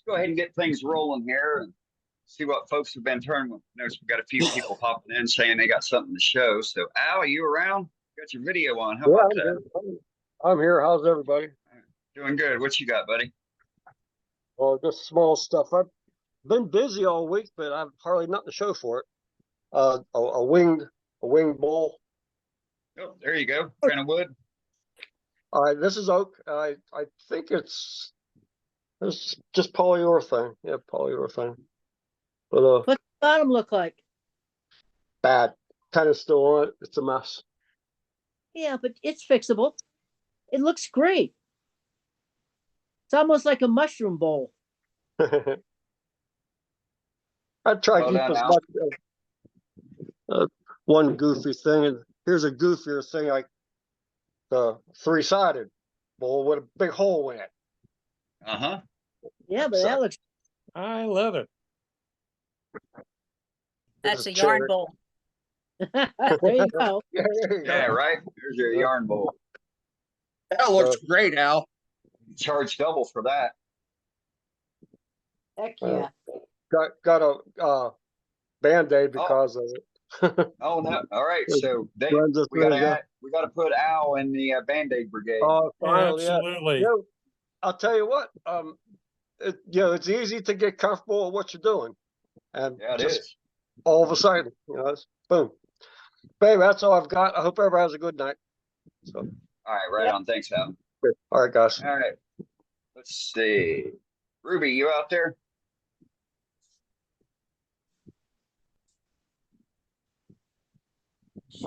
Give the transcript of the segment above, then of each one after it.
go ahead and get things rolling here and see what folks have been turning. Notice we've got a few people popping in saying they got something to show. So, Al, are you around? Got your video on. How about that? I'm here. How's everybody? Doing good. What you got, buddy? Well, just small stuff. I've been busy all week, but I've hardly nothing to show for it. A winged bull. Oh, there you go. Kind of wood. All right, this is oak. I think it's just polyurethane. Yeah, polyurethane. But What's the bottom look like? bad. Kind of still on it. It's a mess. Yeah, but it's fixable. It looks great. It's almost like a mushroom bowl. I try to Well keep done, as Al. much one goofy thing, and here's a goofier thing, like the three-sided bowl with a big hole in it. Uh-huh. Yeah, but that looks. I love it. That's a yarn bowl. There you go. Yeah, right. There's your yarn bowl. That looks great, Al. You charge double for that. Heck yeah. Got a Band-Aid because of it. Oh no! All right, so we got to put Al in the Band-Aid brigade. Oh, finally, Absolutely. yeah. I'll tell you what. It's easy to get comfortable with what you're doing, and Yeah, it just is. all of a sudden, it's boom. Baby, that's all I've got. I hope everybody has a good night. So, All right, right on. Thanks, Al. good. All right, guys. All right. Let's see. Ruby, you out there?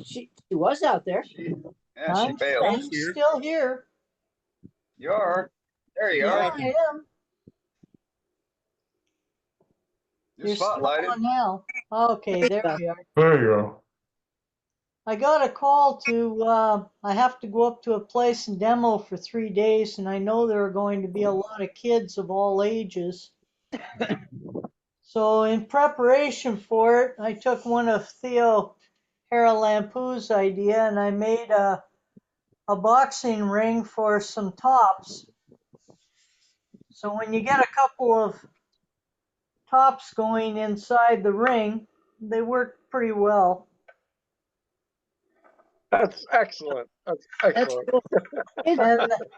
She was out there. She I'm failed. still here. You are. There you Yeah, are. I am. You're You're still spotlighted. on now. Okay, there we are. There you go. I got a call to, I have to go up to a place and demo for 3 days, and I know there are going to be a lot of kids of all ages. So in preparation for it, I took one of Theo Haralampu's idea and I made a boxing ring for some tops. So when you get a couple of tops going inside the ring, they work pretty well. That's excellent. That's That's excellent. cool.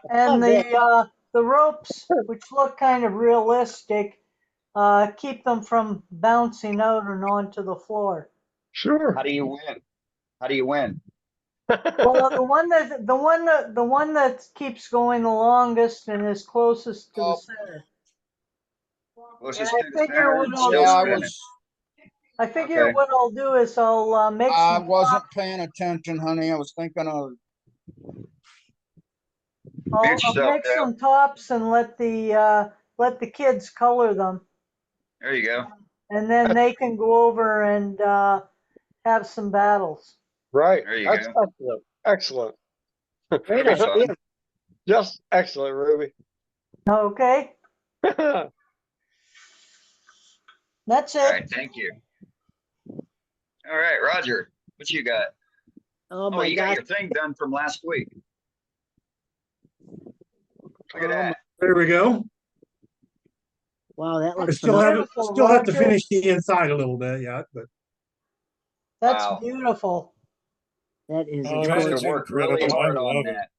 And the ropes, which look kind of realistic, keep them from bouncing out and onto the floor. Sure. How do you win? How do you win? Well, the one that keeps going the longest and is closest to the center. Closest And to the center and still Yeah, spinning. I figure Okay. what I'll do is I'll make I some wasn't paying attention, honey. I was thinking of. I'll Mute yourself, make Dale. some tops and let the kids color them, There you go. and then they can go over and have some battles. Right. There you That's go. excellent. Excellent. Great That'll be idea. fun. Just excellent, Ruby. Okay, that's All it. right, thank you. All right, Roger, what you got? Oh Oh, my you got God. your thing done from last week. Look at that. There we go. Wow, that I looks still phenomenal. have to Roger. finish the inside a little bit yet, but That's Wow. beautiful. That is Oh, You that must is have worked really incredible. I hard on love it. that.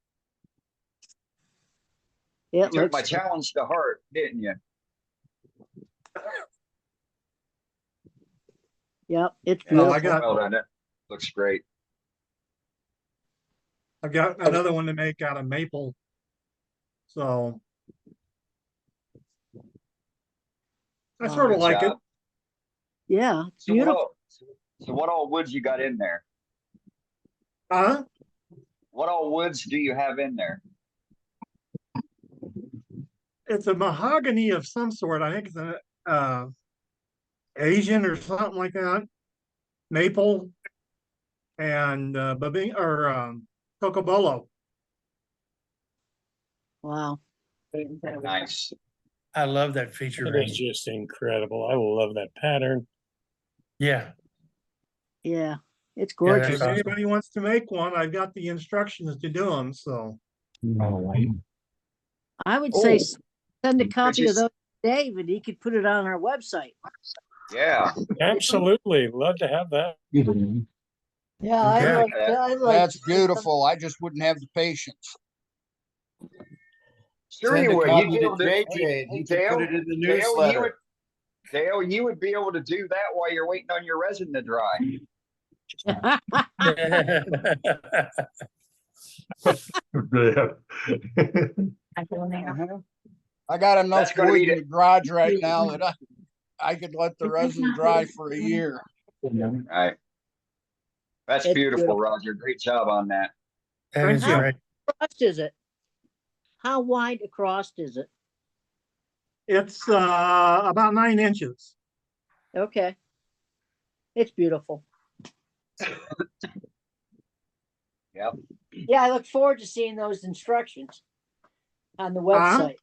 Yeah, You took my challenge to heart, didn't you? Yep, it's Oh, beautiful. I got Well done. That looks great. I've got another one to make out of maple. So I Wow. sort of Good like it. job. Yeah, it's So beautiful. what all woods you got in there? Huh? What all woods do you have in there? It's a mahogany of some sort. I think it's an Asian or something like that. Maple and cocobolo. Wow. Nice. I love that feature It ring. is just incredible. I love that pattern. Yeah. Yeah, it's If gorgeous. awesome. anybody wants to make one, I've got the instructions to do them. So I would say Oh. send a copy of just- those Dave, and he could put it on our website. Yeah. Absolutely. Love to have that. Yeah, I'd Okay. like to, I'd like That's to- beautiful. I just wouldn't have the patience. Sure Send you a would. copy You'd be to able to. JJ Hey, and he hey, can Dale, put it in the Dale, newsletter. Dale, you would be able to do that while you're waiting on your resin to dry. I got enough That's gonna wood be in the garage right now that I could let the resin dry for a year. All right. That's It's beautiful, beautiful. Roger. Great job on that. That is How- great. Across is it? How wide across is it? It's about 9 inches. Okay. It's beautiful. Yep. Yeah, I look forward to seeing those instructions on the Huh? website.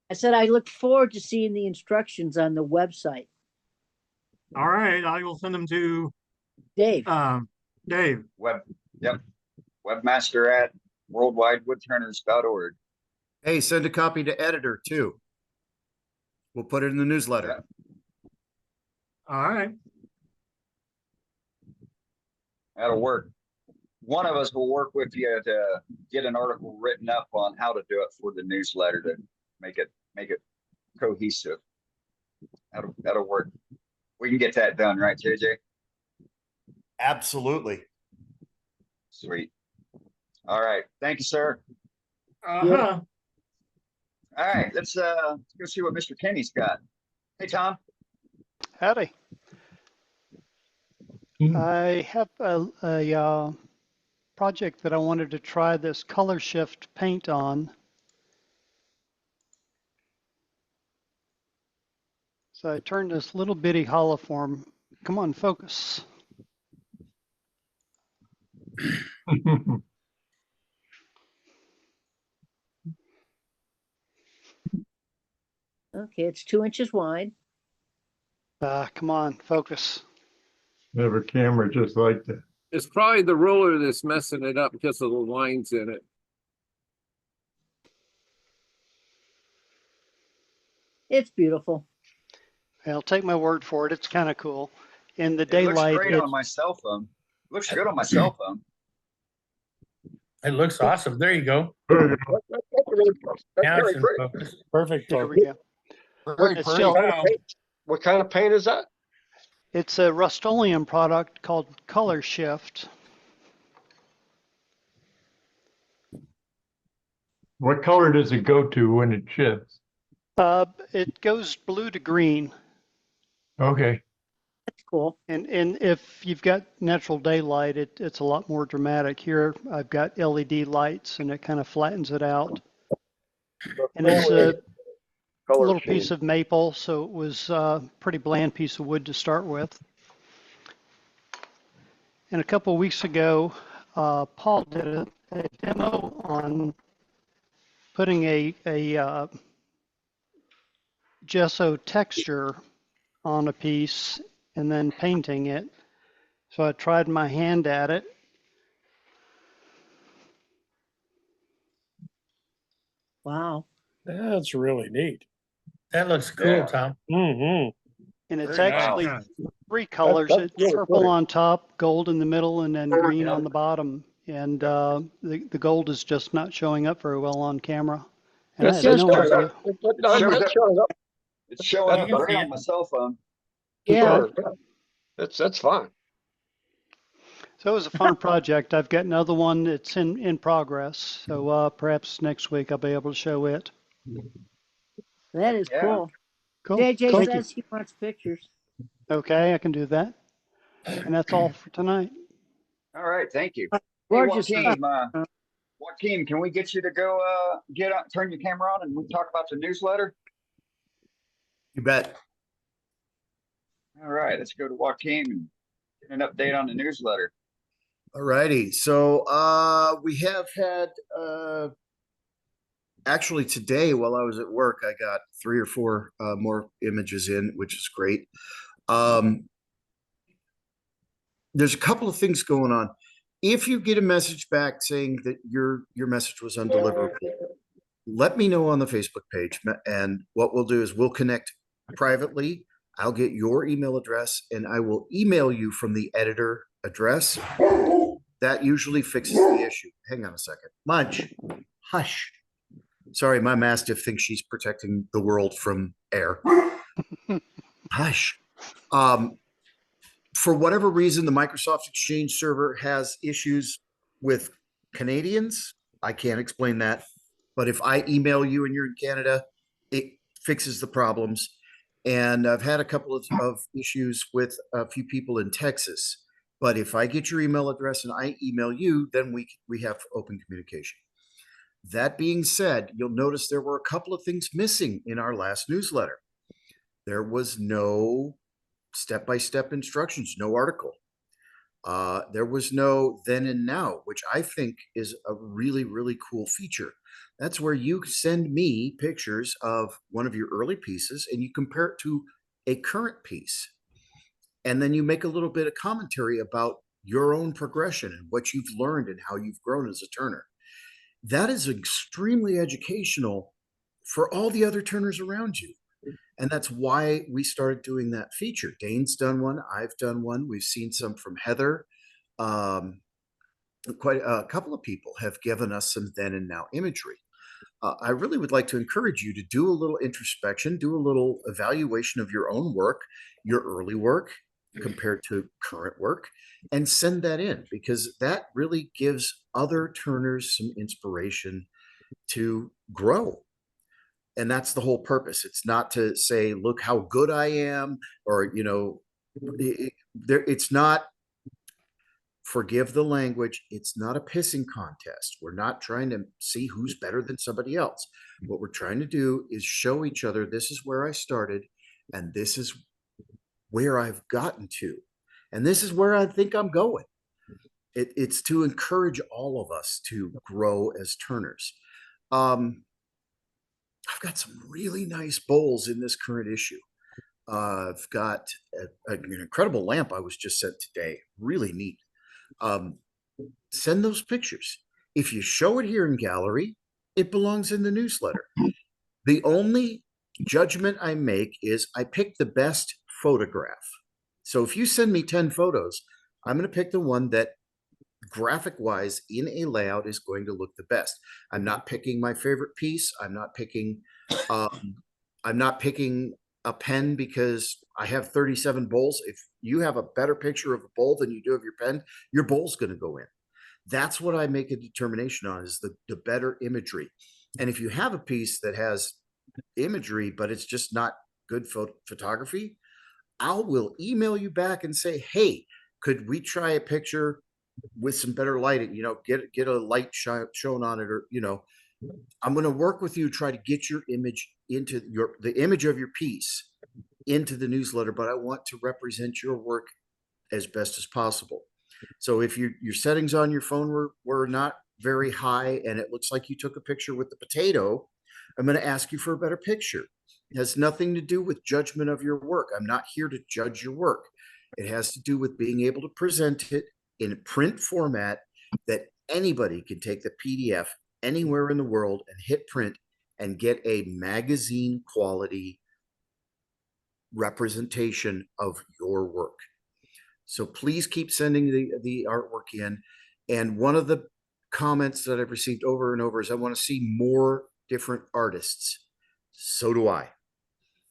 I said I look forward to seeing the instructions on the website. All right, I will send them to Dave, Dave. Yep. Webmaster at worldwidewoodturners.org. Hey, send a copy to editor too. We'll put it in the newsletter. All right. That'll work. One of us will work with you to get an article written up on how to do it for the newsletter to make it cohesive. That'll work. We can get that done, right, JJ? Absolutely. Sweet. All right. Thank you, sir. Uh-huh. All right, let's go see what Mr. Kenny's got. Hey, Howdy. Hmm. I have a project that I wanted to try this color shift paint on. So I turned this little bitty holoform. Come on, focus. okay, it's 2 inches wide. Come on, focus. Have a camera just like that. It's probably the roller that's messing it up because of the lines in it. It's beautiful. I'll take my word for it. It's kind of cool. In the It looks daylight, great on my cell phone. Looks good on my cell phone. It looks awesome. There you go. That's Now very it's in pretty. focus. Perfect. here we go. Very It's pretty. still- What kind of paint is that? It's a Rust-Oleum product called Color Shift. What color does it go to when it shifts? It goes blue to green. Okay. That's cool. And if you've got natural daylight, it's a lot more dramatic. Here, I've got LED lights, and it kind of flattens it out. And it's a little piece of maple, so it was a pretty bland piece of wood to start with. And a couple of weeks ago, Paul did a demo on putting a gesso texture on a piece and then painting it. So I tried my hand at it. Wow. That's really neat. That looks cool, Yeah. Tom. Mm-hmm. And it's Very actually nice. three colors. that's It's really purple pretty. on top, gold in the middle, and then green Yeah. on the bottom. And the gold is just not showing up very well on camera. And I That's had just no shows idea. up. That's showing up. It's showing You up can right see on it. my cell phone. Yeah. Sure. That's fine. So it was a fun project. I've got another one that's in progress. So perhaps next week I'll be able to show it. That is Yeah. cool. Cool. JJ Thank you. says he wants pictures. Okay, I can do that. And that's all for tonight. All right, thank you. Hey, Gorgeous. Joaquin, can we get you to go turn your camera on and we talk about the newsletter? You bet. All right, let's go to Joaquin and get an update on the newsletter. All righty. So we have had actually today while I was at work, I got 3 or 4 more images in, which is great. There's a couple of things going on. If you get a message back saying that your message was undeliverable, let me know on the Facebook page. And what we'll do is we'll connect privately. I'll get your email address and I will email you from the editor address. That usually fixes the issue. Hang on a second. Munch, hush. Sorry, my Mastiff thinks she's protecting the world from air. Hush. For whatever reason, the Microsoft Exchange server has issues with Canadians. I can't explain that. But if I email you and you're in Canada, it fixes the problems. And I've had a couple of issues with a few people in Texas. But if I get your email address and I email you, then we have open communication. That being said, you'll notice there were a couple of things missing in our last newsletter. There was no step-by-step instructions, no article. There was no then and now, which I think is a really, really cool feature. That's where you send me pictures of one of your early pieces and you compare it to a current piece. And then you make a little bit of commentary about your own progression and what you've learned and how you've grown as a turner. That is extremely educational for all the other turners around you. And that's why we started doing that feature. Dane's done one. I've done one. We've seen some from Heather. Quite a couple of people have given us some then and now imagery. I really would like to encourage you to do a little introspection, do a little evaluation of your own work, your early work compared to current work, and send that in, because that really gives other turners some inspiration to grow. And that's the whole purpose. It's not to say, look how good I am, or, you know, it's not, forgive the language, it's not a pissing contest. We're not trying to see who's better than somebody else. What we're trying to do is show each other, this is where I started, and this is where I've gotten to, and this is where I think I'm going. It's to encourage all of us to grow as turners. I've got some really nice bowls in this current issue. I've got an incredible lamp I was just sent today. Really neat. Send those pictures. If you show it here in gallery, it belongs in the newsletter. The only judgment I make is I pick the best photograph. So if you send me 10 photos, I'm going to pick the one that graphic wise in a layout is going to look the best. I'm not picking my favorite piece. I'm not picking a pen because I have 37 bowls. If you have a better picture of a bowl than you do of your pen, your bowl's going to go in. That's what I make a determination on, is the better imagery. And if you have a piece that has imagery, but it's just not good photography, I will email you back and say, hey, could we try a picture with some better lighting, you know, get a light shown on it, or, you know, I'm going to work with you, try to get your image into the image of your piece into the newsletter, but I want to represent your work as best as possible. So if your settings on your phone were not very high and it looks like you took a picture with the potato, I'm going to ask you for a better picture. It has nothing to do with judgment of your work. I'm not here to judge your work. It has to do with being able to present it in print format that anybody can take the PDF anywhere in the world and hit print and get a magazine quality representation of your work. So please keep sending the artwork in. And one of the comments that I've received over and over is, I want to see more different artists. So do I.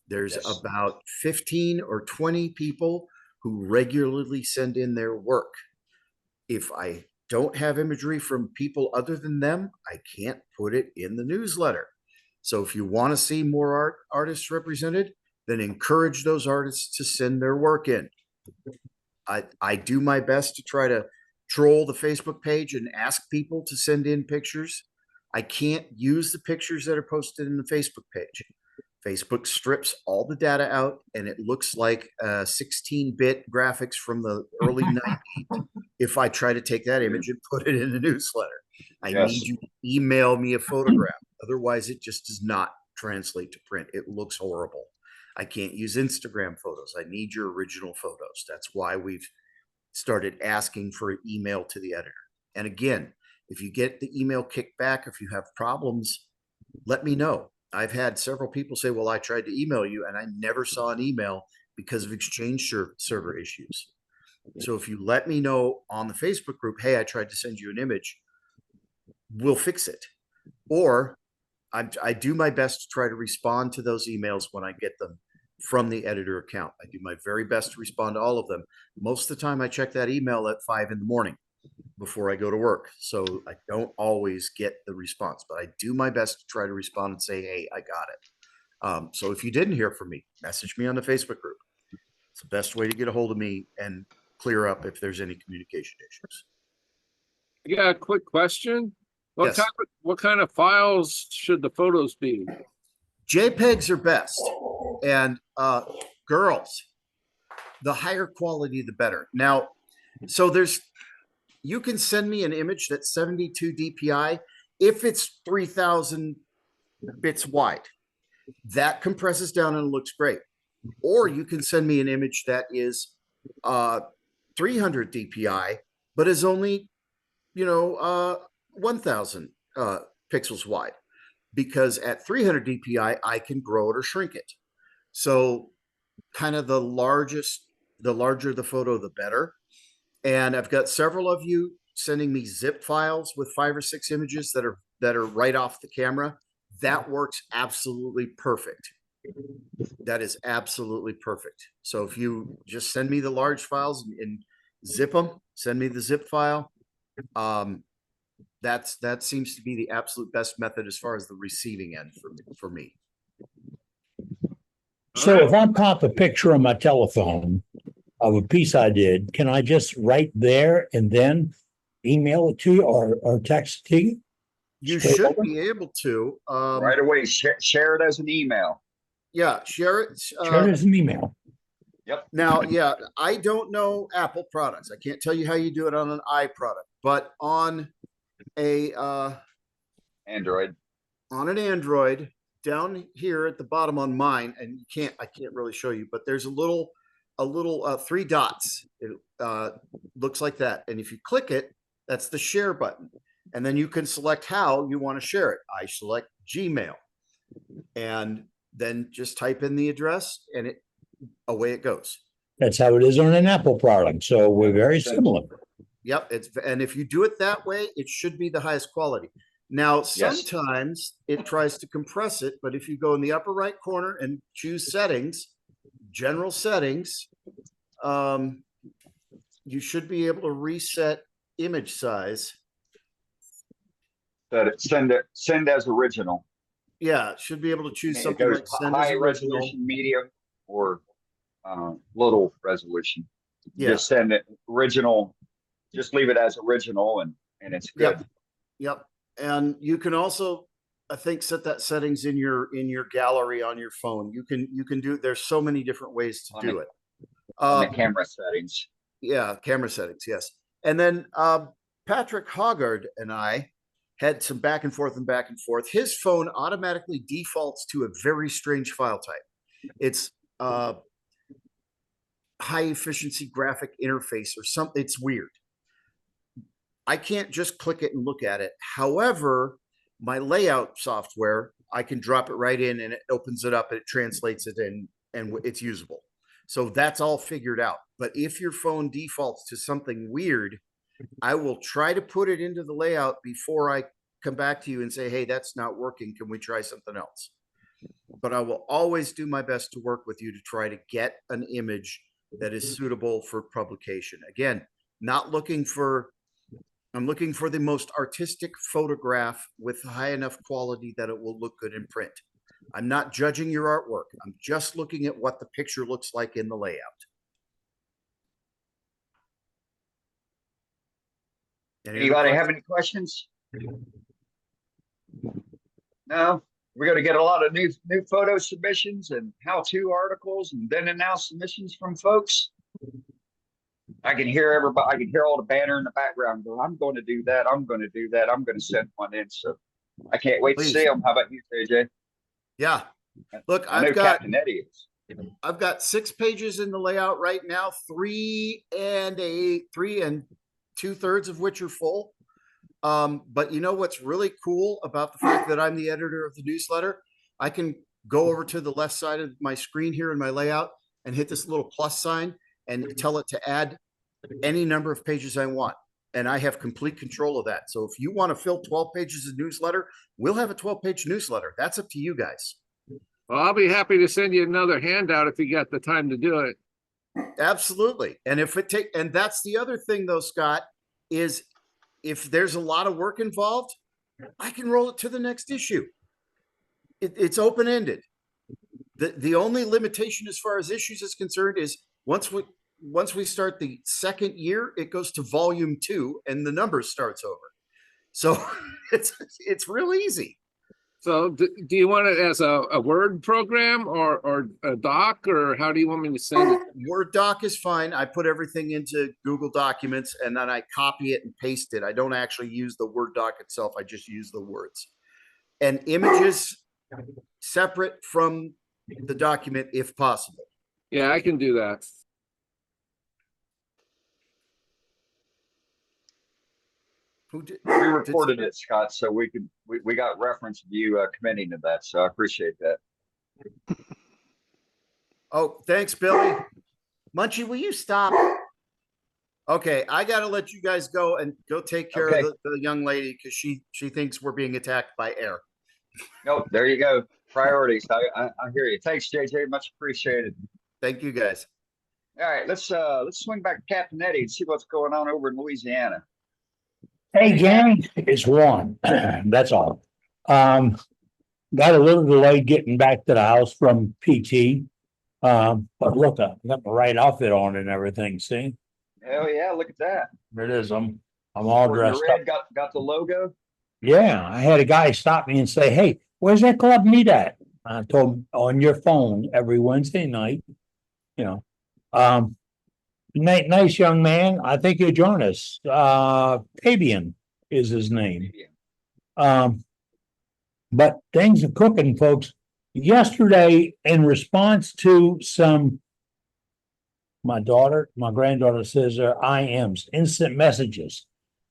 There's about 15 or 20 people who regularly send in their work. If I don't have imagery from people other than them, I can't put it in the newsletter. So if you want to see more artists represented, then encourage those artists to send their work in. I do my best to try to troll the Facebook page and ask people to send in pictures. I can't use the pictures that are posted in the Facebook page. Facebook strips all the data out and it looks like 16-bit graphics from the early 90s. If I try to take that image and put it in a newsletter, I need you to email me a photograph. Otherwise, it just does not translate to print. It looks horrible. I can't use Instagram photos. I need your original photos. That's why we've started asking for an email to the editor. And again, if you get the email kicked back, if you have problems, let me know. I've had several people say, well, I tried to email you and I never saw an email because of Exchange server issues. So if you let me know on the Facebook group, hey, I tried to send you an image, we'll fix it. Or I do my best to try to respond to those emails when I get them from the editor account. I do my very best to respond to all of them. Most of the time I check that email at 5 in the morning before I go to work. So I don't always get the response, but I do my best to try to respond and say, hey, I got it. So if you didn't hear from me, message me on the Facebook group. It's the best way to get a hold of me and clear up if there's any communication issues. Yeah, quick question. Yes. What kind of files should the photos be? JPEGs are best. And girls, the higher quality, the better. Now, so you can send me an image that's 72 DPI if it's 3000 bits wide. That compresses down and looks great. Or you can send me an image that is 300 DPI, but is only, 1000 pixels wide. Because at 300 DPI, I can grow it or shrink it. So kind of the larger the photo, the better. And I've got several of you sending me zip files with 5 or 6 images that are right off the camera. That works absolutely perfect. That is absolutely perfect. So if you just send me the large files and zip them, send me the zip file. That seems to be the absolute best method as far as the receiving end for me. So if I pop a picture on my telephone of a piece I did, can I just write there and then email it to you or text it to you? You should be able to. Right away, share it as an email. Yeah, share it. Share it as an email. Yep. Now, yeah, I don't know Apple products. I can't tell you how you do it on an iProduct, but on a Android. On an Android, down here at the bottom on mine, and I can't really show you, but there's a little 3 dots. It looks like that, and if you click it, that's the share button, and then you can select how you want to share it. I select Gmail, and then just type in the address, and away it goes. That's how it is on an Apple product. So we're very similar. Yep, and if you do it that way, it should be the highest quality. Now, sometimes it tries to compress it, but if you go in the upper right corner and choose settings, general settings, you should be able to reset image size. Send as original. Yeah, should be able to choose something like send high as original, resolution, medium, or little resolution. Yeah. Just send it original. Just leave it as original, and it's good. Yep. And you can also, I think, set that settings in your gallery on your phone. You can do. There's so many different ways to do it. On the camera settings. Yeah, camera settings. Yes. And then Patrick Hoggard and I had some back and forth. His phone automatically defaults to a very strange file type. It's high efficiency graphic interface or something. It's weird. I can't just click it and look at it. However, my layout software, I can drop it right in and it opens it up and it translates it in and it's usable. So that's all figured out. But if your phone defaults to something weird, I will try to put it into the layout before I come back to you and say, hey, that's not working. Can we try something else? But I will always do my best to work with you to try to get an image that is suitable for publication. Again, I'm looking for the most artistic photograph with high enough quality that it will look good in print. I'm not judging your artwork. I'm just looking at what the picture looks like in the layout. Anybody have any questions? No? We're going to get a lot of new photo submissions and how-to articles, and then announce submissions from folks. I can hear everybody. I can hear all the banner in the background going, I'm going to do that. I'm going to do that. I'm going to send one in. So I can't wait to see them. How about you, JJ? Yeah. Look, I've got Captain Eddie is. I've got 6 pages in the layout right now, 3 and 2/3 of which are full. But you know what's really cool about the fact that I'm the editor of the newsletter? I can go over to the left side of my screen here in my layout and hit this little plus sign and tell it to add any number of pages I want. And I have complete control of that. So if you want to fill 12 pages of newsletter, we'll have a 12-page newsletter. That's up to you guys. Well, I'll be happy to send you another handout if you got the time to do it. Absolutely. And and that's the other thing though, Scott, is if there's a lot of work involved, I can roll it to the next issue. It's open-ended. The only limitation as far as issues is concerned is once we start the second year, it goes to volume 2 and the number starts over. So it's real easy. So do you want it as a Word program or a doc, or how do you want me to send it? Word doc is fine. I put everything into Google Documents and then I copy it and paste it. I don't actually use the Word doc itself. I just use the words. And images separate from the document if possible. Yeah, I can do that. Who did? We reported it, Scott, so we got reference of you committing to that. So I appreciate that. Oh, thanks, Billy. Munchie, will you stop? Okay, I got to let you guys go and go take care of the young lady because she thinks we're being attacked by air. Nope, there you go. Priorities. I hear you. Thanks, JJ. Much appreciated. Thank you, guys. All right, let's swing back to Captain Eddie and see what's going on over in Louisiana. Hey, gang, it's Juan. That's all. Got a little delay getting back to the house from PT. But look, I got my right outfit on and everything. See? Hell yeah, look at that. There it is. I'm all Sporting dressed red, up. got the logo. Yeah, I had a guy stop me and say, "Hey, where's that club meet at?" I told him on your phone every Wednesday night. You know, nice young man. I think he'll join us. Fabian is his name. But things are cooking, folks. Yesterday, in response to my granddaughter says they're IMs, instant messages.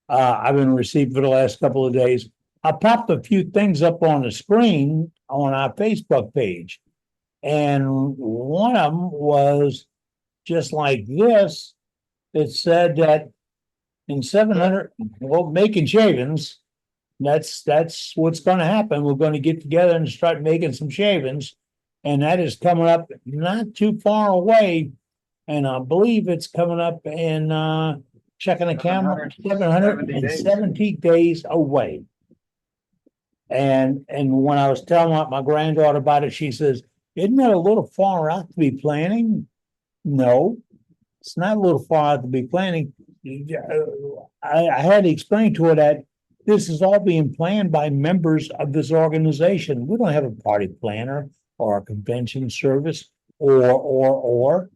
I've been receiving for the last couple of days. I popped a few things up on the screen on our Facebook page. And one of them was just like this. It said that in 700, making shavings, that's what's going to happen. We're going to get together and start making some shavings. And that is coming up not too far away. And I believe it's coming up in checking the camera, 770 days away. And when I was telling my granddaughter about it, she says, "Isn't that a little far out to be planning?" No, it's not a little far out to be planning. I had to explain to her that this is all being planned by members of this organization. We don't have a party planner or a convention service or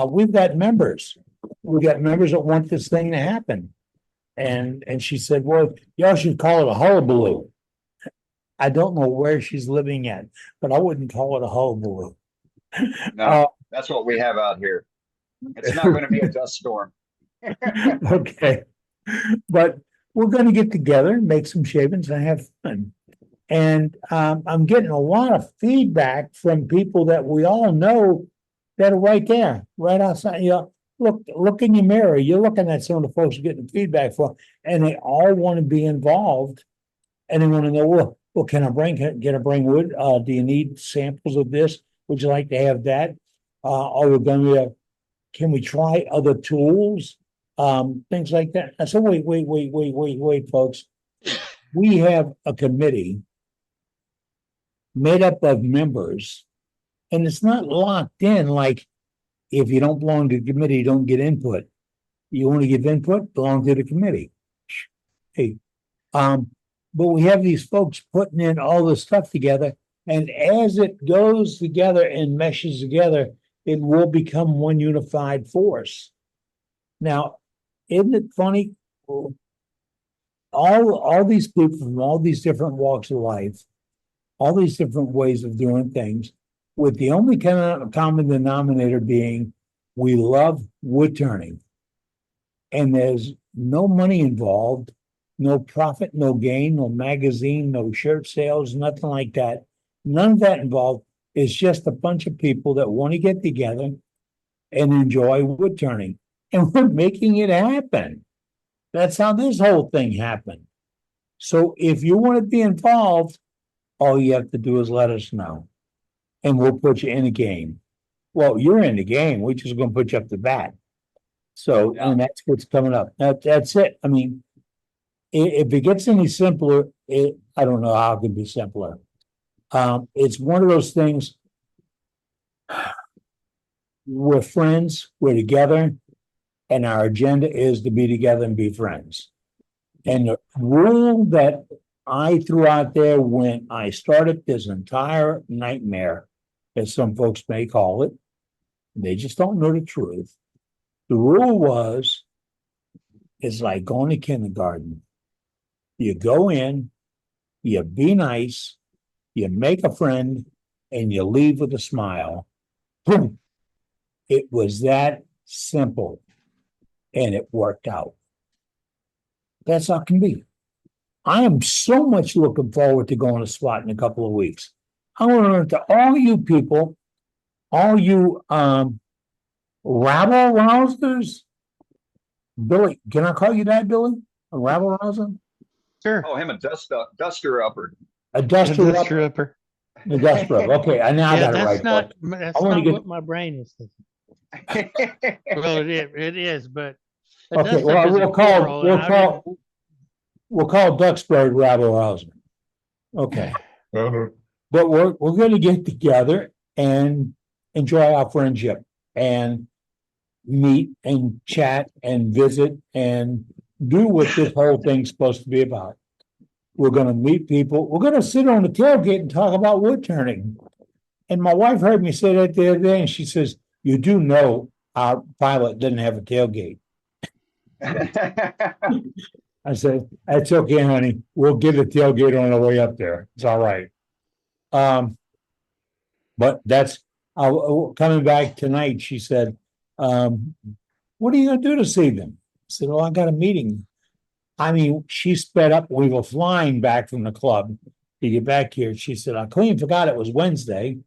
we've got members. We've got members that want this thing to happen. And she said, "Well, y'all should call it a hullabaloo." I don't know where she's living at, but I wouldn't call it a hullabaloo. No, that's what we have out here. It's not going to be a dust storm. Okay. But we're going to get together and make some shavings and have fun. And I'm getting a lot of feedback from people that we all know that are right there, right outside. You know, look in your mirror. You're looking at some of the folks you're getting feedback from, and they all want to be involved. And they want to know, well, can I bring wood? Do you need samples of this? Would you like to have that? Are we going to, can we try other tools? Things like that. I said, wait, folks. We have a committee made up of members, and it's not locked in like if you don't belong to the committee, you don't get input. You want to give input, belong to the committee. Hey, but we have these folks putting in all this stuff together, and as it goes together and meshes together, it will become one unified force. Now, isn't it funny? All these people from all these different walks of life, all these different ways of doing things, with the only kind of common denominator being we love wood turning. And there's no money involved. No profit, no gain, no magazine, no shirt sales, nothing like that. None of that involved. It's just a bunch of people that want to get together and enjoy wood turning. And we're making it happen. That's how this whole thing happened. So if you want to be involved, all you have to do is let us know. And we'll put you in the game. Well, you're in the game. We're just going to put you up to bat. So, and that's what's coming up. That's it. I mean, if it gets any simpler, I don't know how it can be simpler. It's one of those things. We're friends, we're together, and our agenda is to be together and be friends. And the rule that I threw out there when I started this entire nightmare, as some folks may call it, they just don't know the truth. The rule was, it's like going to kindergarten. You go in, you be nice, you make a friend, and you leave with a smile. Boom. It was that simple, and it worked out. That's how it can be. I am so much looking forward to going to SWAT in a couple of weeks. I want to learn to all you people, all you rabble rousers. Billy, can I call you that, Billy? A rabble rouser? Sure. Oh, him a duster upper. A duster That's upper. upper. A duster upper. Okay, I now Yeah, got it that's right. not, folks. that's I wanna not get- what my brain was thinking. Well, it is, but. a Okay, dust-up well, is a plural, and I didn't- we'll call Duxbury rabble rouser. Okay. But we're going to get together and enjoy our friendship and meet and chat and visit and do what this whole thing's supposed to be about. We're going to meet people. We're going to sit on the tailgate and talk about wood turning. And my wife heard me say that the other day, and she says, "You do know our pilot didn't have a tailgate." I said, "That's okay, honey. We'll get a tailgate on the way up there. It's all right." But that's coming back tonight. She said, "What are you going to do this evening?" I said, "Oh, I got a meeting." I mean, she sped up. We were flying back from the club to get back here. She said, "I clean forgot it was Wednesday."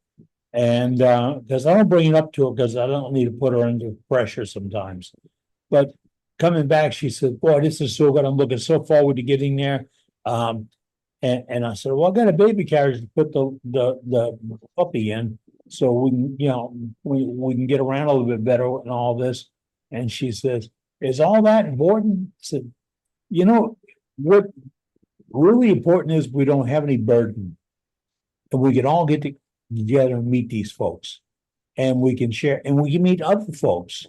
And because I don't bring it up to her because I don't need to put her under pressure sometimes. But coming back, she said, "Boy, this is so good. I'm looking so forward to getting there." And I said, "Well, I got a baby carriage to put the puppy in, so we can, we can get around a little bit better and all this." And she says, "Is all that important?" I said, what really important is we don't have any burden, and we can all get together and meet these folks, and we can share, and we can meet other folks.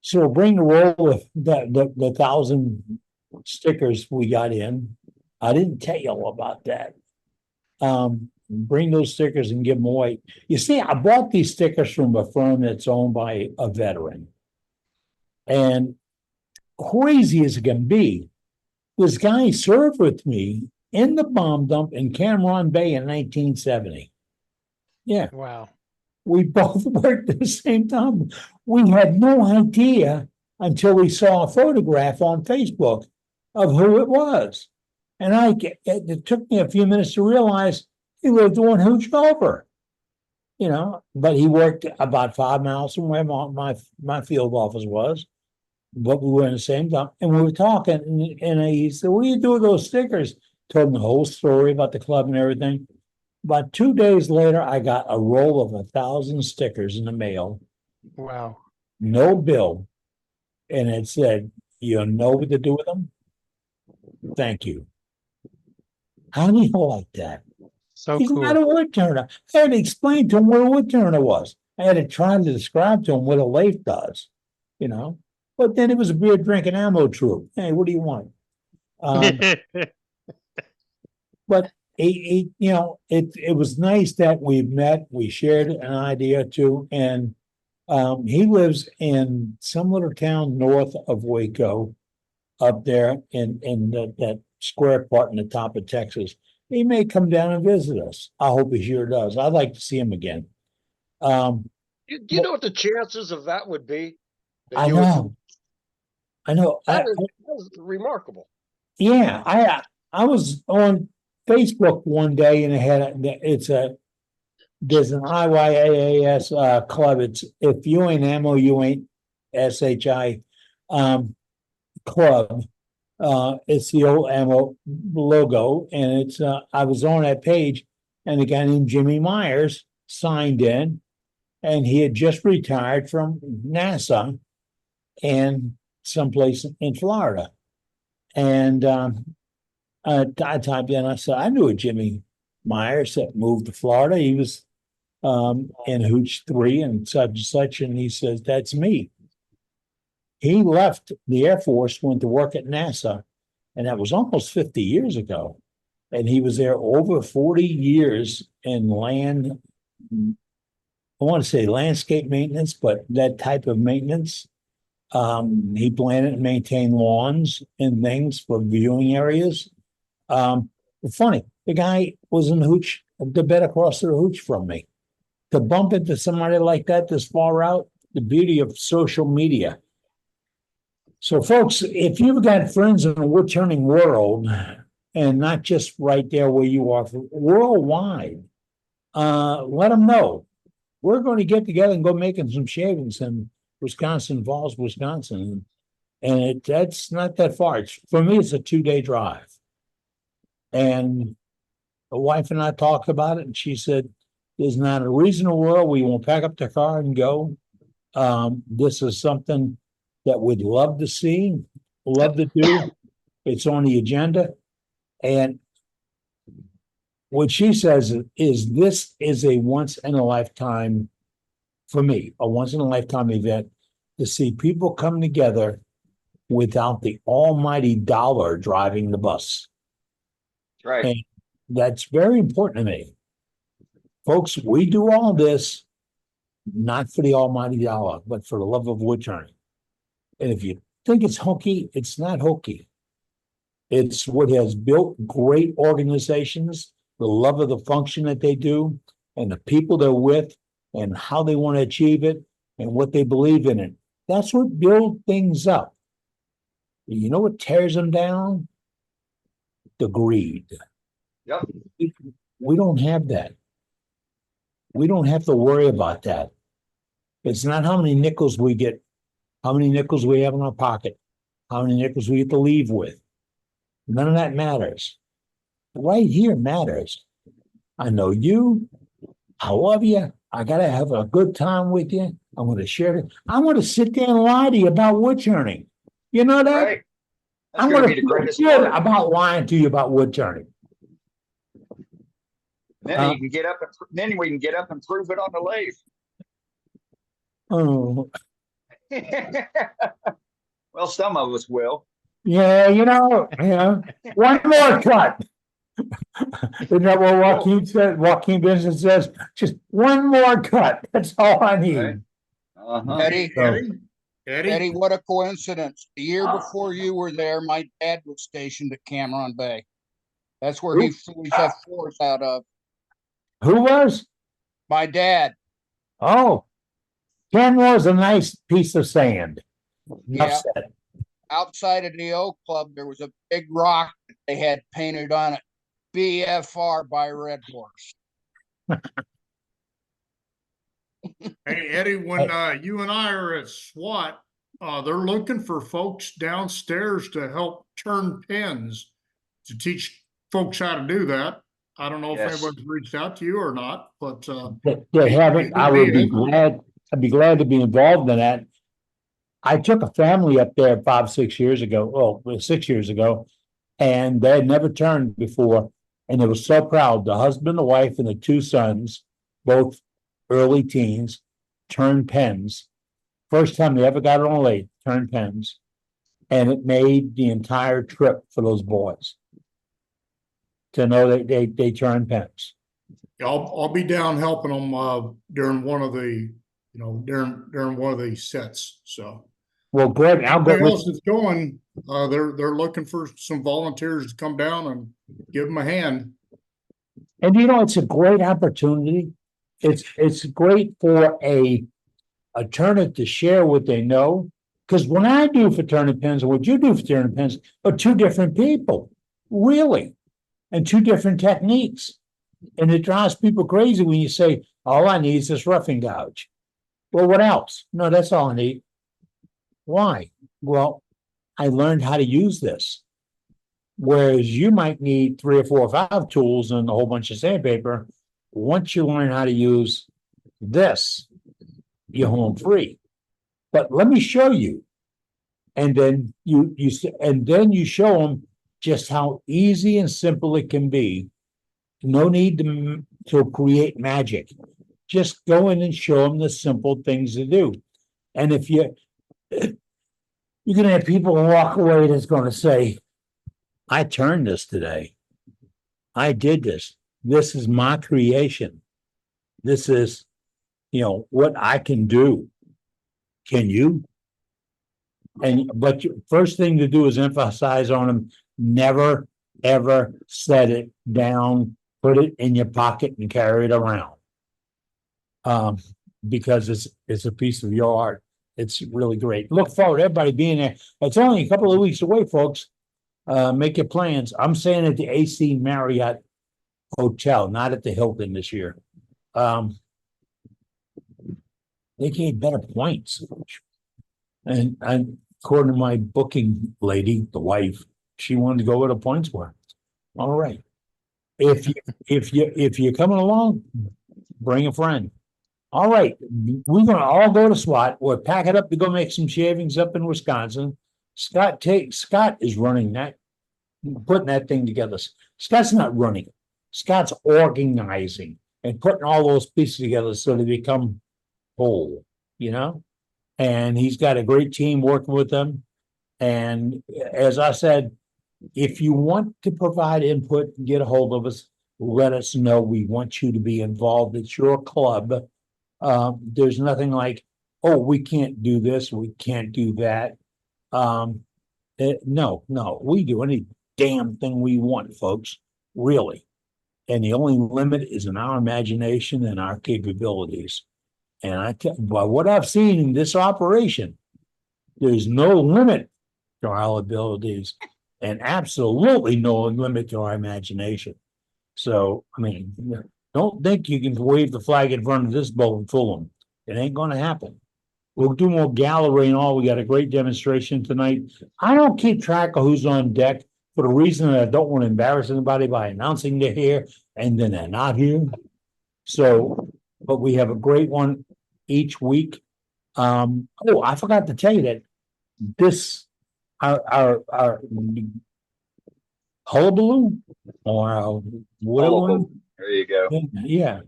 So bring the roll of the 1,000 stickers we got in. I didn't tell you all about that. Bring those stickers and give them away. You see, I bought these stickers from a firm that's owned by a veteran. And crazy as it can be, this guy served with me in the bomb dump in Cameron Bay in 1970. Yeah. Wow. We both worked at the same time. We had no idea until we saw a photograph on Facebook of who it was. And it took me a few minutes to realize he lived on Hooch Gulper, but he worked about 5 miles from where my field office was. But we were in the same dump, and we were talking, and he said, "What do you do with those stickers?" Told him the whole story about the club and everything. About 2 days later, I got a roll of 1,000 stickers in the mail. Wow. No bill. And it said, "You know what to do with them? Thank you." How do you like that? So He's cool. not a wood turner. I had to explain to him what a wood turner was. I had to try to describe to him what a lathe does, But then it was a beer drinking ammo troop. Hey, what do you want? But it was nice that we met. We shared an idea too, and he lives in some little town north of Waco, up there in that square part in the top of Texas. He may come down and visit us. I hope he sure does. I'd like to see him again. Do you know what the chances of that would be? I know. That was remarkable. Yeah, I was on Facebook one day and it had there's an IYAAS club. It's if you ain't ammo, you ain't SHI club. It's the old ammo logo, and it's I was on that page, and a guy named Jimmy Myers signed in, and he had just retired from NASA and someplace in Florida. And I typed in, I said, I knew a Jimmy Myers that moved to Florida. He was in Hooch 3 and such. And he says, that's me. He left the Air Force, went to work at NASA, and that was almost 50 years ago. And he was there over 40 years in I want to say landscape maintenance, but that type of maintenance. He planted and maintained lawns and things for viewing areas. Funny, the guy was in Hooch, the bed across the Hooch from me. To bump into somebody like that this far out, the beauty of social media. So, folks, if you've got friends in the wood turning world, and not just right there where you are, worldwide, let them know. We're going to get together and go making some shavings in Wisconsin Falls, Wisconsin. And that's not that far. For me, it's a 2-day drive. And the wife and I talked about it, and she said, there's not a reason in the world we won't pack up the car and go. This is something that we'd love to see, love to do. It's on the agenda. And what she says is this is a once in a lifetime, for me, a once in a lifetime event to see people come together without the almighty dollar driving the bus. That's right. And that's very important to me. Folks, we do all this not for the almighty dollar, but for the love of wood turning. And if you think it's hokey, it's not hokey. It's what has built great organizations, the love of the function that they do, and the people they're with, and how they want to achieve it, and what they believe in it. That's what builds things up. You know what tears them down? The greed. Yep. We don't have that. We don't have to worry about that. It's not how many nickels we get, how many nickels we have in our pocket, how many nickels we get to leave with. None of that matters. Right here matters. I know you. I love you. I got to have a good time with you. I'm going to share it. I want to sit there and lie to you about wood turning. You know that? Right. That's I'm going going to to be the feel greatest good part. about lying to you about wood turning. Then you can get up and then we can get up and prove it on the lathe. Oh, Well, some of us will. yeah, one more cut. Isn't that what Joaquin said? Joaquin Vincent says, just one more cut. That's all I need. Right. Uh-huh. Eddie, So, Eddie, what a coincidence. The year before you were there, my dad was stationed at Cameron Bay. That's where he flew his F4s out of. who was? My dad. Oh, Ken was a nice piece of sand. Enough Yeah. said. Outside of the Oak Club, there was a big rock that they had painted on it. BFR by Red Horse. Hey, Eddie, when you and I are at SWAT, they're looking for folks downstairs to help turn pins to teach folks how to do that. I don't know if Yes. anybody's reached out to you or not, but They haven't. I would be glad. I'd be glad to be involved in that. I took a family up there 5-6 years ago. Well, 6 years ago, and they had never turned before, and they were so proud. The husband, the wife, and the 2 sons, both early teens, turned pens. First time they ever got on a lathe, turned pens, and it made the entire trip for those boys to know that they turned pens. I'll be down helping them during one of the during one of these sets. So Well, Greg, I'll go. Everybody else that's going, they're looking for some volunteers to come down and give them a hand. And it's a great opportunity. It's great for a turner to share what they know Because when I do for turning pins and what you do for turning pins are two different people, really, and two different techniques. And it drives people crazy when you say, all I need is this roughing gouge. Well, what else? No, that's all I need. Why? Well, I learned how to use this. Whereas you might need 3 or 4 or 5 tools and a whole bunch of sandpaper. Once you learn how to use this, you're home free. But let me show you. And then you show them just how easy and simple it can be. No need to create magic. Just go in and show them the simple things to do. And if you're gonna have people walk away that's gonna say, I turned this today. I did this. This is my creation. This is, what I can do. Can you? But first thing to do is emphasize on them, never, ever set it down, put it in your pocket and carry it around. Because it's a piece of your art. It's really great. Look forward to everybody being there. It's only a couple of weeks away, folks. Make your plans. I'm staying at the AC Marriott Hotel, not at the Hilton this year. They gave better points. And according to my booking lady, the wife, she wanted to go where the points were. All right. If you're coming along, bring a friend. All right. We're gonna all go to SWAT. We're packing up to go make some shavings up in Wisconsin. Scott is running that, putting that thing together. Scott's not running. Scott's organizing and putting all those pieces together so they become whole, and he's got a great team working with them. And as I said, if you want to provide input, get a hold of us, let us know. We want you to be involved. It's your club. There's nothing like, oh, we can't do this, we can't do that. No, we do any damn thing we want, folks, really. And the only limit is in our imagination and our capabilities. And by what I've seen in this operation, there's no limit to our abilities and absolutely no limit to our imagination. So, don't think you can wave the flag in front of this boat and fool them. It ain't going to happen. We'll do more gallery and all. We got a great demonstration tonight. I don't keep track of who's on deck for the reason that I don't want to embarrass anybody by announcing they're here and then they're not here. So, but we have a great one each week. I forgot to tell you that our hullabaloo or whatever. There you go. Yeah.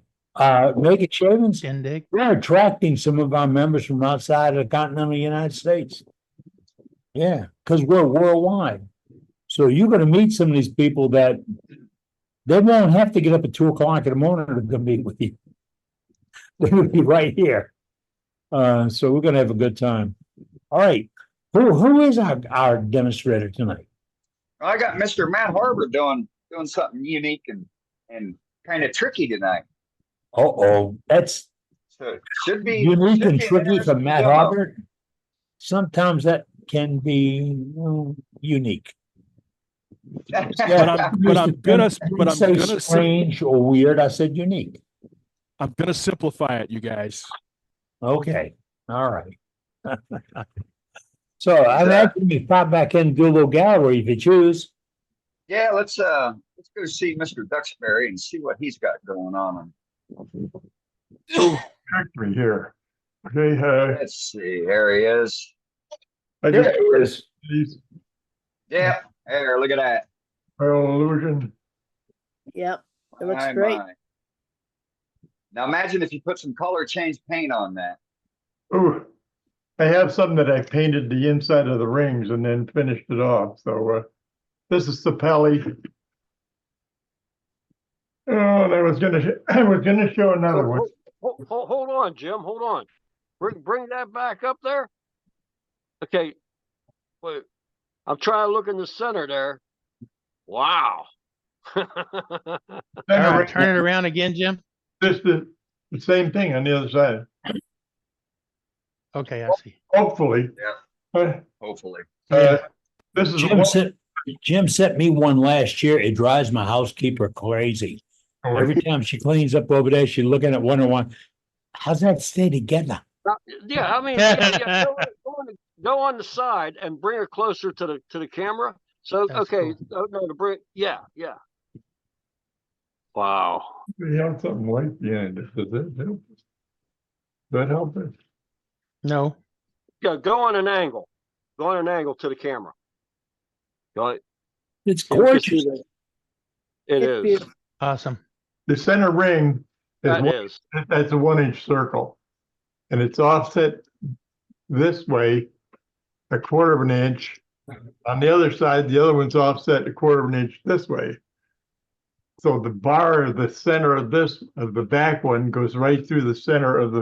Make it shavings. We're attracting some of our members from outside of the continental United States. Yeah, because we're worldwide. So you're going to meet some of these people that they won't have to get up at 2:00 in the morning to come meet with you. They'll be right here. So we're going to have a good time. All right. Who is our demonstrator tonight? I got Mr. Matt Harbor doing something unique and kind of tricky tonight. That's so should be unique and be tricky for Matt demo. Harbor. Sometimes that can be unique. But I'm gonna strange or weird. I said unique. I'm gonna simplify it, you guys. Okay. All right. So I'm asking you to pop back in and do a little gallery if you choose. Yeah, let's go see Mr. Duxbury and see what he's got going on. Factory here. Okay. Let's see. There he is. There he is. Yeah. There. Look at that. Illusion. Yep. It looks My, great. my. Now imagine if you put some color change paint on that. Ooh, I have some that I painted the inside of the rings and then finished it off. So this is the Pally. Oh, and I was gonna show another one. Hold on, Jim. Hold on. Bring that back up there. Okay. Wait. I'm trying to look in the center there. Wow. All right, turn it around again, Jim. Just the same thing on the other side. Okay, I see. Hopefully. Yeah. hopefully. This is Jim sent me one last year. It drives my housekeeper crazy. Every time she cleans up over there, she's looking at wondering, how's that stay together? Yeah, I mean, yeah, go on the side and bring her closer to the camera. So, That's okay, cool. no, to bring, yeah. Wow. We have something white behind it. Does that help? Does that help it? No. Yeah, go on an angle. Go on an angle to the camera. Go. It's So we can gorgeous. see that. It It's is. beautiful. Awesome. The center ring That is. that's a 1-inch circle, and it's offset this way 1/4 of an inch. On the other side, the other one's offset 1/4 of an inch this way. So the bar, the center of the back one goes right through the center of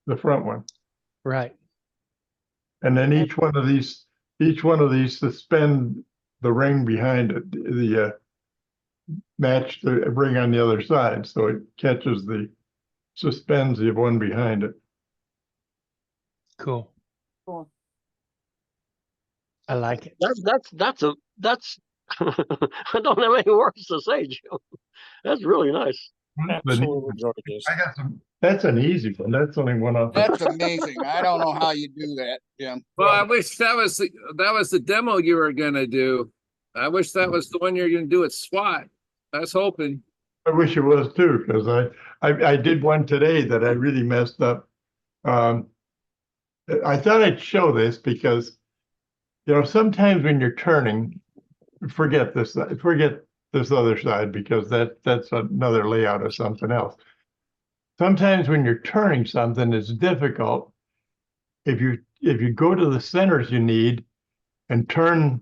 the front one. Right. And then each one of these suspend the ring behind it, the match the ring on the other side. So it catches suspends the one behind it. Cool. Cool. I like it. That's I don't have any words to say, Jim. That's really nice. Absolutely gorgeous. That's an easy one. That's only one off. That's amazing. I don't know how you do that, Jim. Well, I wish that was the demo you were gonna do. I wish that was the one you're gonna do at SWAT. I was hoping. I wish it was too, because I did one today that I really messed up. I thought I'd show this because, sometimes when you're turning, forget this other side, because that's another layout of something else. Sometimes when you're turning something, it's difficult. If you go to the centers you need and turn,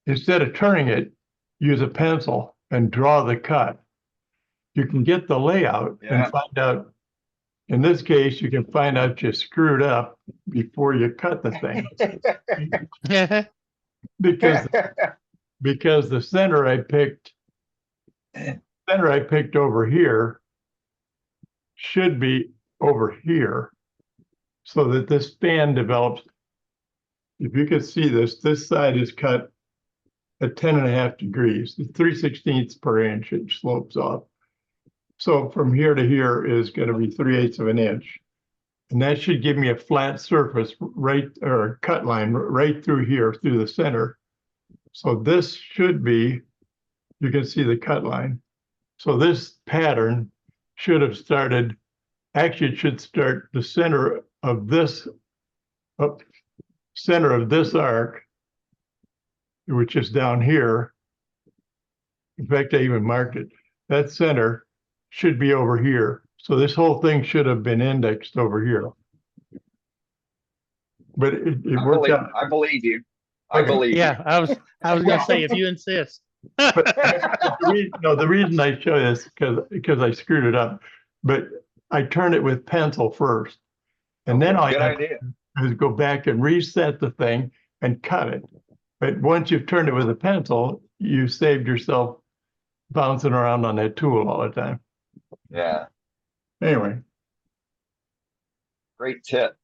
instead of turning it, use a pencil and draw the cut. You can get the layout and find out. In this case, you can find out you screwed up before you cut the thing. because the center I picked over here should be over here, so that this span develops. If you could see this side is cut at 10.5 degrees, 3/16 per inch, it slopes off. So from here to here is going to be 3/8 of an inch. And that should give me a flat surface or a cut line right through here, through the center. So this should be, you can see the cut line. So this pattern should have started, actually it should start the center of this arc, which is down here. In fact, I even marked it. That center should be over here. So this whole thing should have been indexed over here. But it worked out. I believe you. I believe you. Yeah, I was gonna say, if you insist. But the reason I show this because I screwed it up. But I turned it with pencil first, and then all Good I had idea. is go back and reset the thing and cut it. But once you've turned it with a pencil, you saved yourself bouncing around on that tool all the time. Yeah. Anyway, Great tip.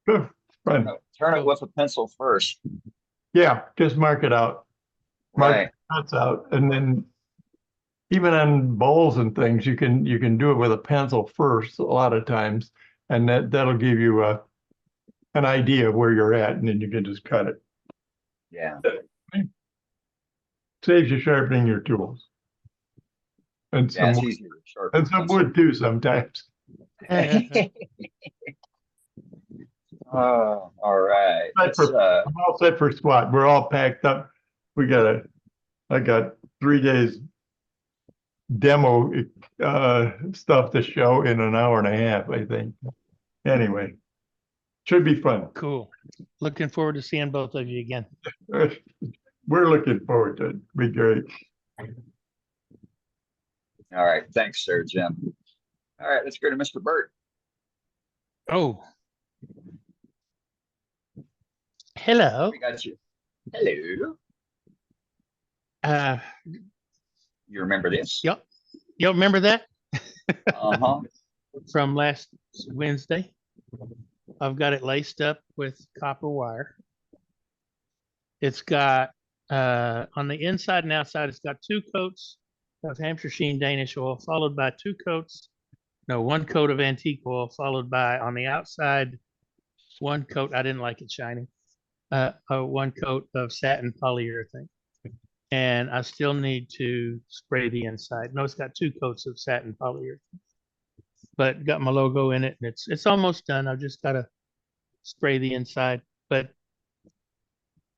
fun. Turn it with a pencil first. Yeah, just mark it out. Mark Right. the cuts out, and then even on bowls and things, you can do it with a pencil first a lot of times, and that'll give you an idea of where you're at, and then you can just cut it. Yeah. Saves you sharpening your tools. And Yeah, it's some easier to sharpen. and some wood too sometimes. Oh, all right. I'm all set for SWAT. We're all packed up. I got 3 days demo stuff to show in an hour and a half, I think. Anyway, should be fun. Cool. Looking forward to seeing both of you again. We're looking forward to it. Be great. All right. Thanks, sir, Jim. All right, let's go to Mr. Burt. Oh. Hello. We got you. Hello. You remember this? Yep. You remember that? Uh-huh. From last Wednesday? I've got it laced up with copper wire. It's got, on the inside and outside, it's got 2 coats of Hampshire Sheen Danish oil, followed by 1 coat of antique oil, followed by on the outside, 1 coat. I didn't like it shiny. 1 coat of satin polyurethane. And I still need to spray the inside. No, it's got 2 coats of satin polyurethane, but got my logo in it, and it's almost done. I've just got to spray the inside. But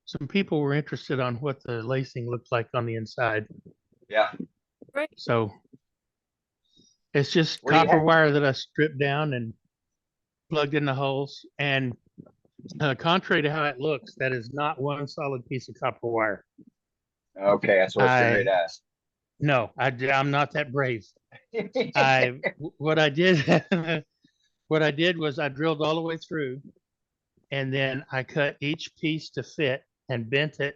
some people were interested on what the lacing looked like on the inside. Yeah. So it's just What do you copper have? wire that I stripped down and plugged in the holes. And contrary to how it looks, that is not one solid piece of copper wire. Okay, that's what I was getting ready to ask. No, I'm not that brave. What I did what I did was I drilled all the way through, and then I cut each piece to fit and bent it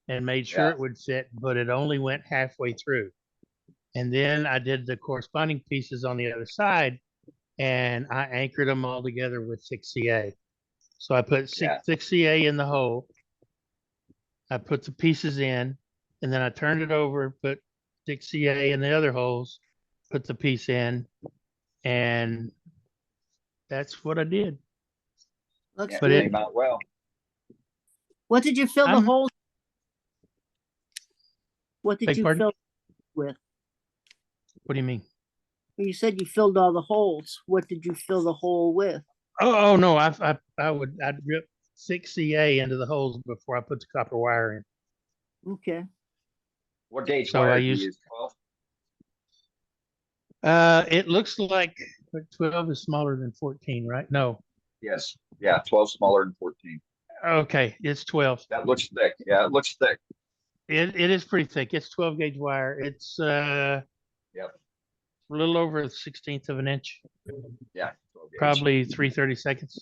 and made sure it would fit, but it only went halfway through. And then I did the corresponding pieces on the other side, and I anchored them all together with 6CA. So I put 6CA in the hole. I put the pieces in, and then I turned it over, put 6CA in the other holes, put the piece in, and that's what I did. Looks But good. Came out well. What did you fill the holes? What did Beg you pardon? fill with? What do you mean? You said you filled all the holes. What did you fill the hole with? Oh no, I'd drip 6CA into the holes before I put the copper wire in. Okay. What gauge So wire I do you used- use? 12? It looks like 12 is smaller than 14, right? No. Yes. Yeah, 12 smaller than 14. Okay, it's 12. That looks thick. Yeah, it looks thick. It is pretty thick. It's 12 gauge wire. It's Yep. a little over a 1/16 of an inch. Yeah. 12 gauge. Probably 3/32.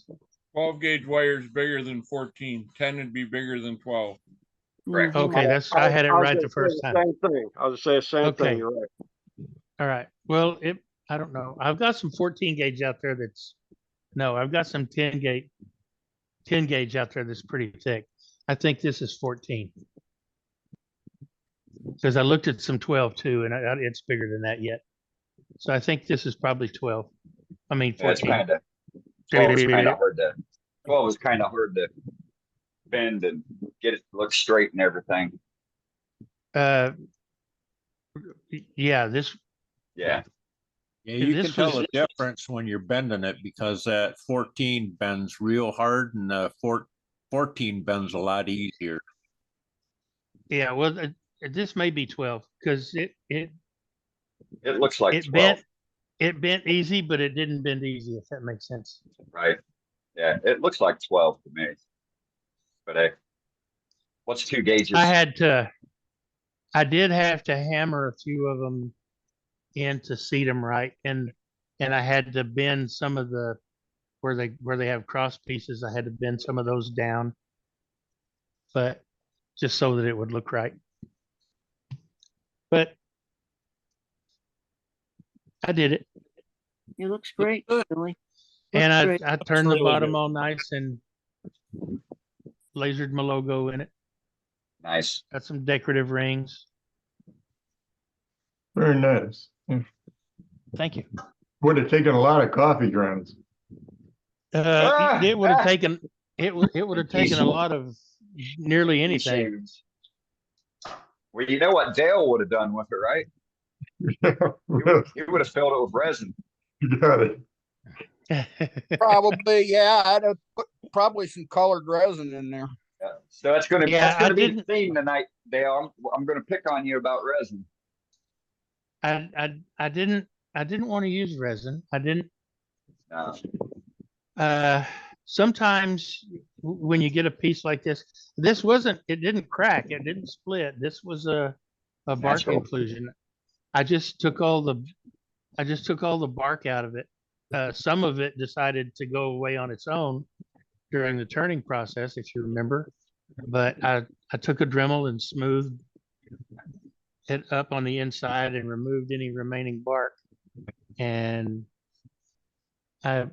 12 gauge wire is bigger than 14. 10 would be bigger than 12. Correct. Okay, I had it right the first time. Same thing. I was gonna say the same Okay. thing. You're right. All right. Well, I don't know. I've got some 14 gauge out there I've got some 10 gauge out there that's pretty thick. I think this is 14. Because I looked at some 12 too, and it's bigger than that yet. So I think this is probably 12. I mean, 14. It's kind of 12 is kind of hard to 12 is kind of hard to bend and get it to look straight and everything. Yeah, Yeah. Yeah, you This can tell was- the difference when you're bending it because that 14 bends real hard and the 14 bends a lot easier. Yeah, well, this may be 12 because it looks like it 12. bent easy, but it didn't bend easy, if that makes sense. Right. Yeah, it looks like 12 to me. But hey, what's 2 gauges? I did have to hammer a few of them in to seat them right, and I had to bend some of the where they have cross pieces. I had to bend some of those down, but just so that it would look right. But I did it, It looks great, Billy. and Looks great. I turned the really bottom good. all nice and lasered my logo in it. Nice. Got some decorative rings. Very nice. Thank you. Would have taken a lot of coffee grounds. It would have taken it would have taken a lot of nearly anything. Well, you know what Dale would have done with it, right? He would have filled it with resin. You got it. Probably, yeah. I'd have put probably some colored resin in there. Yeah. So that's going to Yeah, I be the didn't- theme tonight, Dale. I'm going to pick on you about resin. I didn't want to use resin. I didn't. No. Sometimes when you get a piece like this, it didn't crack, it didn't split. This was a bark Natural. inclusion. I just took all the bark out of it. Some of it decided to go away on its own during the turning process, if you remember. But I took a Dremel and smoothed it up on the inside and removed any remaining bark. And I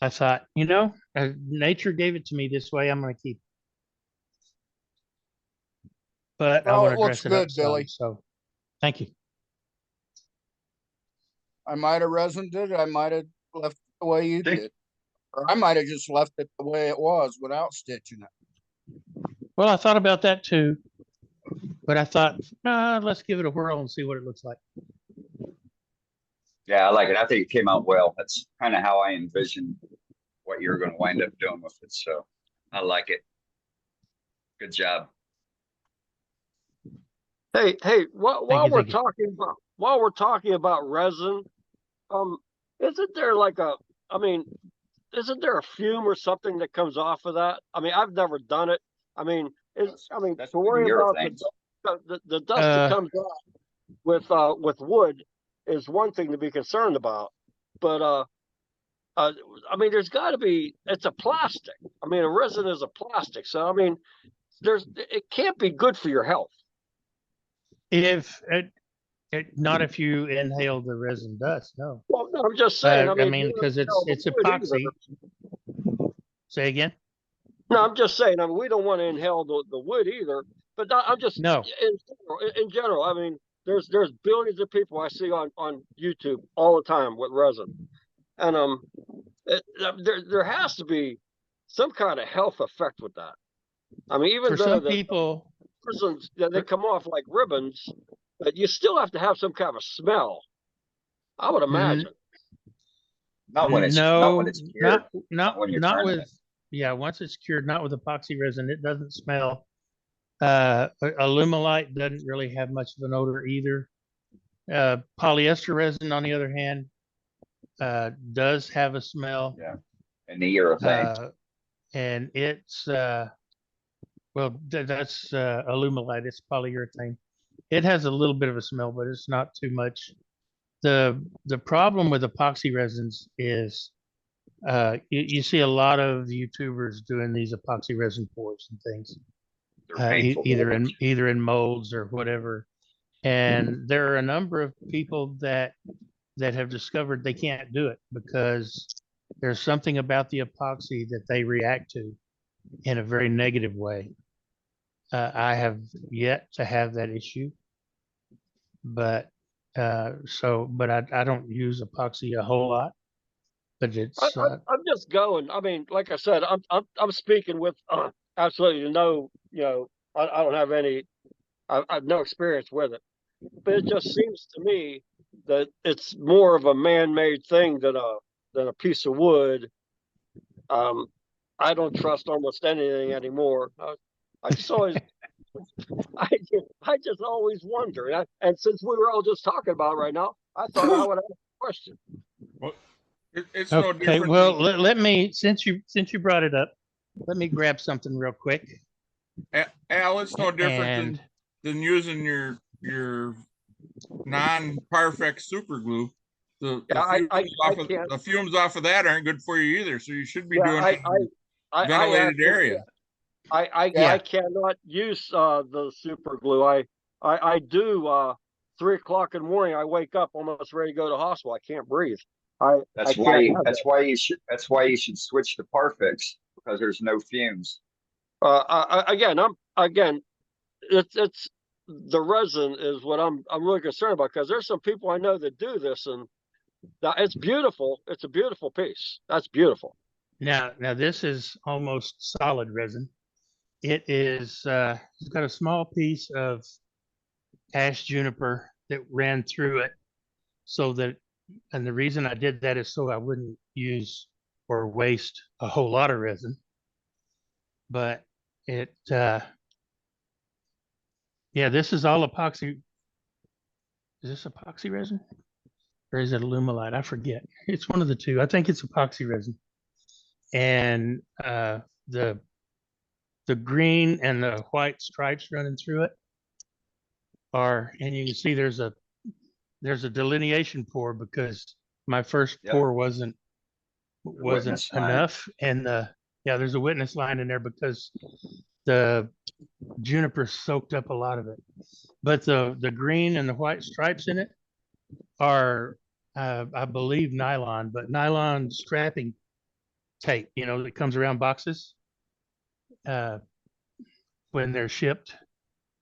I thought, nature gave it to me this way. I'm going to keep it. But I Well, want it to looks dress it up good, some. Billy. So thank you. I might have resined it. I might have left it the way you did. Or I might have just left it the way it was without stitching it. Well, I thought about that too. But I thought, let's give it a whirl and see what it looks like. Yeah, I like it. I think it came out well. That's kind of how I envisioned what you're going to wind up doing with it. So I like it. Good job. Hey, while you, we're thank you. talking about resin, isn't there isn't there a fume or something that comes off of that? I mean, I've never done it. I mean, That's to worry about the dust that comes off with wood is one thing to be concerned about, but I mean, there's got to be. It's a plastic. I mean, a resin is a plastic, so I mean, it can't be good for your health. If not if you inhale the resin dust, no. Well, no, I'm just saying. I mean, because it's epoxy. Say again. No, I'm just saying. I mean, we don't want to inhale the wood either. But I'm just no. In general, I mean, there's billions of people I see on YouTube all the time with resin, and there has to be some kind of health effect with that. I mean, even for though some people, resins they come off like ribbons, but you still have to have some kind of smell. I would imagine. Not when it's cured. Not with once it's cured, not with epoxy resin. It doesn't smell. Alumilite doesn't really have much of an odor either. Polyester resin, on the other hand, does have a smell. Yeah, and the urethane. And it's that's alumilite. It's polyurethane. It has a little bit of a smell, but it's not too much. The problem with epoxy resins is you see a lot of YouTubers doing these epoxy resin pours and things, either in molds or whatever. And there are a number of people that have discovered they can't do it because there's something about the epoxy that they react to in a very negative way. I have yet to have that issue, but I don't use epoxy a whole lot. But it's I'm just going. I mean, like I said, I'm speaking with absolutely no, I don't have any, I have no experience with it. But it just seems to me that it's more of a man-made thing than a piece of wood. I don't trust almost anything anymore. I just always, I just always wonder. And since we were all just talking about it right now, I thought I would ask a question. Well, it's no okay. different. Well, let me since you brought it up, let me grab something real quick. Al, it's no different than using your non-Parfex super glue. The fumes off of that aren't good for you either. So you should be doing it in a ventilated area. I cannot use the super glue. I do 3 o'clock in the morning. I wake up almost ready to go to the hospital. I can't breathe. That's why you should switch to Parfex because there's no fumes. It's the resin is what I'm really concerned about because there's some people I know that do this and it's beautiful. It's a beautiful piece. That's beautiful. Now this is almost solid resin. It is it's got a small piece of ash juniper that ran through it so that, and the reason I did that is so I wouldn't use or waste a whole lot of resin. But it this is all epoxy. Is this epoxy resin? Or is it alumilite? I forget. It's one of the two. I think it's epoxy resin. And the green and the white stripes running through it are, and you can see there's a delineation pour because my first pour wasn't enough. And there's a witness line in there because the juniper soaked up a lot of it. But the green and the white stripes in it are I believe nylon, but nylon strapping tape, you know, that comes around boxes when they're shipped.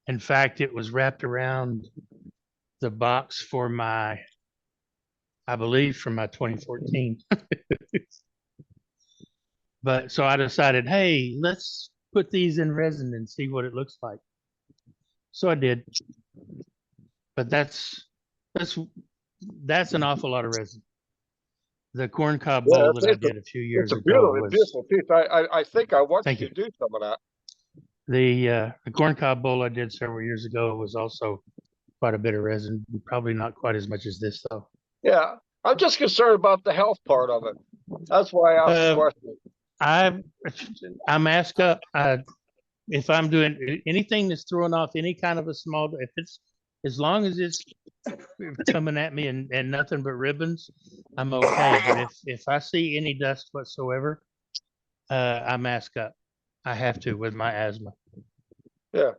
In fact, it was wrapped around the box for my, I believe, from my 2014. But so I decided, hey, let's put these in resin and see what it looks like. So I did. But that's an awful lot of resin. The corncob bowl that I did a few years it's a ago beautiful piece. I think I watched Thank you you. do some of that. The corncob bowl I did several years ago was also quite a bit of resin. Probably not quite as much as this though. Yeah, I'm just concerned about the health part of it. That's why I asked the question. I'm asked up. If I'm doing anything that's throwing off any kind of a small, if it's as long as it's coming at me and nothing but ribbons, I'm okay. But if I see any dust whatsoever, I mask up. I have to with my asthma. Yeah,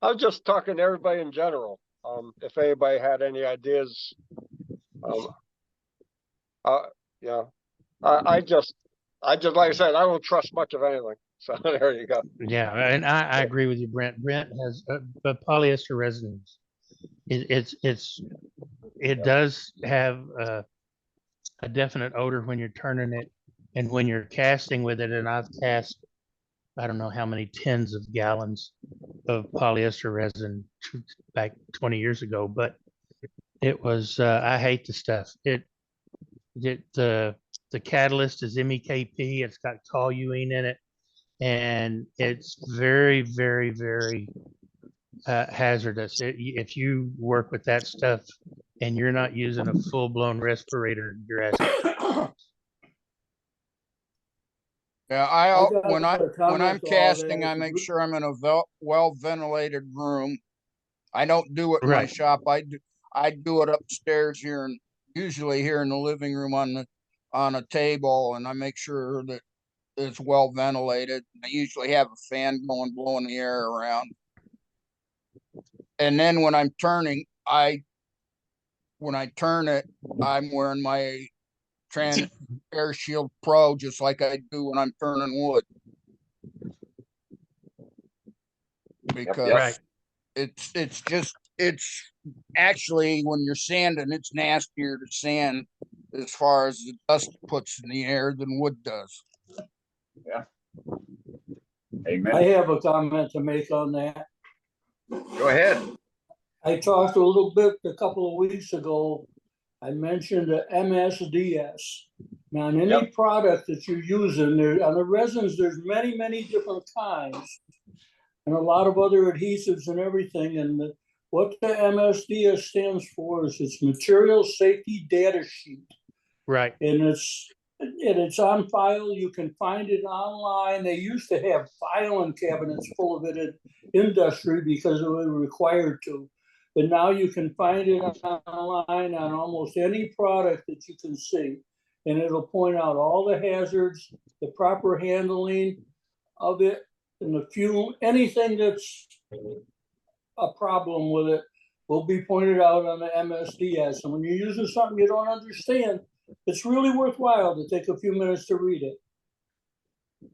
I was just talking to everybody in general. If anybody had any ideas, yeah, I just like I said, I don't trust much of anything. So there you go. Yeah, and I agree with you, Brent. Brent has the polyester resins. It does have a definite odor when you're turning it and when you're casting with it. And I've cast, I don't know how many tens of gallons of polyester resin back 20 years ago, but it was, I hate the stuff. The catalyst is MEKP. It's got toluene in it, and it's very, very, very hazardous. If you work with that stuff and you're not using a full-blown respirator, you're asking. Yeah, when I'm to all casting, that. I make sure I'm in a well ventilated room. I don't do it in my Right. shop. I do it upstairs here, and usually here in the living room on a table, and I make sure that it's well ventilated. I usually have a fan going, blowing the air around. And then when I'm turning, when I turn it, I'm wearing my Air Shield Pro just like I do when I'm turning wood. Because Right. it's actually when you're sanding, it's nastier to sand as far as the dust it puts in the air than wood does. Yeah. Amen. I have a comment to make on that. Go ahead. I talked a little bit a couple of weeks ago. I mentioned the MSDS. Now, on any product that you're using, there on the resins, there's many, many different kinds, and a lot of other adhesives and everything. And what the MSDS stands for is it's Material Safety Data Sheet. Right. And it's on file. You can find it online. They used to have filing cabinets full of it in industry because it was required to. But now you can find it online on almost any product that you can see. And it'll point out all the hazards, the proper handling of it, and the fuel, anything that's a problem with it will be pointed out on the MSDS. And when you're using something you don't understand, it's really worthwhile to take a few minutes to read it.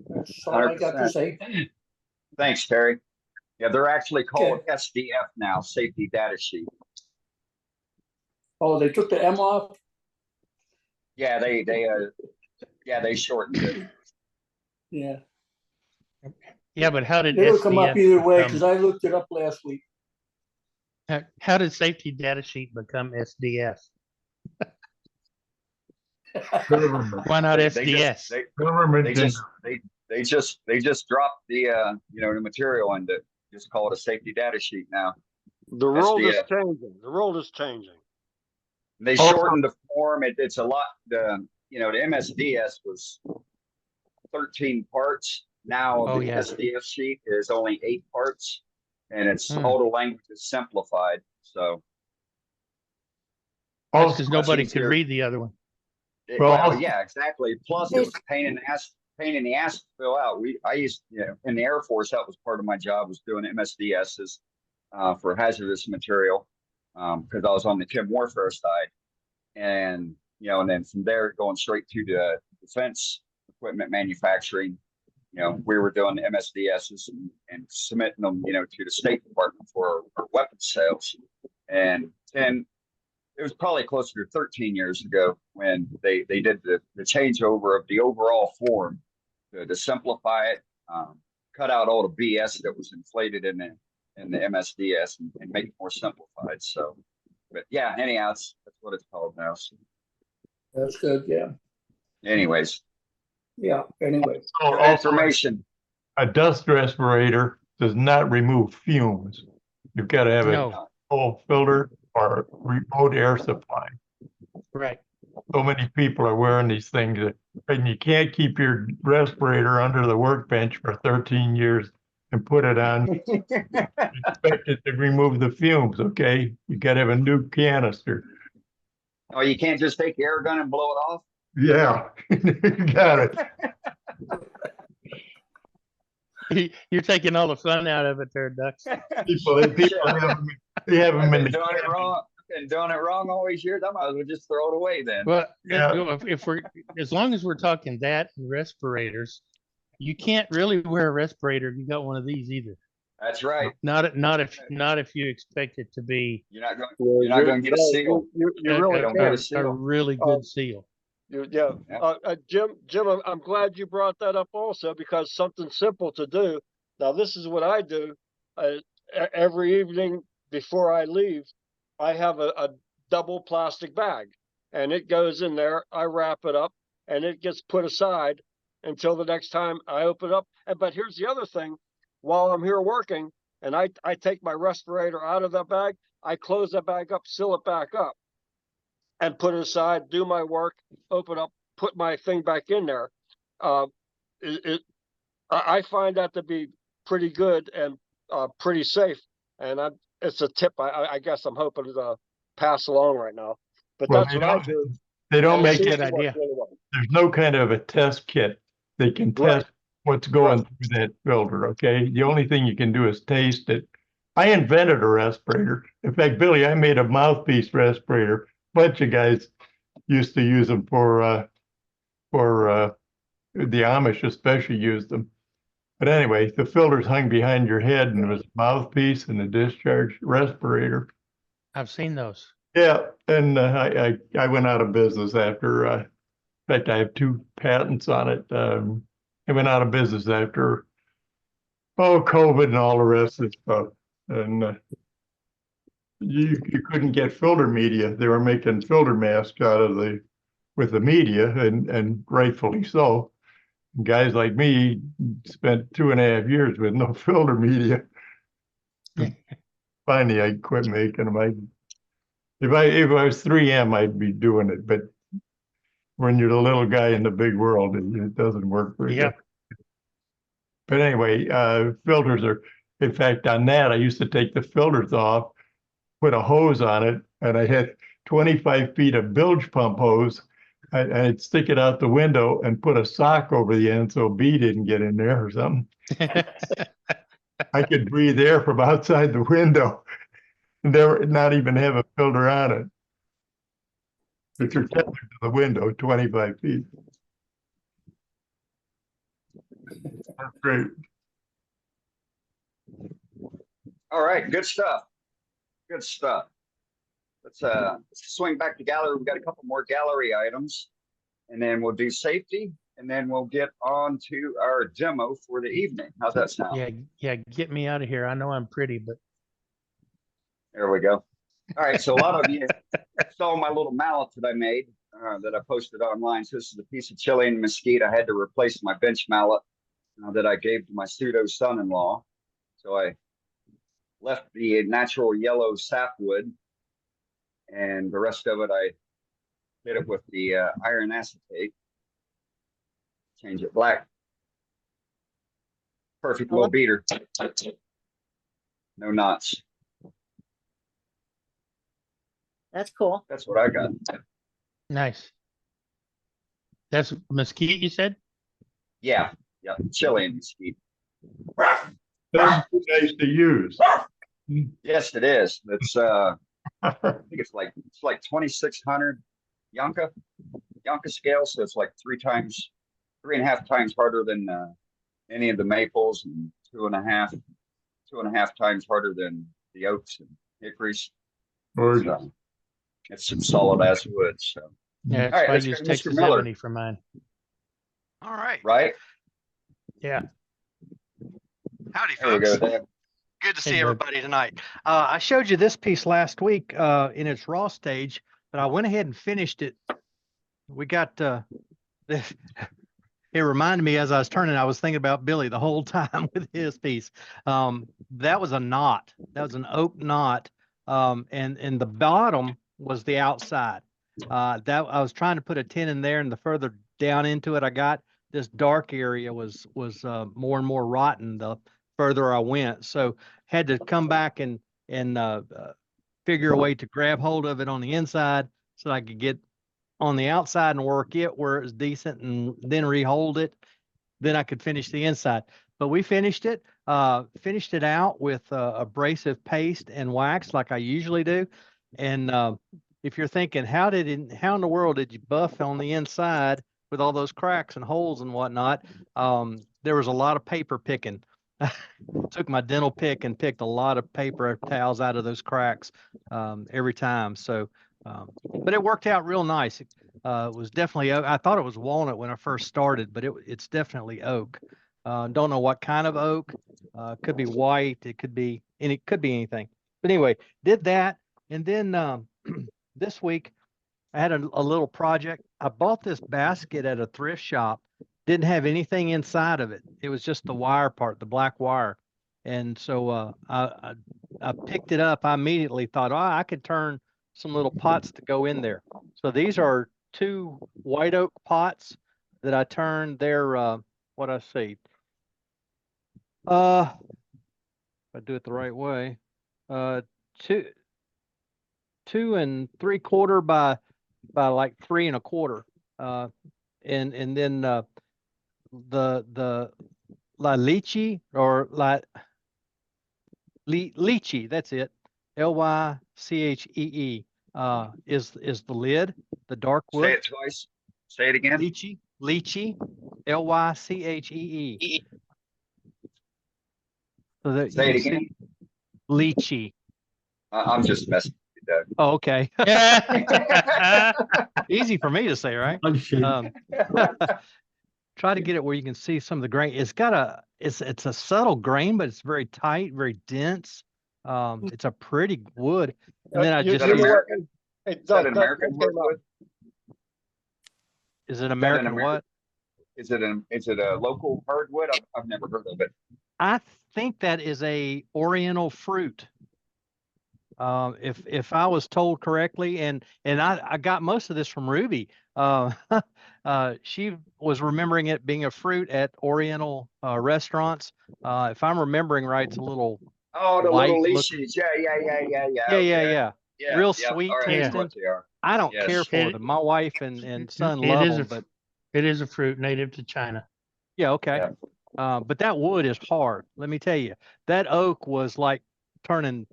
That's all I got to 100%. say. Thanks, Terry. Yeah, they're actually called SDF now, Safety Data Sheet. Oh, they took the M off? Yeah, they shortened it. Yeah. Yeah, but how did It'll come up either way become- because I looked it up last week. How did Safety Data Sheet become SDF? Why not SDS? They just dropped the the material and just call it a safety data sheet now. The world is SDF. changing. The world is changing. They shortened the form. It's a lot. The MSDS was 13 parts. Now Oh, the yeah. SDF sheet is only 8 parts, and it's all the language is simplified. So That's because nobody Much could easier. read the other one. Well, yeah, exactly. Plus, it was a pain in the ass to fill out. I used, in the Air Force, that was part of my job, was doing MSDSs for hazardous material because I was on the chem warfare side, and and then from there going straight to the defense equipment manufacturing. You know, we were doing MSDSs and submitting them, you know, to the State Department for our weapons sales. And it was probably closer to 13 years ago when they did the changeover of the overall form to simplify it, cut out all the BS that was inflated in the MSDS and make it more simplified. So, but yeah, anyhow, that's what it's called now. So, That's good. Yeah. anyways, Yeah. Anyway. So information. A dust respirator does not remove fumes. You've got to have a full filter or remote air supply. Right. So many people are wearing these things, and you can't keep your respirator under the workbench for 13 years and put it on. Expect it to remove the fumes, okay? You got to have a new canister. Oh, you can't just take the air gun and blow it off? Yeah, you got it. You're taking all the fun out of it there, Ducks. People have them in the doing it wrong. Been doing it wrong all these years. I might as well just throw it away then. Well, if we're, as long as we're talking that and respirators, you can't really wear a respirator if you got one of these either. That's right. Not if you expect it to be. You're not going to get a seal. You really don't get a A seal. really good seal. Yeah. Jim, I'm glad you brought that up also, because something simple to do. Now, this is what I do every evening before I leave. I have a double plastic bag, and it goes in there. I wrap it up, and it gets put aside until the next time I open it up. But here's the other thing. While I'm here working and I take my respirator out of that bag, I close that bag up, seal it back up, and put it aside, do my work, open up, put my thing back in there. I find that to be pretty good and pretty safe. And it's a tip I guess I'm hoping to pass along right now. But Well, that's what I do. They don't make it. it. There's no kind of a test kit. They can test what's going through that filter. Okay. The only thing you can do is taste it. I invented a respirator. In fact, Billy, I made a mouthpiece respirator. A bunch of guys used to use them for the Amish especially used them. But anyway, the filter's hung behind your head and there was a mouthpiece and a discharge respirator. I've seen those. Yeah, and I went out of business after. In fact, I have 2 patents on it. I went out of business after COVID and all the rest of the stuff, and you couldn't get filter media. They were making filter masks out of with the media, and rightfully so. Guys like me spent 2.5 years with no filter media. Finally, I quit making them. If I was 3M, I'd be doing it. But when you're the little guy in the big world, it doesn't work very good. But anyway, filters are, in fact, on that, I used to take the filters off, put a hose on it, and I had 25 feet of bilge pump hose. I'd stick it out the window and put a sock over the end so a bee didn't get in there or something. I could breathe air from outside the window and not even have a filter on it. But you're tethered to the window 25 feet. That's great. All right, good stuff. Good stuff. Let's swing back to gallery. We've got a couple more gallery items, and then we'll do safety, and then we'll get on to our demo for the evening. How's that sound? Yeah, get me out of here. I know I'm pretty, but there we go. All right, so a lot of you saw my little mallet that I made that I posted online. So this is a piece of Chilean mesquite. I had to replace my bench mallet that I gave to my pseudo son-in-law. So I left the natural yellow sapwood, and the rest of it I hit it with the iron acetate. Change it black. Perfect little beater. No knots. That's cool. That's what I got. nice. That's mesquite, you said? Yeah, Chilean mesquite. That's nice to use. Yes, it is. It's I think it's like 2,600 Yanka. Yonka scale, so it's like 3.5 times harder than any of the maples, and 2.5 times harder than the oaks and hickories. So, it's some solid ass wood. So Yeah, all that's right, why I let's go use to Mr. Texas Miller. 70 for mine. All right. Right? Yeah. Howdy, There we folks. go, Dave. Good to Hey, see Doug. everybody tonight. I showed you this piece last week in its raw stage, but I went ahead and finished it. We got this. It reminded me as I was turning, I was thinking about Billy the whole time with his piece. That was a knot. That was an oak knot. And the bottom was the outside. That I was trying to put a 10 in there, and the further down into it I got, this dark area was more and more rotten the further I went. So had to come back and figure a way to grab hold of it on the inside so I could get on the outside and work it where it was decent, and then rehold it. Then I could finish the inside. But we finished it out with abrasive paste and wax like I usually do. And if you're thinking, how in the world did you buff on the inside with all those cracks and holes and whatnot? There was a lot of paper picking. Took my dental pick and picked a lot of paper towels out of those cracks every time. So, but it worked out real nice. It was definitely, I thought it was walnut when I first started, but it's definitely oak. Don't know what kind of oak. Could be white. It could be anything. But anyway, did that. And then this week I had a little project. I bought this basket at a thrift shop. Didn't have anything inside of it. It was just the wire part, the black wire. And so I picked it up. I immediately thought, oh, I could turn some little pots to go in there. So these are 2 white oak pots that I turned. They're what I see. If I do it the right way, 2 3/4 by like 3 1/4. And then the La Lychee or Lychee, that's it. Lychee is the lid, the dark wood. Say it twice. Say it again. Lychee, Lychee. So that Say you it can again. see lychee. I'm just messing with you, Doug. Oh, okay. Easy for me to say, right? Try to get it where you can see some of the grain. It's got it's a subtle grain, but it's very tight, very dense. It's a pretty wood. And then I You just know what? American? Hey, Is that Doug, an that American came out. wood? Is it American what? Is it a local hardwood? I've never heard of it. I think that is a Oriental fruit. If I was told correctly, and I got most of this from Ruby. She was remembering it being a fruit at Oriental restaurants. If I'm remembering right, it's a little Oh, the light little look. lychees. Yeah. Yeah. Yeah. Real Yep. sweet All right, I know tasting. what they are. I don't Yes. care for them. My wife and son love them, but it is a fruit native to China. yeah, okay. Yeah. But that wood is hard. Let me tell you, that oak was like turning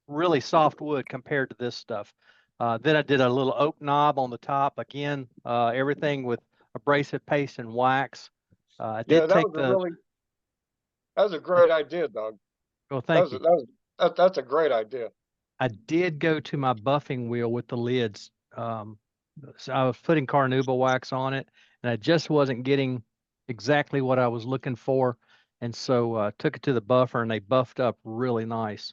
really soft wood compared to this stuff. Then I did a little oak knob on the top. Again, everything with abrasive paste and wax. I did take that was a great idea, Doug. Well, thank you. That's a great idea. I did go to my buffing wheel with the lids. So I was putting carnauba wax on it, and I just wasn't getting exactly what I was looking for. And so took it to the buffer, and they buffed up really nice.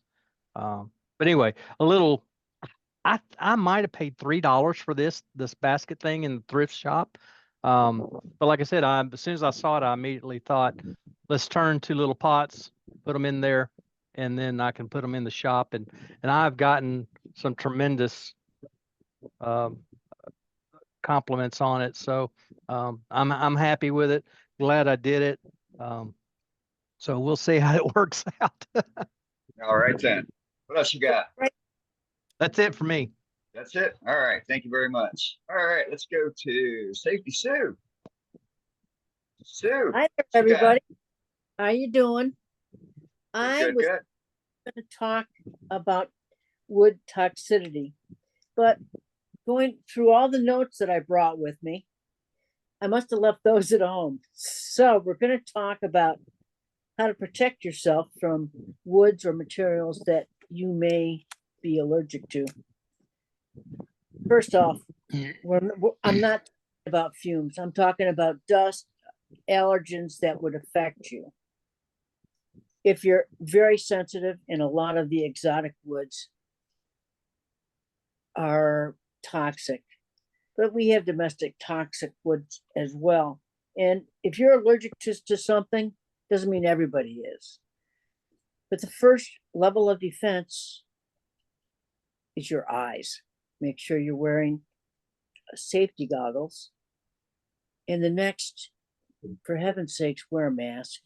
But anyway, I might have paid $3 for this basket thing in the thrift shop. But like I said, as soon as I saw it, I immediately thought, let's turn 2 little pots, put them in there, and then I can put them in the shop. And I've gotten some tremendous compliments on it. So I'm happy with it. Glad I did it. So we'll see how it works out. All right then. What else you got? That's it for me. That's it. All right. Thank you very much. All right. Let's go to Safety Sue. Sue. Hi there, everybody. How you doing? I was good. going to talk about wood toxicity, but going through all the notes that I brought with me. I must have left those at home. So we're going to talk about how to protect yourself from woods or materials that you may be allergic to. First off, I'm not talking about fumes. I'm talking about dust, allergens that would affect you. If you're very sensitive, and a lot of the exotic woods are toxic, but we have domestic toxic woods as well. And if you're allergic to something, doesn't mean everybody is. But the first level of defense is your eyes. Make sure you're wearing safety goggles. And the next, for heaven's sakes, wear a mask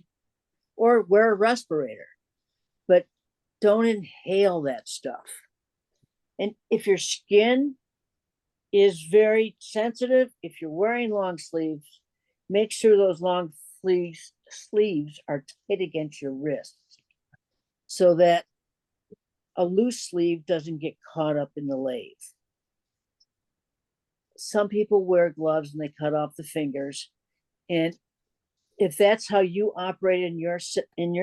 or wear a respirator, but don't inhale that stuff. And if your skin is very sensitive, if you're wearing long sleeves, make sure those long sleeves are tight against your wrists so that a loose sleeve doesn't get caught up in the lathe. Some people wear gloves and they cut off the fingers. And if that's how you operate in your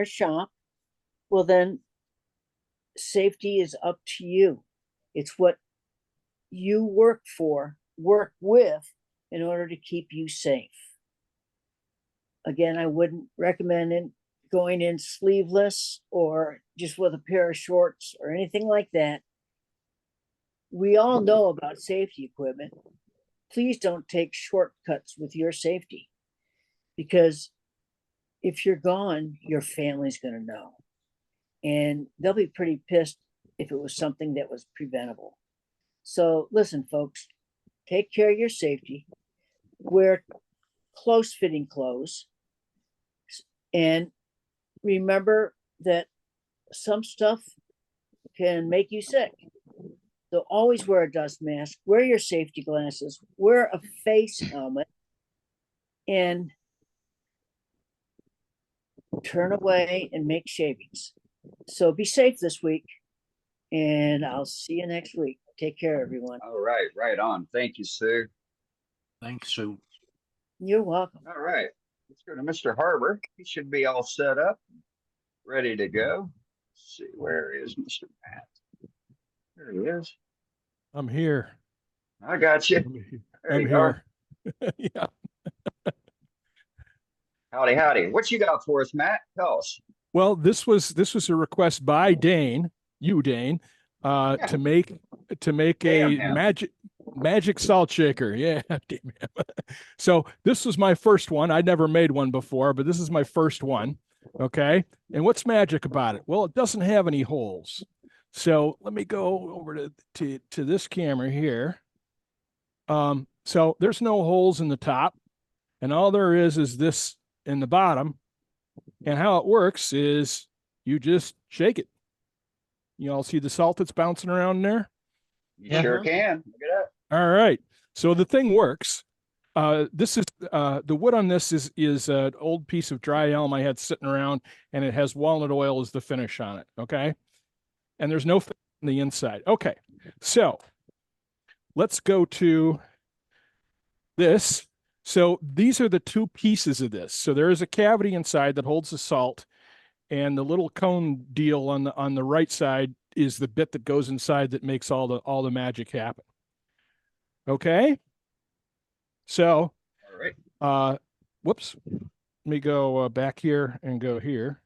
shop, well, then safety is up to you. It's what you work with in order to keep you safe. Again, I wouldn't recommend going in sleeveless or just with a pair of shorts or anything like that. We all know about safety equipment. Please don't take shortcuts with your safety, because if you're gone, your family's going to know. And they'll be pretty pissed if it was something that was preventable. So listen, folks, take care of your safety. Wear close-fitting clothes. And remember that some stuff can make you sick. So always wear a dust mask, wear your safety glasses, wear a face helmet, and turn away and make shavings. So be safe this week, and I'll see you next week. Take care, everyone. All right, right on. Thank you, Sue. Thanks, Sue. You're welcome. All right, let's go to Mr. Harbor. He should be all set up, ready to go. Let's see, where is Mr. Matt? There he is. I'm here. I got you. There you are. Yeah. Howdy, howdy. What you got for us, Matt? Tell us. Well, this was a request by Dane, Dane, to make a magic salt shaker. Yeah. So this was my first one. I'd never made one before, but this is my first one. Okay. And what's magic about it? Well, it doesn't have any holes. So let me go over to this camera here. So there's no holes in the top, and all there is this in the bottom. And how it works is you just shake it. You all see the salt that's bouncing around there? You sure can. Look at that. All right. So the thing works. This is the wood on this is an old piece of dry elm I had sitting around, and it has walnut oil as the finish on it. Okay. And there's no finish on the inside. Okay. So let's go to this. So these are the two pieces of this. So there is a cavity inside that holds the salt, and the little cone deal on the right side is the bit that goes inside that makes all the magic happen. Okay. So, all right. Whoops. Let me go back here and go here.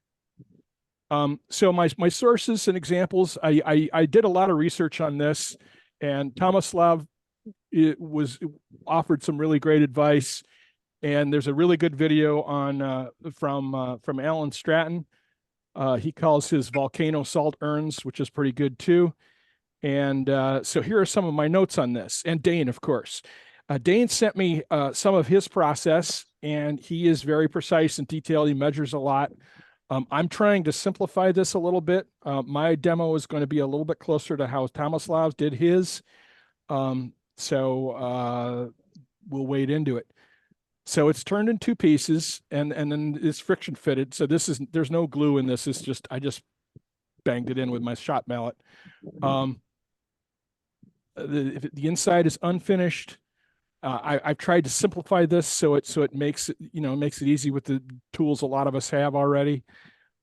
So my sources and examples, I did a lot of research on this, and Tomislav offered some really great advice, and there's a really good video on from Alan Stratton. He calls his volcano salt urns, which is pretty good too. And so here are some of my notes on this, and Dane, of course. Dane sent me some of his process, and he is very precise and detailed. He measures a lot. I'm trying to simplify this a little bit. My demo is going to be a little bit closer to how Tomislav did his. So we'll wade into it. So it's turned in two pieces, and then it's friction fitted. So there's no glue in this. It's just, I just banged it in with my shot mallet. the inside is unfinished. I've tried to simplify this so it makes it, makes it easy with the tools a lot of us have already.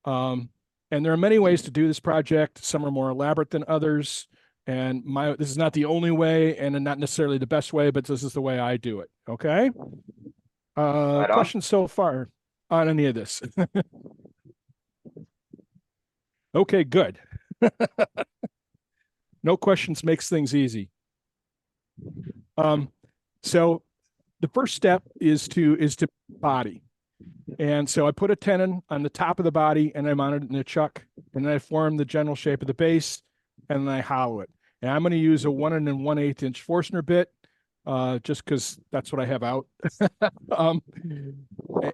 And there are many ways to do this project. Some are more elaborate than others. And this is not the only way and not necessarily the best way, but this is the way I do it. Okay. Right on. Questions so far on any of this? Okay, good. No questions makes things easy. So the first step is to body. And so I put a tenon on the top of the body and I mounted it in a chuck, and then I form the general shape of the base, and then I hollow it. And I'm going to use a 1 1/8 inch Forstner bit, just because that's what I have out.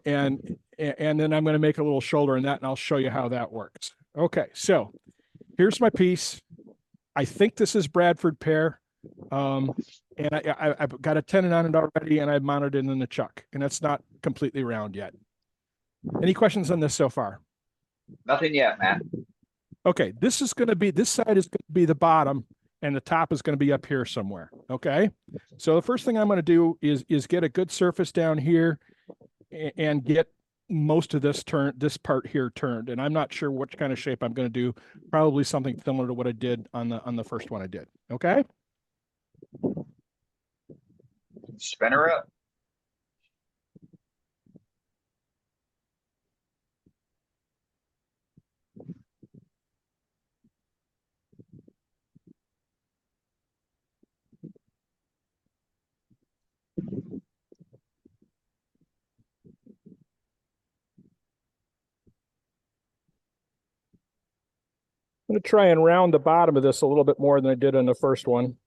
And then I'm going to make a little shoulder in that, and I'll show you how that works. Okay, so here's my piece. I think this is Bradford pear. And I've got a tenon on it already, and I've mounted it in the chuck, and it's not completely round yet. Any questions on this so far? Nothing yet, Matt. Okay, this side is going to be the bottom, and the top is going to be up here somewhere. Okay, so the first thing I'm going to do is get a good surface down here and get most of this part here turned. And I'm not sure what kind of shape I'm going to do. Probably something similar to what I did on the first one I did. Okay. Spin her up. I'm going to try and round the bottom of this a little bit more than I did on the first one.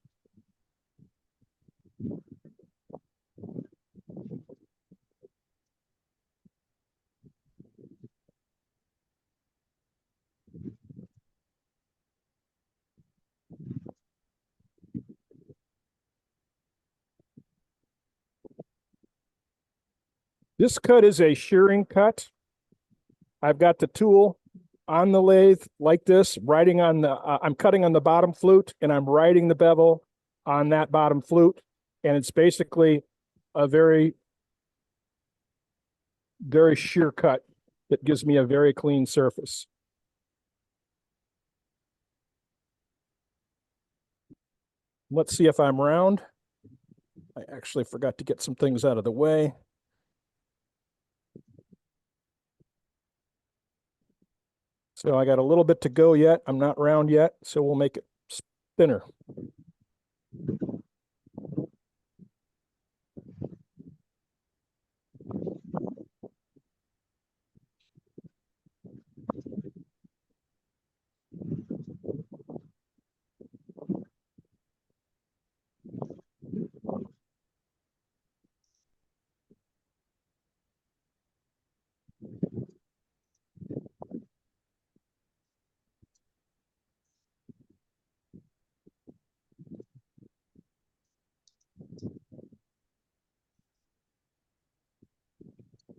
This cut is a shearing cut. I've got the tool on the lathe like this, riding on the, I'm cutting on the bottom flute, and I'm riding the bevel on that bottom flute. And it's basically a very, very sheer cut that gives me a very clean surface. Let's see if I'm round. I actually forgot to get some things out of the way. So I got a little bit to go yet. I'm not round yet, so we'll make it thinner.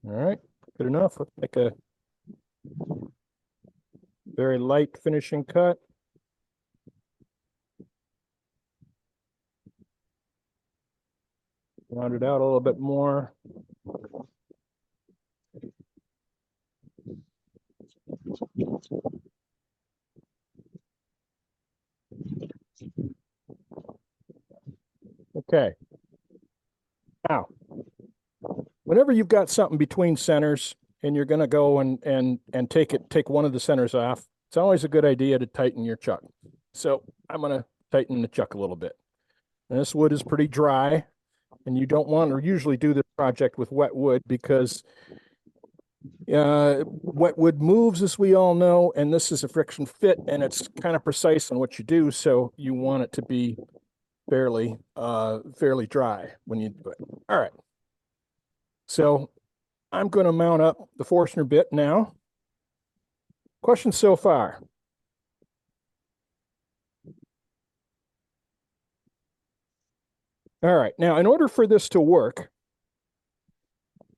All right, good enough. Let's make a very light finishing cut. Round it out a little bit more. Okay. Now, whenever you've got something between centers and you're going to go and take one of the centers off, it's always a good idea to tighten your chuck. So I'm going to tighten the chuck a little bit. And this wood is pretty dry, and you don't want to usually do this project with wet wood because wet wood moves, as we all know, and this is a friction fit, and it's kind of precise on what you do. So you want it to be fairly dry when you do it. All right. So I'm going to mount up the Forstner bit now. Questions so far? All right. Now, in order for this to work,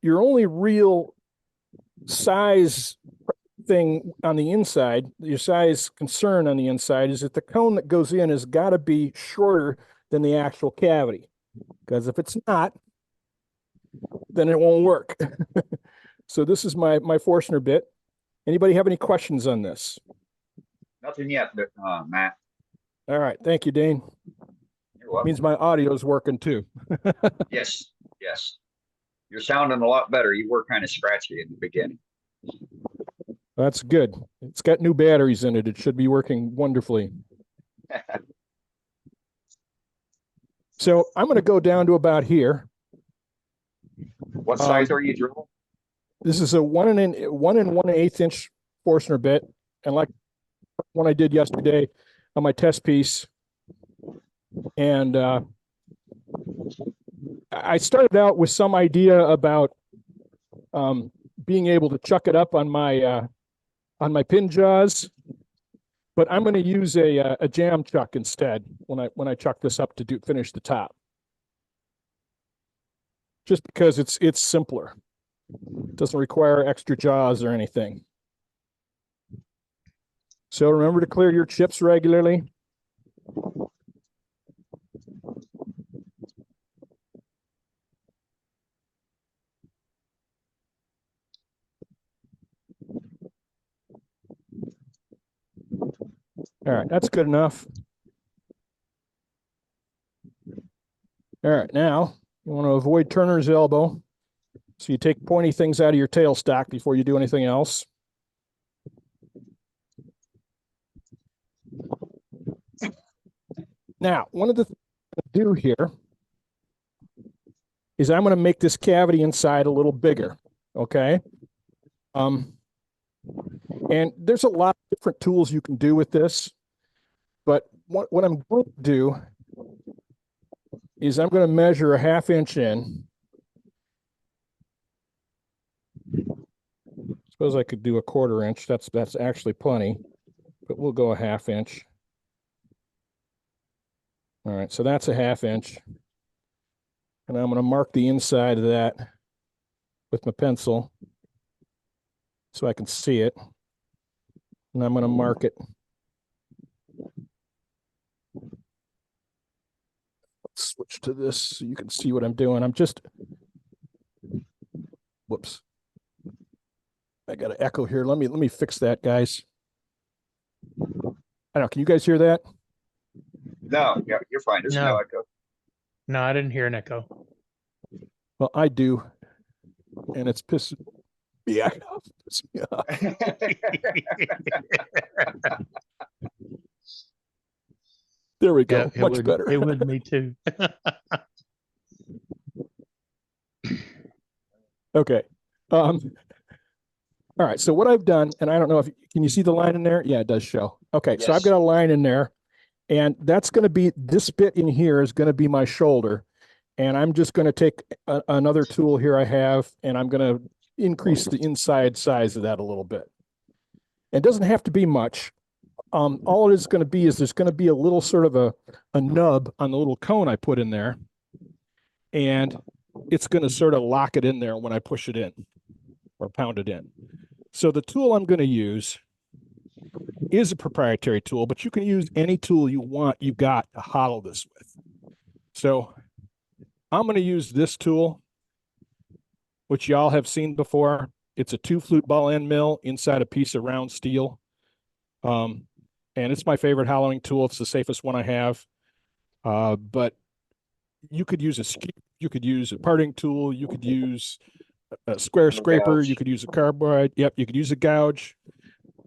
your only real size thing on the inside, your size concern on the inside, is that the cone that goes in has got to be shorter than the actual cavity. Because if it's not, then it won't work. So this is my Forstner bit. Anybody have any questions on this? Nothing yet, Matt. All right, thank you, Dane. You're welcome. Means my audio is working too. Yes, yes. You're sounding a lot better. You were kind of scratchy in the beginning. That's good. It's got new batteries in it. It should be working wonderfully. So I'm going to go down to about here. What size are you drilling? This is a 1 1/8 inch Forstner bit, and like one I did yesterday on my test piece. And I started out with some idea about being able to chuck it up on my pin jaws, but I'm going to use a jam chuck instead when I chuck this up to finish the top, just because it's simpler. It doesn't require extra jaws or anything. So remember to clear your chips regularly. All right, that's good enough. All right, now you want to avoid turner's elbow. So you take pointy things out of your tailstock before you do anything else. Now, one of the things to do here is I'm going to make this cavity inside a little bigger, okay? And there's a lot of different tools you can do with this, but what I'm going to do is I'm going to measure a 1/2 inch in. Suppose I could do a 1/4 inch. That's actually plenty, but we'll go a 1/2 inch. All right, so that's a 1/2 inch. And I'm going to mark the inside of that with my pencil so I can see it. And I'm going to mark it. Let's switch to this so you can see what I'm doing. Whoops. I got an echo here. Let me fix that, guys. I don't know. Can you guys hear that? No, yeah, you're fine. There's no echo. No, I didn't hear an echo. Well, I do. And it's pissing me off. There we go. Yeah, Much better. It would me too. Okay. All right. So what I've done, and I don't know if can you see the line in there? Yeah, it does show. Okay. So I've got a line in there, and that's going to be this bit in here is going to be my shoulder. And I'm just going to take another tool here I have, and I'm going to increase the inside size of that a little bit. It doesn't have to be much. All it is going to be is there's going to be a little sort of a nub on the little cone I put in there, and it's going to sort of lock it in there when I push it in or pound it in. So the tool I'm going to use is a proprietary tool, but you can use any tool you've got to hollow this with. So I'm going to use this tool, which y'all have seen before. It's a 2-flute ball end mill inside a piece of round steel. And it's my favorite hollowing tool. It's the safest one I have. But you could use a parting tool. You could use a square scraper. You could use a carbide. Yep, you could use a gouge.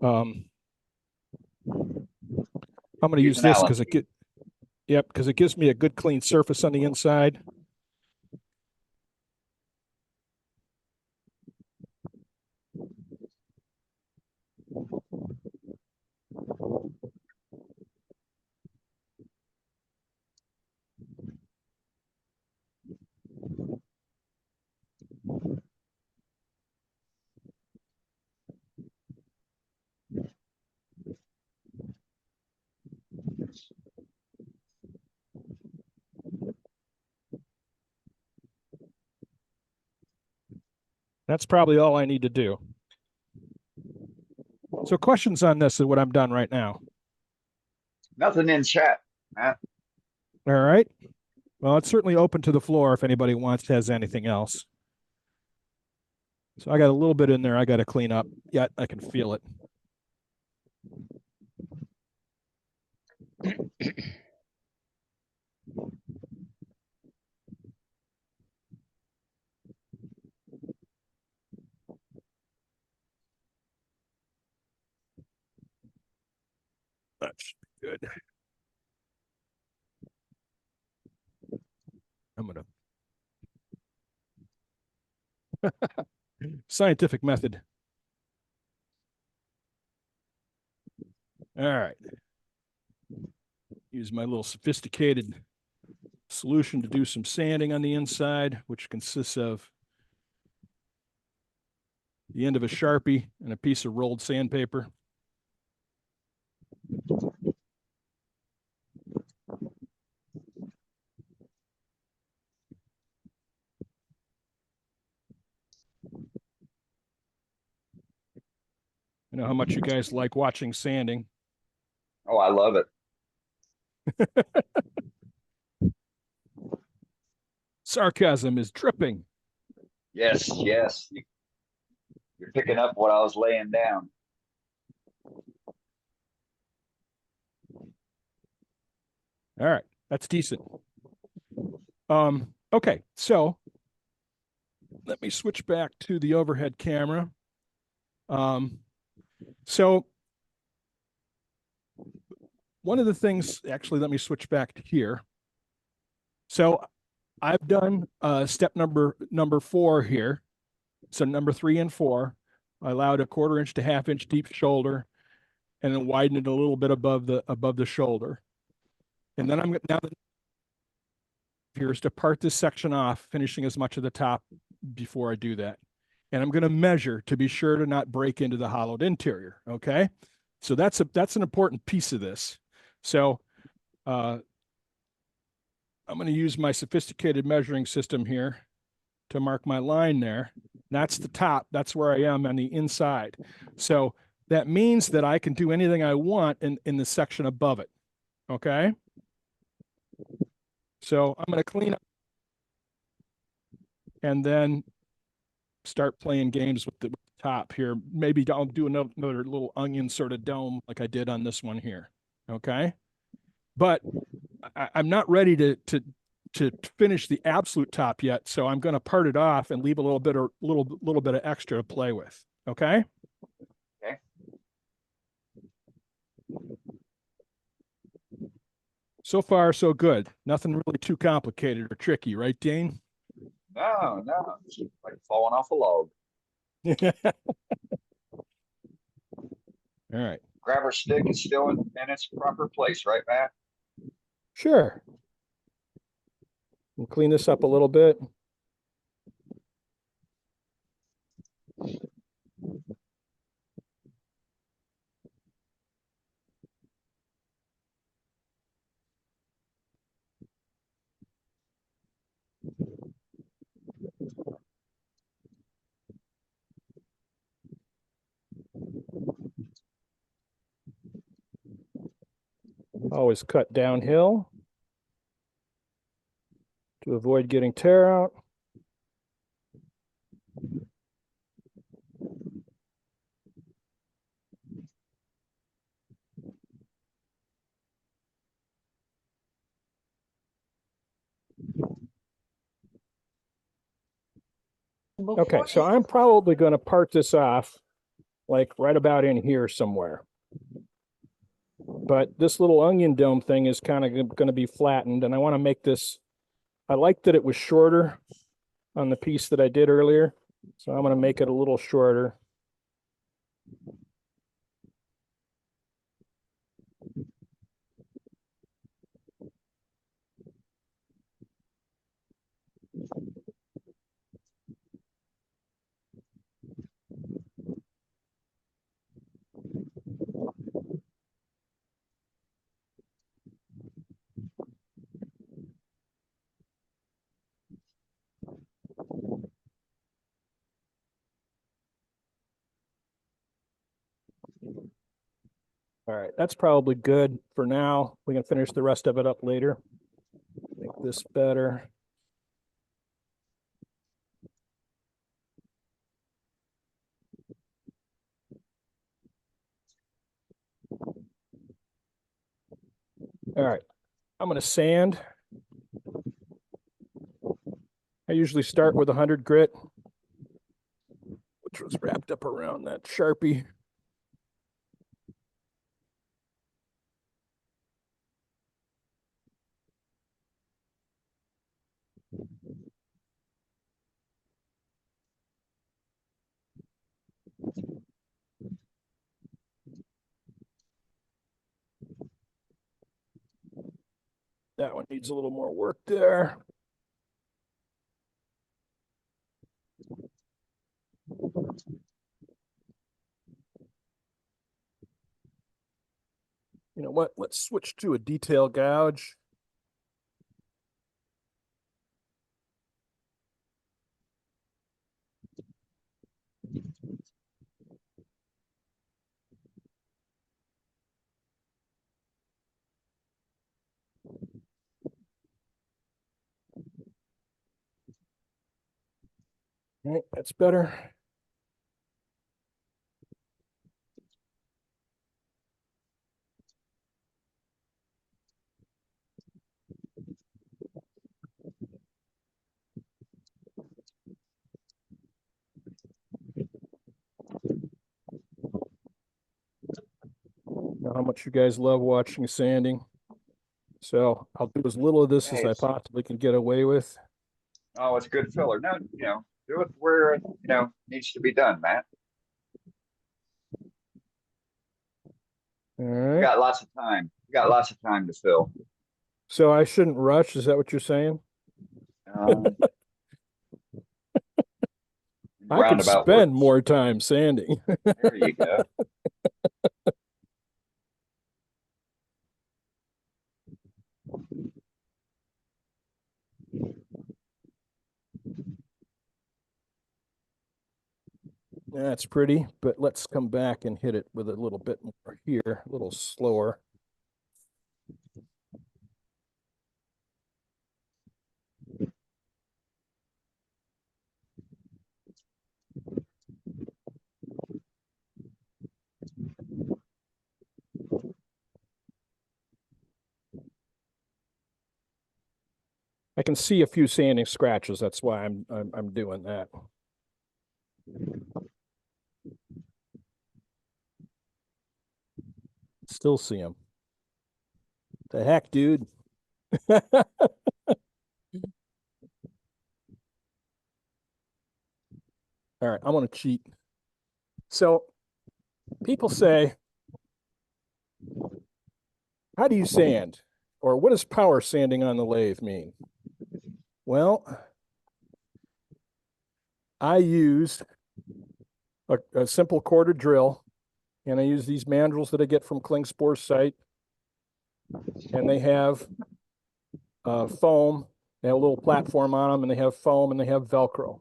I'm going to use this because it gives me a good clean surface on the inside. That's probably all I need to do. So questions on this is what I'm done right now. Nothing in chat, Matt. All right. Well, it's certainly open to the floor if anybody has anything else. So I got a little bit in there I got to clean up. Yet I can feel it. That's good. I'm gonna scientific method. All right. Use my little sophisticated solution to do some sanding on the inside, which consists of the end of a Sharpie and a piece of rolled sandpaper. I know how much you guys like watching sanding. Oh, I love it. Sarcasm is dripping. Yes, yes. You're picking up what I was laying down. All right, that's decent. Okay, so let me switch back to the overhead camera. So one of the things, actually, let me switch back to here. So I've done step number 4 here. So number 3 and 4, I allowed a 1/4 inch to 1/2 inch deep shoulder, and then widen it a little bit above the shoulder. And then here's to part this section off, finishing as much of the top before I do that. And I'm going to measure to be sure to not break into the hollowed interior. Okay. So that's an important piece of this. So I'm going to use my sophisticated measuring system here to mark my line there. That's the top. That's where I am on the inside. So that means that I can do anything I want in the section above it. Okay. So I'm going to clean up and then start playing games with the top here. Maybe I'll do another little onion sort of dome like I did on this one here. Okay. But I'm not ready to finish the absolute top yet. So I'm going to part it off and leave a little bit of extra to play with. Okay. Okay. So far, so good. Nothing really too complicated or tricky, right, Dane? No, it's like falling off a log. All right. Grabber stick is still in its proper place, right, Matt? Sure. We'll clean this up a little bit. Always cut downhill to avoid getting tear out. Okay, so I'm probably going to part this off like right about in here somewhere. But this little onion dome thing is kind of going to be flattened, and I want to make this, I like that it was shorter on the piece that I did earlier, so I'm going to make it a little shorter. All right, that's probably good for now. We can finish the rest of it up later. this better. All right, I'm going to sand. I usually start with 100 grit, which was wrapped up around that Sharpie. That one needs a little more work there. You know what? Let's switch to a detail gouge. All right, that's better. Know how much you guys love watching sanding. So I'll do as little of this as I possibly can get away with. Oh, it's good filler. No, do it where needs to be done, Matt. All You right. got lots of time. You got lots of time to fill. So I shouldn't rush. Is that what you're saying? I could spend more time sanding. There you go. That's pretty, but let's come back and hit it with a little bit more here, a little slower. I can see a few sanding scratches. That's why I'm doing that. Still see them. The heck, dude. All right, I'm going to cheat. So people say, how do you sand? Or what does power sanding on the lathe mean? Well, I used a simple quarter drill, and I use these mandrels that I get from Klingspor's site. And they have foam. They have a little platform on them, and they have foam, and they have Velcro.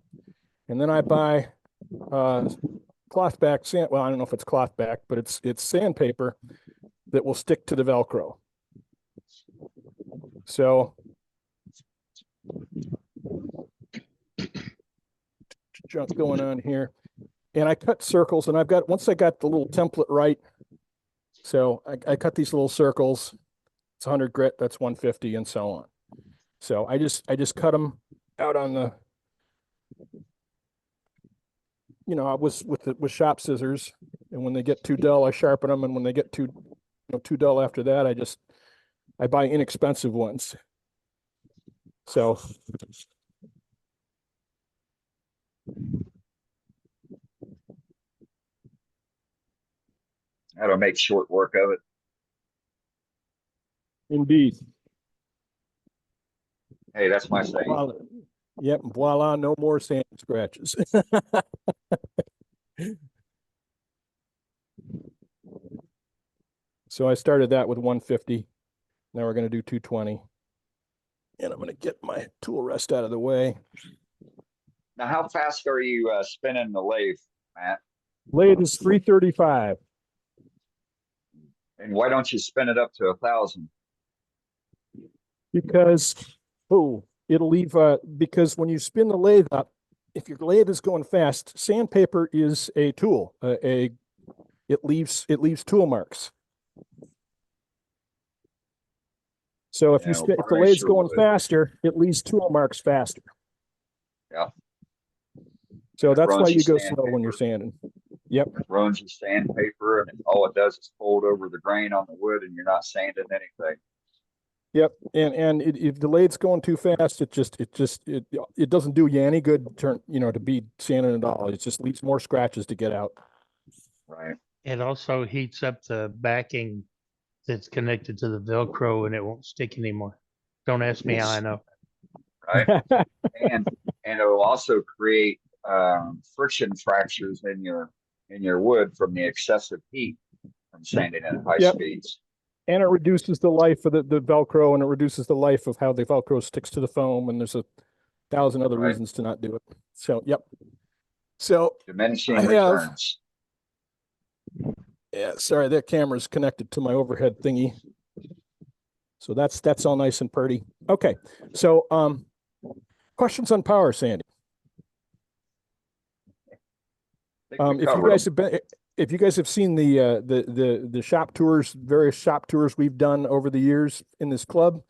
And then I buy cloth back sand. Well, I don't know if it's cloth back, but it's sandpaper that will stick to the Velcro. So junk going on here. And I cut circles, and once I got the little template right, so I cut these little circles. It's 100 grit, that's 150, and so on. So I just cut them out on the, I was with shop scissors, and when they get too dull, I sharpen them, and when they get too dull after that, I buy inexpensive ones. So That'll make short work of it. indeed. Hey, that's my saying. Voila. Yep, voila, no more sand scratches. So I started that with 150. Now we're going to do 220. And I'm going to get my tool rest out of the way. Now, how fast are you spinning the lathe, Matt? Lathe is 335. And why don't you spin it up to 1,000? Because Oh, it'll leave, because when you spin the lathe up, if your lathe is going fast, sandpaper is a tool, it leaves tool marks. So if And it'll if the burnish lathe's your going wood. faster, it leaves tool marks faster. Yeah. So It that's why runs you the go slow when you're sanding. Yep. It runs the sandpaper, and all it does is fold over the grain on the wood, and you're not sanding anything. Yep. And if the lathe's going too fast, it doesn't do you any good to be sanding it all. It just leaves more scratches to get out. Right. It also heats up the backing that's connected to the Velcro and it won't stick anymore. Don't ask me how I know. Right. and it will also create friction fractures in your wood from the excessive heat from sanding at high speeds. And it reduces the life of the Velcro, and it reduces the life of how the Velcro sticks to the foam. And there's 1,000 other reasons to not do it. So, yep. So diminishing I have, returns. yeah, sorry, that camera's connected to my overhead thingy. So that's all nice and pretty. Okay. So, questions on power sanding. If you guys have seen the shop tours, various shop tours we've done over the years in this club,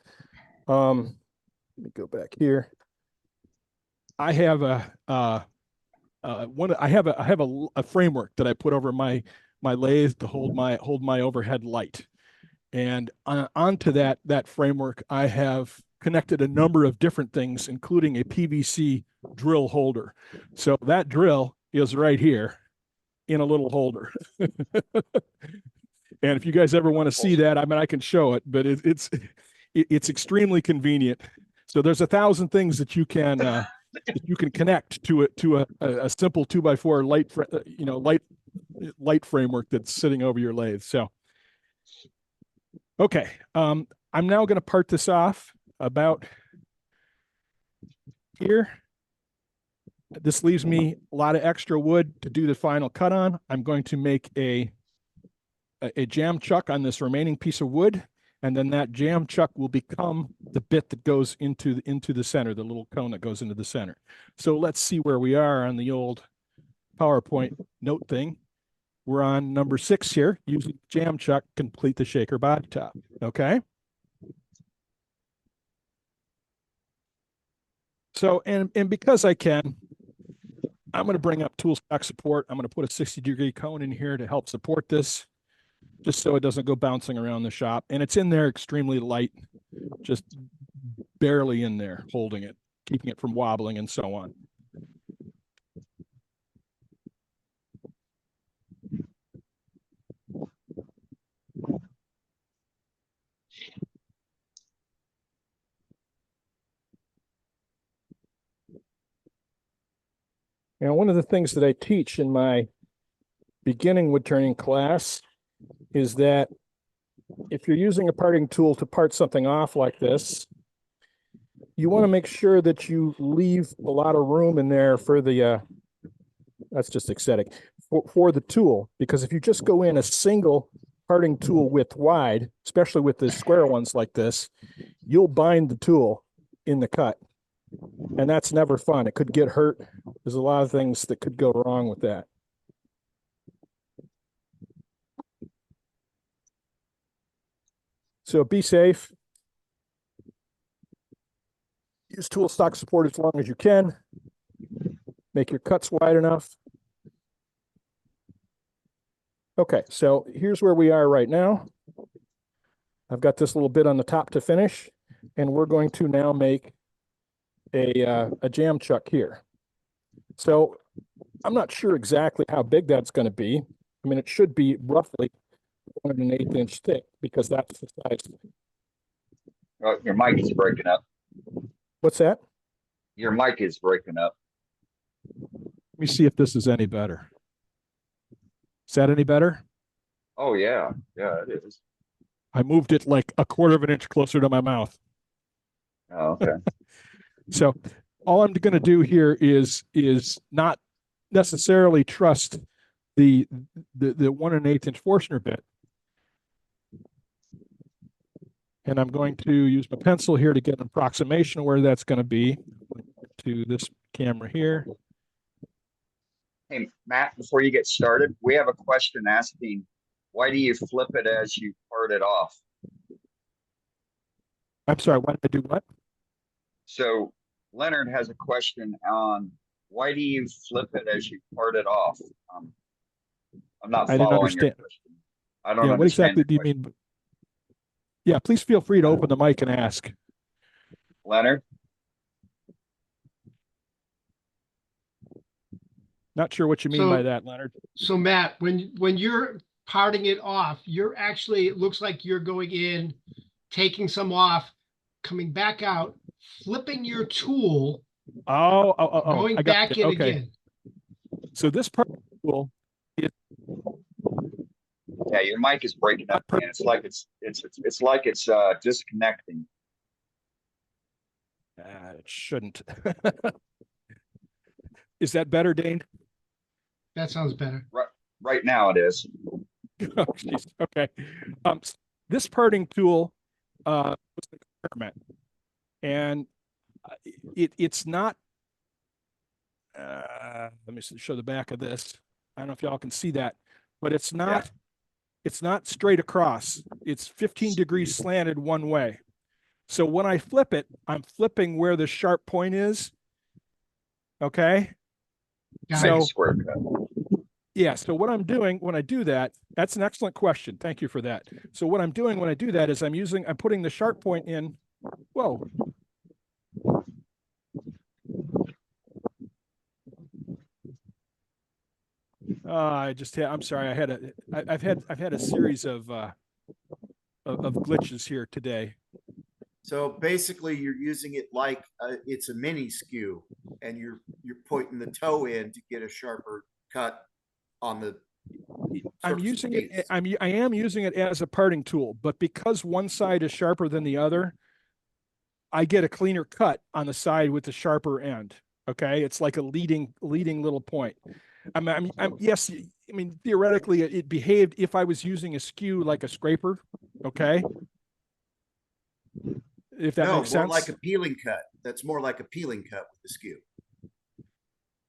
let me go back here. I have a framework that I put over my lathe to hold my overhead light, and onto that framework I have connected a number of different things, including a PVC drill holder. So that drill is right here in a little holder. And if you guys ever want to see that, I mean, I can show it, but it's extremely convenient. So there's 1,000 things that you can connect to a simple 2x4 light framework that's sitting over your lathe. So, okay, I'm now going to part this off about here. This leaves me a lot of extra wood to do the final cut on. I'm going to make a jam chuck on this remaining piece of wood, and then that jam chuck will become the bit that goes into the center, the little cone that goes into the center. So let's see where we are on the old PowerPoint note thing. We're on number 6 here, using jam chuck, complete the shaker body top. Okay. So, and because I can, I'm going to bring up tool stock support. I'm going to put a 60-degree cone in here to help support this, just so it doesn't go bouncing around the shop. And it's in there extremely light, just barely in there, holding it, keeping it from wobbling and so on. Now, one of the things that I teach in my beginning wood turning class is that if you're using a parting tool to part something off like this, you want to make sure that you leave a lot of room in there for the, that's just aesthetic, for the tool. Because if you just go in a single parting tool width wide, especially with the square ones like this, you'll bind the tool in the cut. And that's never fun. It could get hurt. There's a lot of things that could go wrong with that. So be safe. Use tool stock support as long as you can. Make your cuts wide enough. Okay, so here's where we are right now. I've got this little bit on the top to finish, and we're going to now make a jam chuck here. So I'm not sure exactly how big that's going to be. I mean, it should be roughly 1/8 inch thick, because that's the size. Your mic is breaking up. What's that? Your mic is breaking up. Let me see if this is any better. Is that any better? Oh yeah, yeah, it is. I moved it like 1/4 inch closer to my mouth. Oh, okay. So all I'm going to do here is not necessarily trust the 1/8 inch Forstner bit. And I'm going to use my pencil here to get an approximation of where that's going to be to this camera here. Hey, Matt, before you get started, we have a question asking, why do you flip it as you part it off? I'm sorry, why did I do what? So Leonard has a question on why do you flip it as you part it off? I'm not I didn't following your understand. question. I don't Yeah, what understand exactly your do you question. mean? Yeah, please feel free to open the mic and ask. Leonard? Not sure what you mean by that, Leonard. So Matt, when you're parting it off, you're actually, it looks like you're going in, taking some off, coming back out, flipping your tool, going I got back you. in Okay. again. So this part of the tool is, Yeah, your mic is breaking up, man. It's like it's disconnecting. it shouldn't. Is that better, Dane? That sounds better. Right now it is. Oh, geez. Okay. This parting tool was an experiment, and it's not. Let me show the back of this. I don't know if y'all can see that, but it's not. Yeah. It's not straight across. It's 15 degrees slanted one way. So when I flip it, I'm flipping where the sharp point is. Okay. So square cut. Yeah, so what I'm doing when I do that, that's an excellent question. Thank you for that. So what I'm doing when I do that is I'm putting the sharp point in. Whoa. I'm sorry. I've had a series of glitches here today. So basically you're using it like it's a mini skew, and you're putting the toe in to get a sharper cut on the I am using it as a parting tool, but because one side is sharper than the other, I get a cleaner cut on the side with the sharper end. Okay, it's like a leading little point. Yes, I mean theoretically it behaved if I was using a skew like a scraper. Okay, if that makes sense. More like a peeling cut. That's more like a peeling cut with the skew.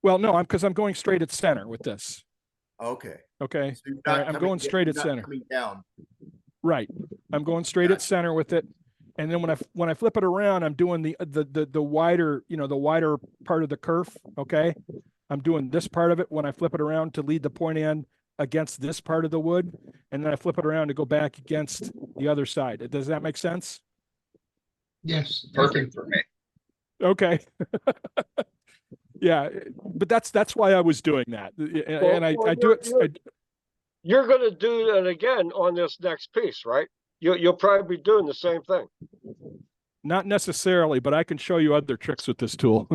Well, no, because I'm going straight at center with this. Okay. Okay. So I'm going straight at center. Coming down. Right. I'm going straight at center with it. And then when I flip it around, I'm doing the wider, the wider part of the kerf. Okay. I'm doing this part of it when I flip it around to lead the point end against this part of the wood. And then I flip it around to go back against the other side. Does that make sense? Yes. Perfect for me. Okay. Yeah, but that's why I was doing that, and I do it. You're going to do it again on this next piece, right? You'll probably be doing the same thing. Not necessarily, but I can show you other tricks with this tool.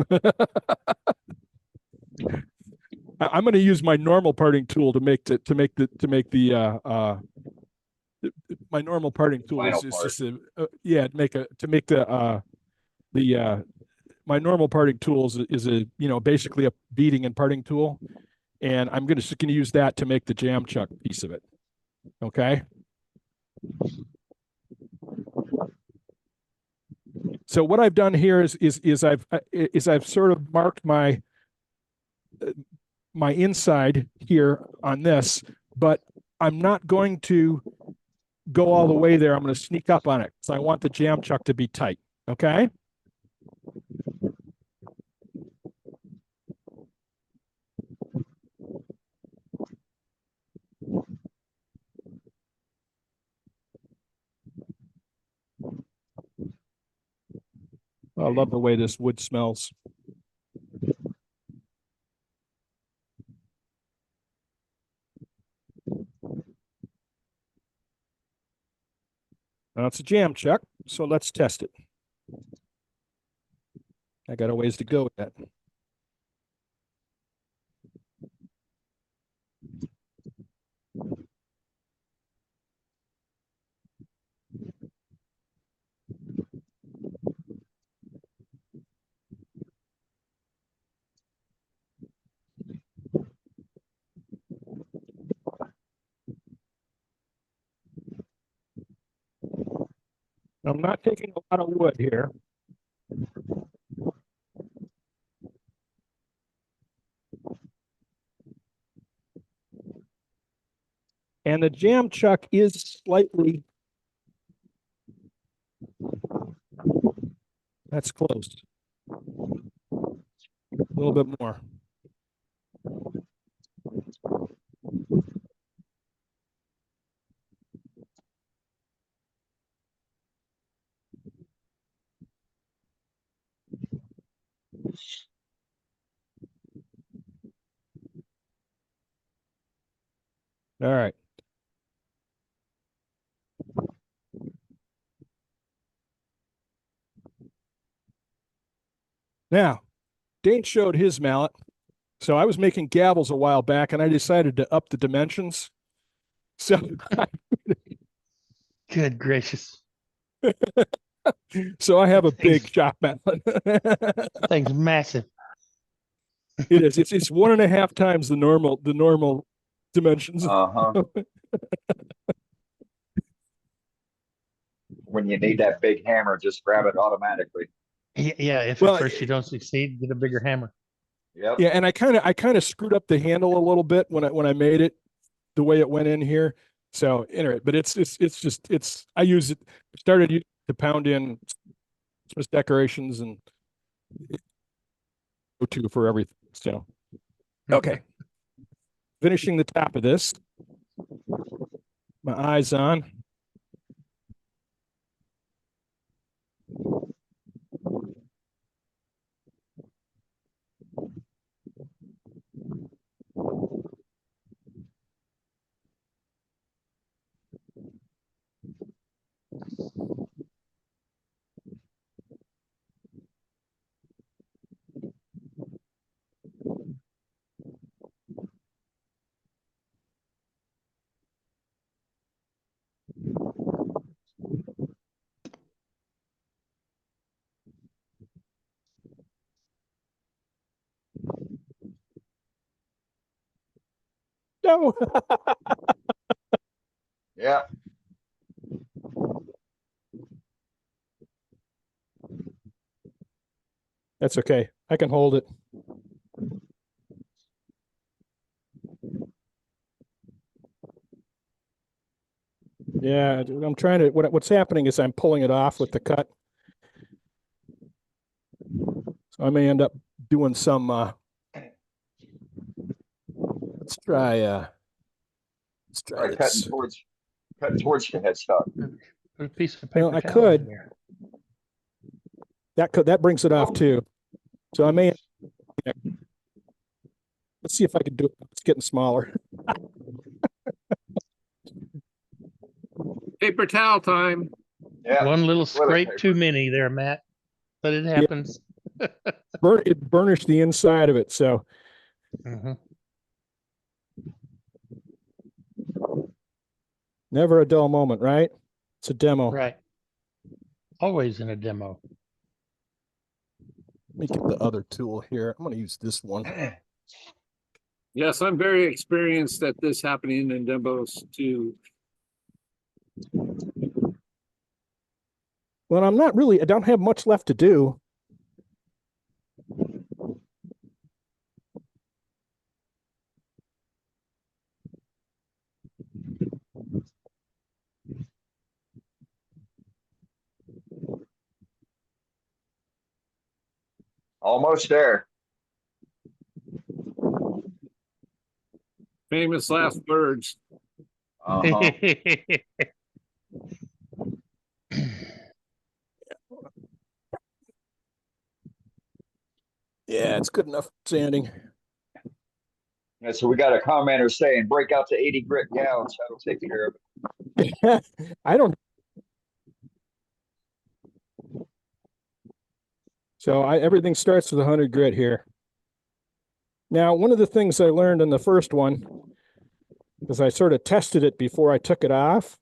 I'm going to use my normal parting tool to make my normal parting tool is just my normal parting tools is basically a beading and parting tool, and I'm just going to use that to make the jam chuck piece of it. Okay. So what I've done here is I've sort of marked my inside here on this, but I'm not going to go all the way there. I'm going to sneak up on it. So I want the jam chuck to be tight. Okay. I love the way this wood smells. Now it's a jam chuck, so let's test it. I got a ways to go with that. I'm not taking a lot of wood here. And the jam chuck is slightly, that's close. A little bit more. All right. Now, Dane showed his mallet. So I was making gavels a while back and I decided to up the dimensions. So Good gracious. So I have a big shop mallet. Thing's massive. It is. It's 1.5 times the normal dimensions. Uh-huh. When you need that big hammer, just grab it automatically. Yeah, if Well, at first you don't succeed, get a bigger hammer. Yep. Yeah, and I kind of screwed up the handle a little bit when I made it the way it went in here. So anyway, but it's I use it. Started to pound in Christmas decorations and go to for everything. So okay, finishing the top of this. My eyes on. No. Yeah. That's okay. I can hold it. Yeah, I'm trying to. What's happening is I'm pulling it off with the cut. So I may end up doing some. Let's try. Let's try Cutting towards the headstock. Put a piece of paper Well, I towel in could. there. That brings it off too. So I may. Let's see if I can do it. It's getting smaller. Paper towel time. Yeah. One little Toilet scrape paper. too many there, Matt. But it happens. It burnished the inside of it. So never a dull moment, right? It's a demo. Right. Always in a demo. Let me get the other tool here. I'm going to use this one. Yes, I'm very experienced at this happening in demos too. Well, I don't have much left to do. Almost there. Famous last words. Uh-huh. Yeah, it's good enough sanding. Yeah, so we got a commenter saying, break out to 80 grit gallons. That'll take care of it. I don't. So everything starts with 100 grit here. Now, one of the things I learned in the first one, because I sort of tested it before I took it off,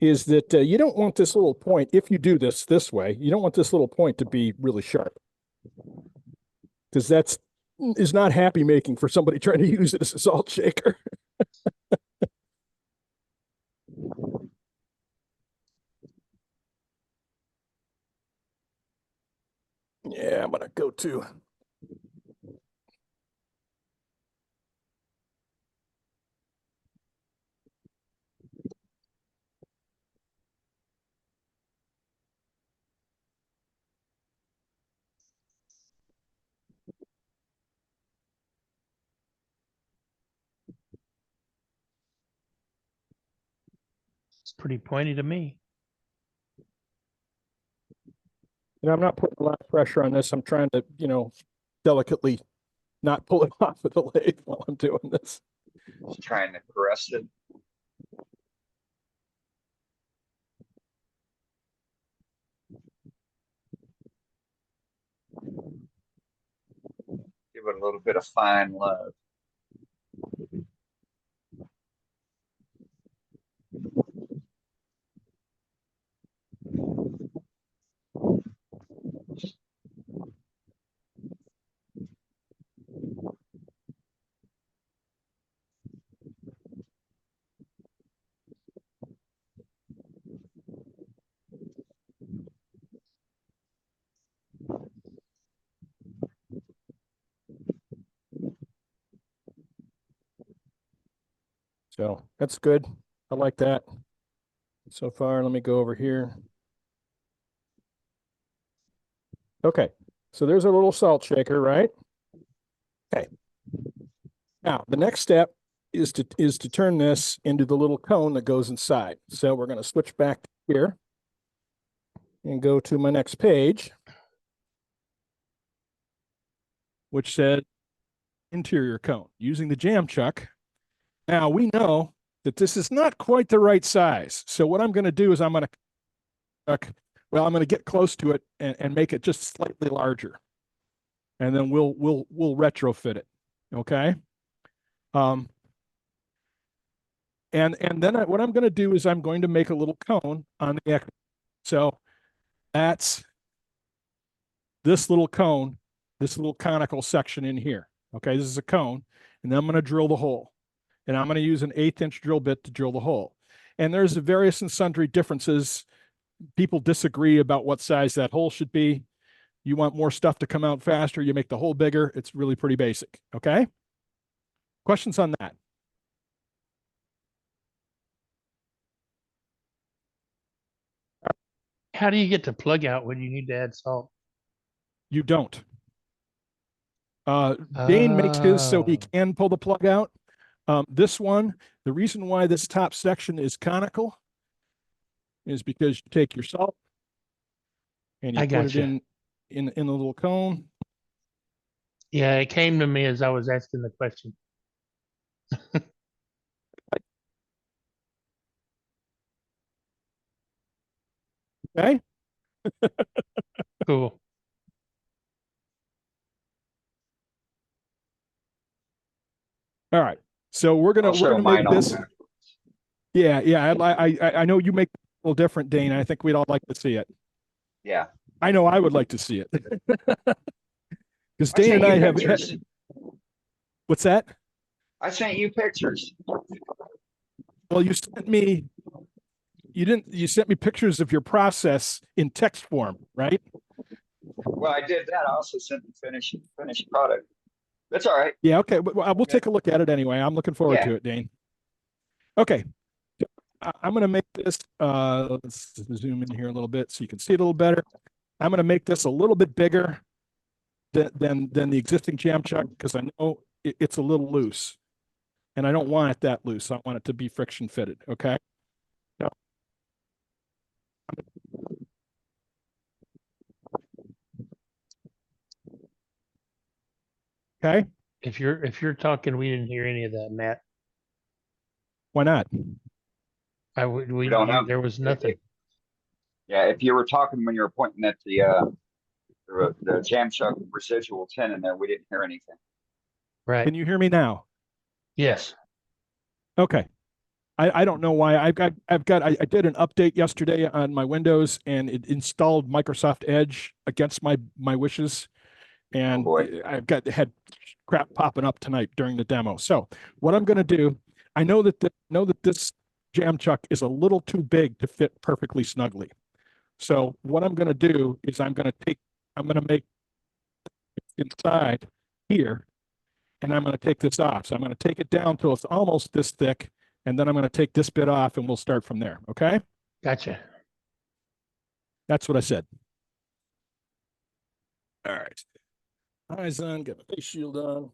is that you don't want this little point, if you do this way, you don't want this little point to be really sharp. Because that's is not happy making for somebody trying to use it as a salt shaker. to. It's pretty pointy to me. And I'm not putting a lot of pressure on this. I'm trying to, delicately not pull it off of the lathe while I'm doing this. Just trying to caress it. Give it a little bit of fine love. So that's good. I like that so far. Let me go over here. Okay, so there's a little salt shaker, right? Okay. Now the next step is to turn this into the little cone that goes inside. So we're going to switch back here and go to my next page, which said interior cone using the jam chuck. Now we know that this is not quite the right size. So what I'm going to do is I'm going to get close to it and make it just slightly larger. And then we'll retrofit it. Okay. And then what I'm going to do is I'm going to make a little cone on the X. So that's this little cone, this little conical section in here. Okay, this is a cone, and then I'm going to drill the hole. And I'm going to use an 1/8 inch drill bit to drill the hole. And there's various and sundry differences. People disagree about what size that hole should be. You want more stuff to come out faster, you make the hole bigger. It's really pretty basic. Okay. Questions on that? How do you get the plug out when you need to add salt? You don't. Dane makes his so he can pull the plug out. This one, the reason why this top section is conical is because you take your salt and you put it in the little cone. Yeah, it came to me as I was asking the question. Okay. Cool. All right. So we're gonna make this. Yeah, I know you make it a little different, Dane. I think we'd all like to see it. Yeah. I know I would like to see it. Because Dane and I have. What's that? I sent you pictures. Well, you sent me. You sent me pictures of your process in text form, right? Well, I did that. I also sent the finished product. That's all right. Yeah, okay. But we'll take a look at it anyway. I'm looking forward to it, Dane. Okay. I'm going to make this, let's zoom in here a little bit so you can see it a little better. I'm going to make this a little bit bigger than the existing jam chuck because I know it's a little loose. And I don't want it that loose. I want it to be friction fitted, okay? No. Okay. If you're talking, we didn't hear any of that, Matt. Why not? We don't know. There was nothing. Yeah, if you were talking when you were pointing at the jam chuck residual tin in there, we didn't hear anything. Right. Can you hear me now? Yes. Okay. I don't know why. I did an update yesterday on my Windows and it installed Microsoft Edge against my wishes. And had crap popping up tonight during the demo. So what I'm going to do, I know that this jam chuck is a little too big to fit perfectly snugly. So what I'm going to do is I'm going to make inside here, and I'm going to take this off. So I'm going to take it down till it's almost this thick, and then I'm going to take this bit off, and we'll start from there. Okay? Gotcha. That's what I said. All right. Eyes on, get my face shield on.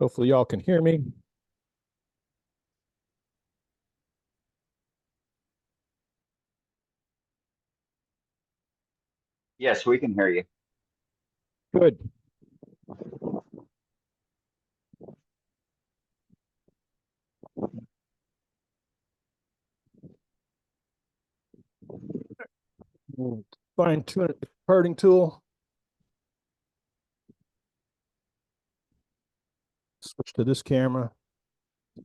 Hopefully y'all can hear me. Yes, we can hear you. Good. Fine tune it, parting tool. Switch to this camera.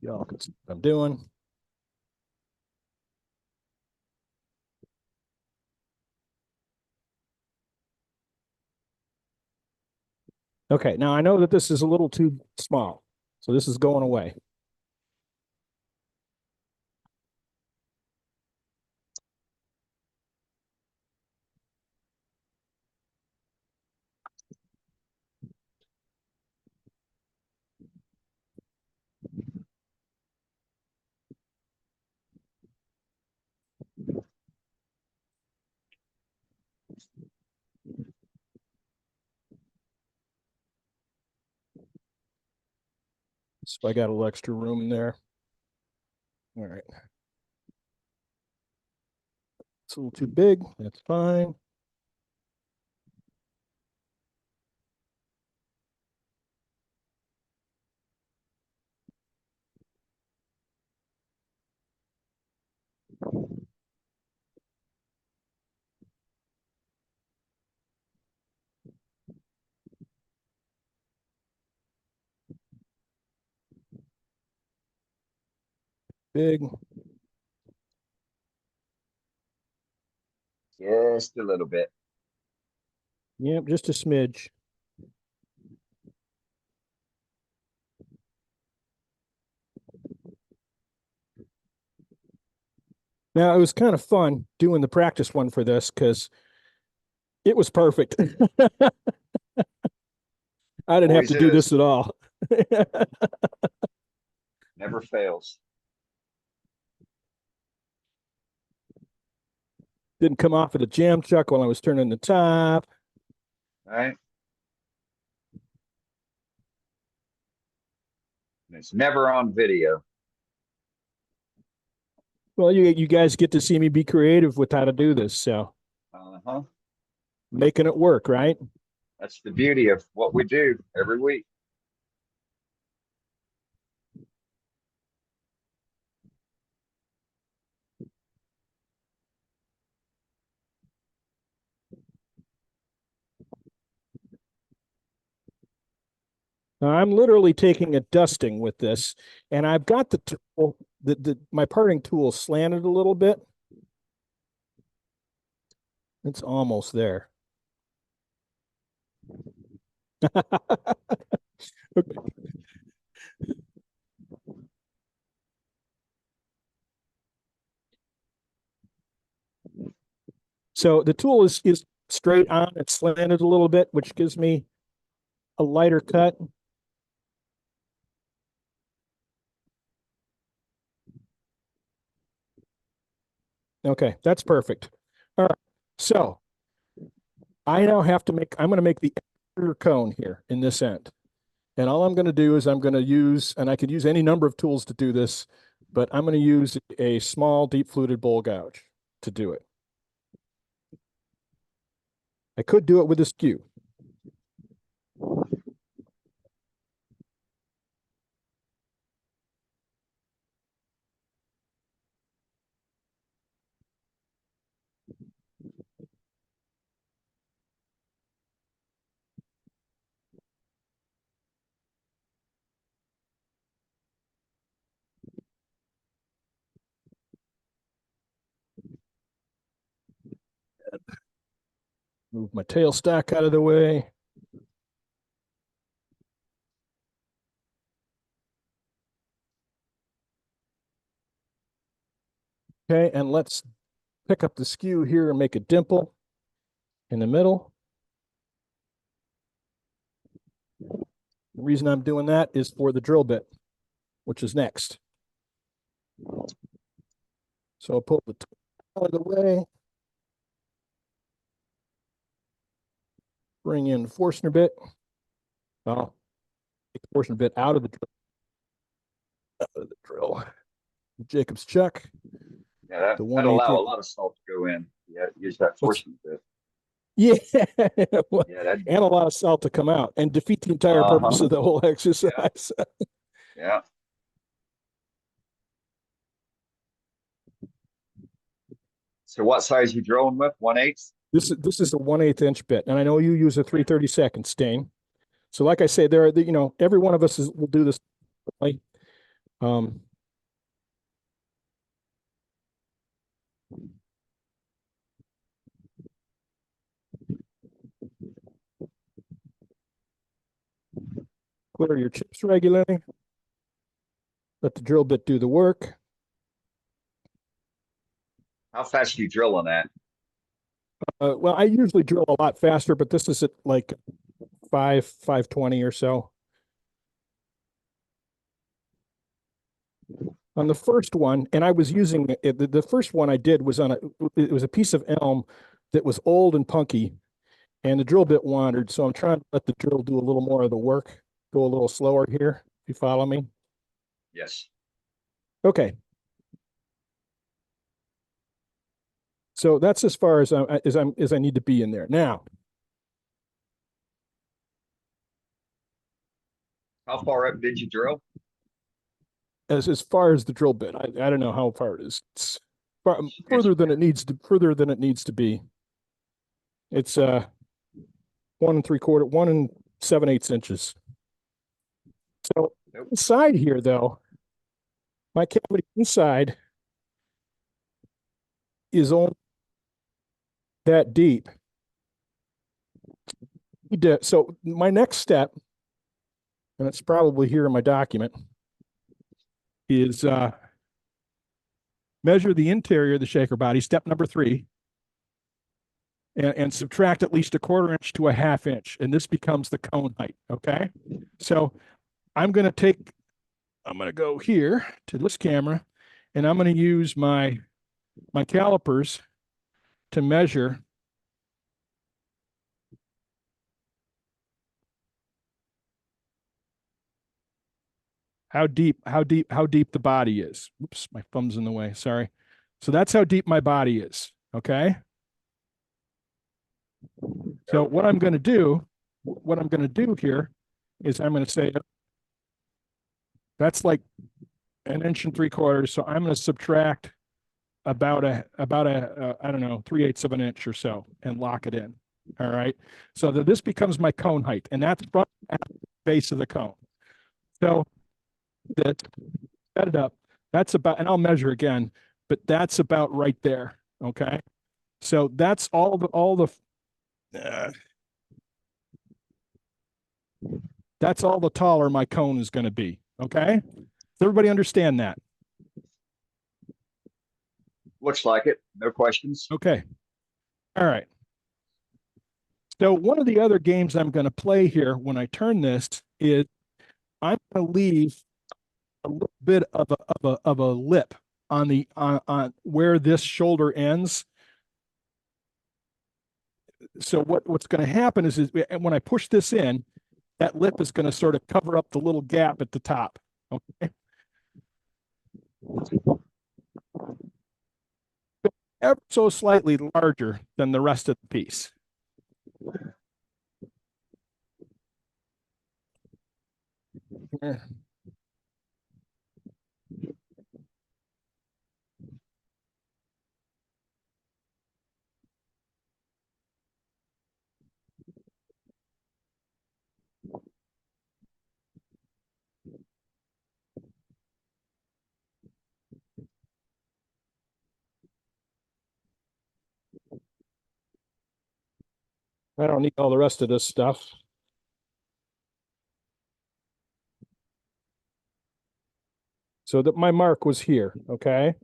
Y'all can see what I'm doing. Okay, now I know that this is a little too small, so this is going away. So I got a little extra room in there. All right. It's a little too big. That's fine. Big. Just a little bit. Yep, just a smidge. Now, it was kind of fun doing the practice one for this because it was perfect. I didn't have Always to do is. this at all. Never fails. Didn't come off of the jam chuck while I was turning the top. All right. And it's never on video. Well, you guys get to see me be creative with how to do this, so Uh-huh. making it work, right? That's the beauty of what we do every week. Now, I'm literally taking a dusting with this, and I've got the tool, my parting tool slanted a little bit. It's almost there. Okay. So the tool is straight on, it's slanted a little bit, which gives me a lighter cut. Okay, that's perfect. All right, so I now have to I'm going to make the inner cone here in this end. And all I'm going to do is I'm going to use, and I could use any number of tools to do this, but I'm going to use a small deep fluted bowl gouge to do it. I could do it with a skew. Move my tailstock out of the way. Okay, and let's pick up the skew here and make a dimple in the middle. The reason I'm doing that is for the drill bit, which is next. So I'll pull the out of the way. Bring in the Forstner bit. Well, take the Forstner bit out of the drill. Jacob's chuck. Yeah, that, The that'll allow a 1/8. lot of salt to go in. Yeah, use that Forstner bit. Yeah. Yeah, that, And a lot of salt to come out and defeat the entire purpose of the whole exercise. yeah. So what size you drilling with? 1/8? This is a 1/8 inch bit, and I know you use a 3/32 stain. So, like I say, there are you know, every one of us will do this. Um, clear your chips regularly. Let the drill bit do the work. How fast are you drilling that? Well, I usually drill a lot faster, but this is at like 520 or so. On the first one, and I was using it, the first one I did was it was a piece of elm that was old and punky, and the drill bit wandered. So I'm trying to let the drill do a little more of the work, go a little slower here. If you follow me? Yes. Okay. So that's as far as I need to be in there now. How far up did you drill? As far as the drill bit, I don't know how far it is. It's further than it needs to be. It's 1 3/4, 1 7/8 inches. So inside here, though, my cavity inside is only that deep. So my next step, and it's probably here in my document, is measure the interior of the shaker body, step number 3, and subtract at least 1/4 inch to 1/2 inch, and this becomes the cone height, okay? So I'm going to go here to this camera, and I'm going to use my calipers to measure how deep the body is. Oops, my thumb's in the way. Sorry. So that's how deep my body is. Okay. So what I'm going to do here is I'm going to say that's like 1 3/4 inches. So I'm going to subtract about a I don't know, 3/8 of an inch or so and lock it in. All right. So that this becomes my cone height, and that's from the base of the cone. So that set it up. That's about, and I'll measure again, but that's about right there. Okay. So that's that's all the taller my cone is going to be. Okay. Does everybody understand that? Looks like it. No questions. Okay. All right. So one of the other games I'm going to play here when I turn this is I'm going to leave a little bit of a lip on the on where this shoulder ends. So what's going to happen is when I push this in, that lip is going to sort of cover up the little gap at the top. Okay. Ever so slightly larger than the rest of the piece. Yeah. I don't need all the rest of this stuff. So that my mark was here, okay?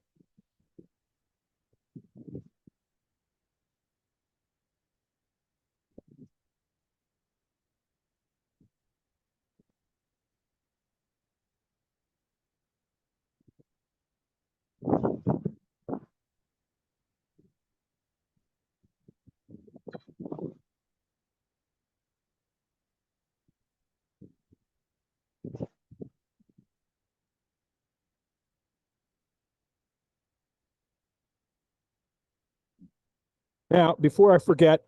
Now, before I forget,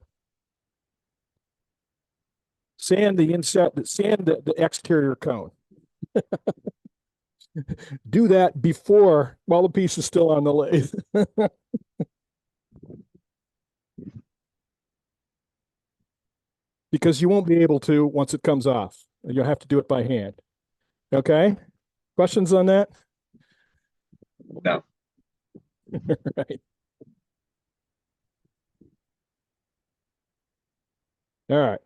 sand the inside, sand the exterior cone. Do that before, while the piece is still on the lathe. Because you won't be able to once it comes off. You'll have to do it by hand. Okay? Questions on that? No. Right. All right.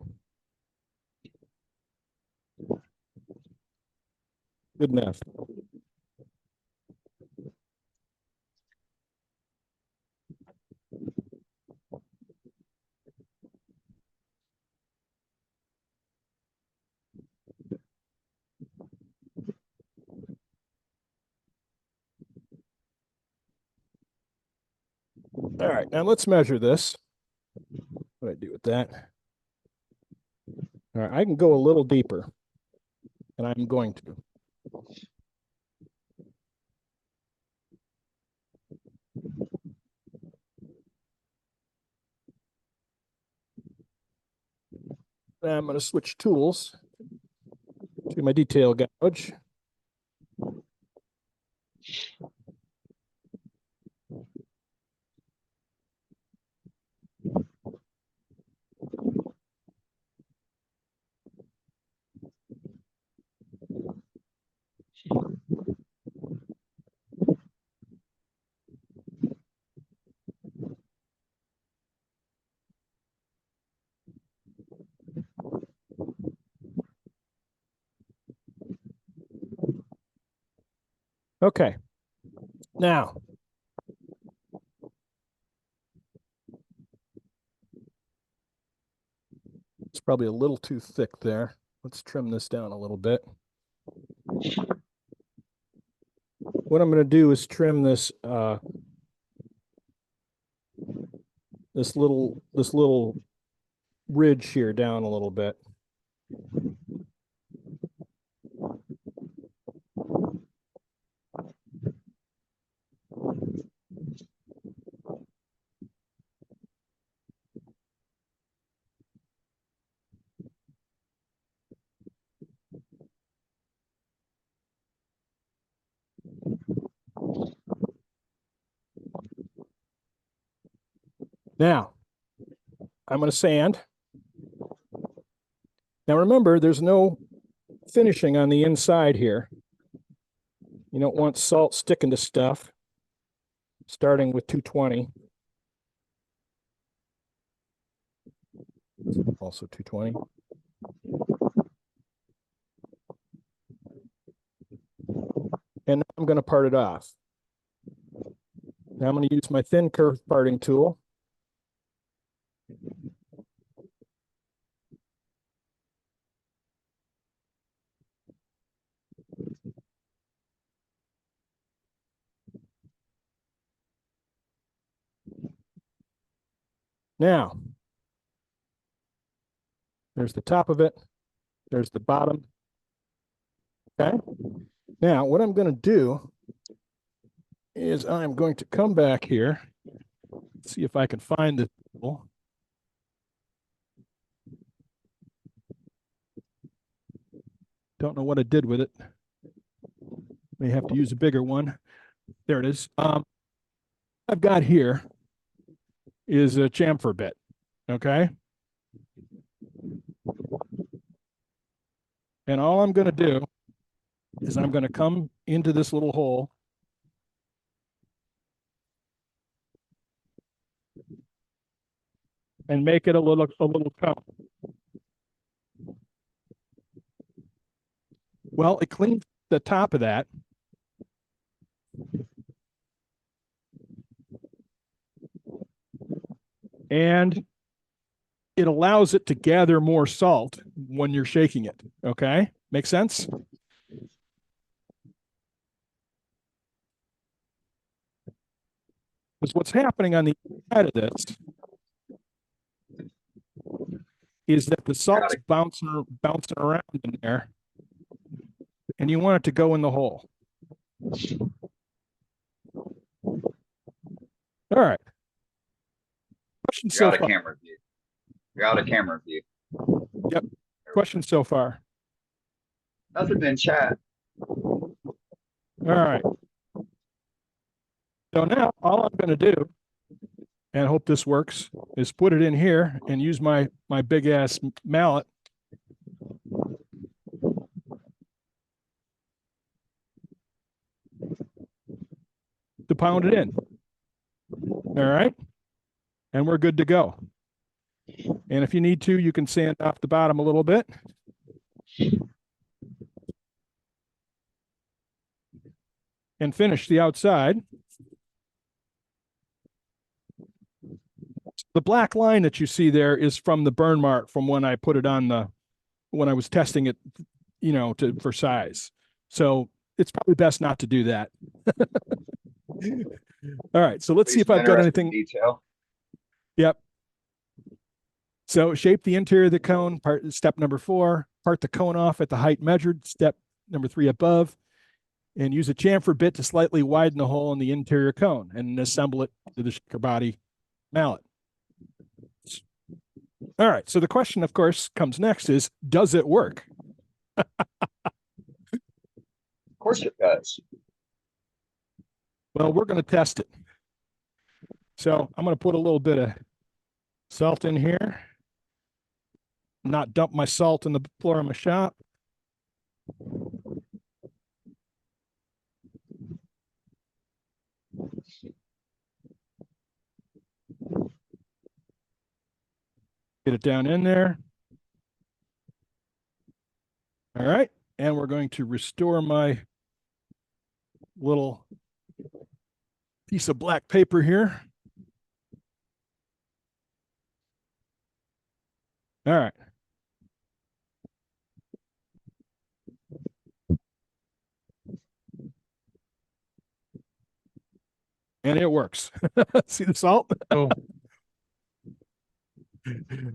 Good enough. All right, now let's measure this. What do I do with that? All right, I can go a little deeper, and I'm going to. I'm going to switch tools to my detail gouge. Okay. Now, it's probably a little too thick there. Let's trim this down a little bit. What I'm going to do is trim this this little ridge here down a little bit. Now, I'm going to sand. Now remember, there's no finishing on the inside here. You don't want salt sticking to stuff, starting with 220. Also 220. And I'm going to part it off. Now I'm going to use my thin curve parting tool. Now, there's the top of it. There's the bottom. Okay. Now, what I'm going to do is I'm going to come back here, see if I can find the tool. Don't know what I did with it. May have to use a bigger one. There it is. I've got here is a chamfer bit. Okay. And all I'm going to do is I'm going to come into this little hole and make it a little cup. Well, it cleans the top of that. And it allows it to gather more salt when you're shaking it. Okay? Make sense? Because what's happening on the side of this is that the salt's bouncing around in there, and you want it to go in the hole. All right. Questions You're so out of far? camera view. You're out of camera view. Yep. Questions so far? Nothing in chat. All right. So now all I'm going to do, and I hope this works, is put it in here and use my big ass mallet. To pound it in. All right. And we're good to go. And if you need to, you can sand off the bottom a little bit. And finish the outside. The black line that you see there is from the burn mark from when I put it on when I was testing it, you know, for size. So it's probably best not to do that. All right, so let's see if I've got anything. Detail. Yep. So shape the interior of the cone, step number 4, part the cone off at the height measured, step number 3 above, and use a chamfer bit to slightly widen the hole in the interior cone and assemble it to the shaker body mallet. All right, so the question, of course, comes next is, does it work? Of course it does. Well, we're going to test it. So I'm going to put a little bit of salt in here. Not dump my salt in the floor of my shop. Get it down in there. All right. And we're going to restore my little piece of black paper here. All right. And it works. See the salt? Oh.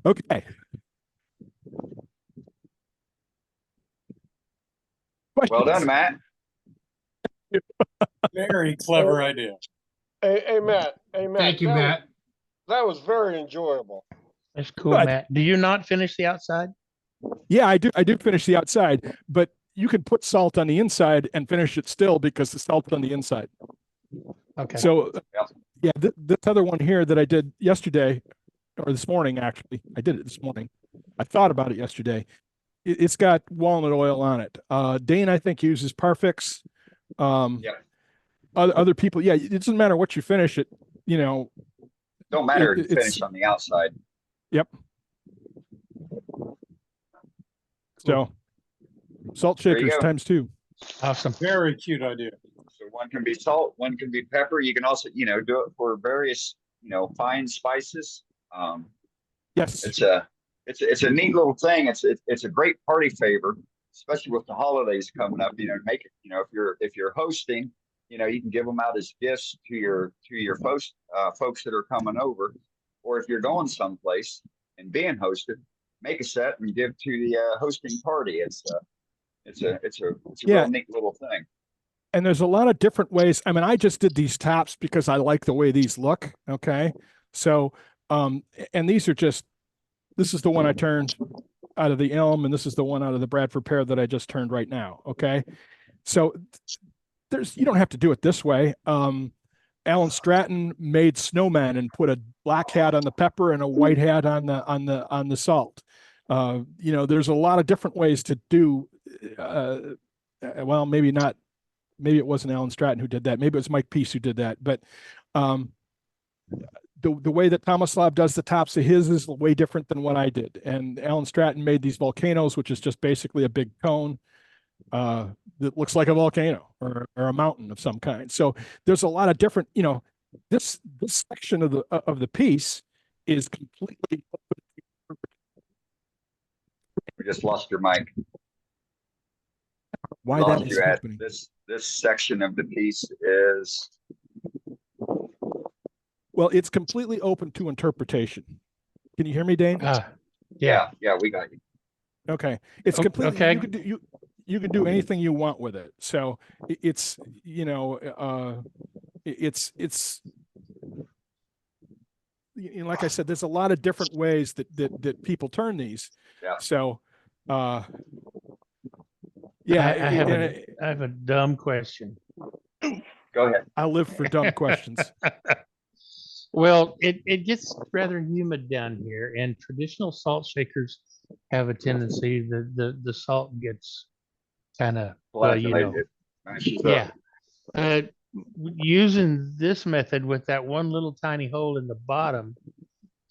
Okay. Well done, Matt. Very clever idea. Hey, Matt. Hey, Matt. Thank you, Matt. That was very enjoyable. That's cool, Good. Matt. Do you not finish the outside? Yeah, I do finish the outside, but you can put salt on the inside and finish it still because the salt's on the inside. Okay. So yeah, this other one here that I did yesterday, or this morning, actually, I did it this morning. I thought about it yesterday. It's got walnut oil on it. Dane, I think, uses Parfix. Other people, yeah, it doesn't matter what you finish it, you know. Don't matter if you finish on the outside. Yep. So salt shakers times 2. Awesome. Very cute idea. So one can be salt, one can be pepper. You can also, you know, do it for various, you know, fine spices. Yes. It's a neat little thing. It's a great party favor, especially with the holidays coming up. You know, make it, you know, if you're hosting, you know, you can give them out as gifts to your folks that are coming over, or if you're going someplace and being hosted, make a set and give to the hosting party. It's a real neat little thing. And there's a lot of different ways. I mean, I just did these tops because I like the way these look. Okay. So, and these are just, this is the one I turned out of the elm, and this is the one out of the Bradford pear that I just turned right now. Okay. So you don't have to do it this way. Alan Stratton made snowmen and put a black hat on the pepper and a white hat on the salt. You know, there's a lot of different ways to do, well, maybe not. Maybe it wasn't Alan Stratton who did that. Maybe it was Mike Peace who did that. But the way that Tomislav does the tops of his is way different than what I did. And Alan Stratton made these volcanoes, which is just basically a big cone that looks like a volcano or a mountain of some kind. So there's a lot of different, you know, this section of the piece is completely. We just lost your mic. Why that is happening? This section of the piece is. Well, it's completely open to interpretation. Can you hear me, Dane? Yeah, we got you. Okay, it's completely. Okay. You can do anything you want with it. So it's, you know, it's like I said, there's a lot of different ways that people turn these. Yeah. So, yeah, I have a dumb question. Go ahead. I live for dumb questions. Well, it gets rather humid down here, and traditional salt shakers have a tendency the salt gets kind of yeah. Using this method with that one little tiny hole in the bottom,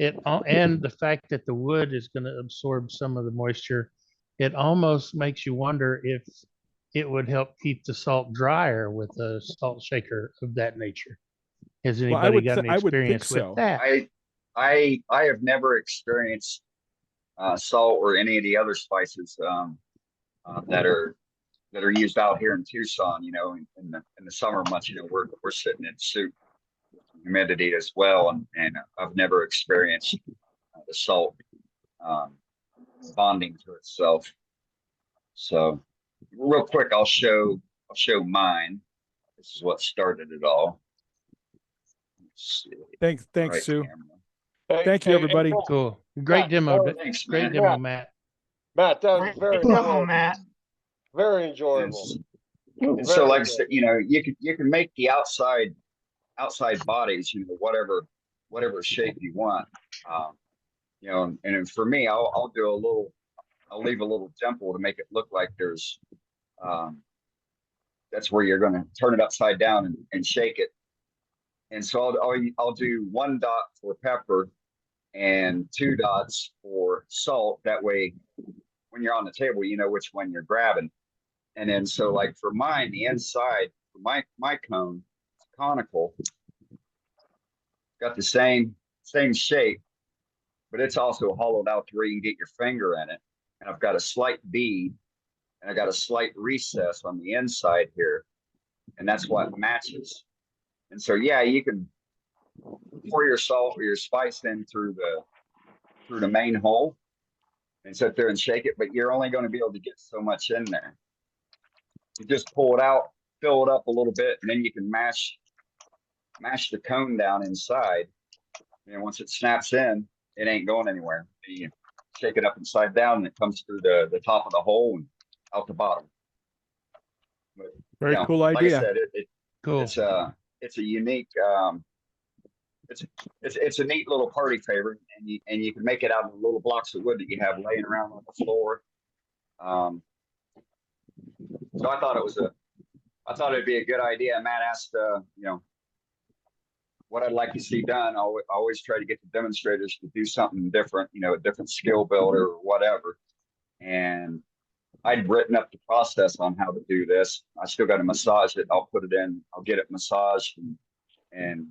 and the fact that the wood is going to absorb some of the moisture, it almost makes you wonder if it would help keep the salt drier with a salt shaker of that nature. Has anybody got any experience with that? I have never experienced salt or any of the other spices that are used out here in Tucson. You know, in the summer months, you know, we're sitting in soup humidity as well, and I've never experienced the salt bonding to itself. So real quick, I'll show mine. This is what started it all. Thanks, Right, Sue. camera. Thank you, everybody. Cool. Great demo. Thanks, Great man. demo, Matt. Matt, that was very enjoyable. Matt. Very enjoyable. And so, like I said, you know, you can make the outside bodies, you know, whatever shape you want. You know, and for me, I'll leave a little dimple to make it look like there's that's where you're going to turn it upside down and shake it. And so I'll do 1 dot for pepper and 2 dots for salt. That way, when you're on the table, you know which one you're grabbing. And then so like for mine, the inside for my cone, it's conical, got the same shape, but it's also hollowed out to where you can get your finger in it. And I've got a slight bead and I got a slight recess on the inside here, and that's what matches. And so, yeah, you can pour your salt or your spice in through the main hole and sit there and shake it, but you're only going to be able to get so much in there. You just pull it out, fill it up a little bit, and then you can mash the cone down inside. And once it snaps in, it ain't going anywhere. You shake it up inside down, and it comes through the top of the hole and out the bottom. But, Very cool like idea. I said, Cool. It's a unique it's a neat little party favorite, and you can make it out of little blocks of wood that you have laying around on the floor. So I thought it'd be a good idea. Matt asked, you know, what I'd like to see done. I always try to get the demonstrators to do something different, you know, a different skill builder or whatever. And I'd written up the process on how to do this. I still got to massage it. I'll put it in. I'll get it massaged and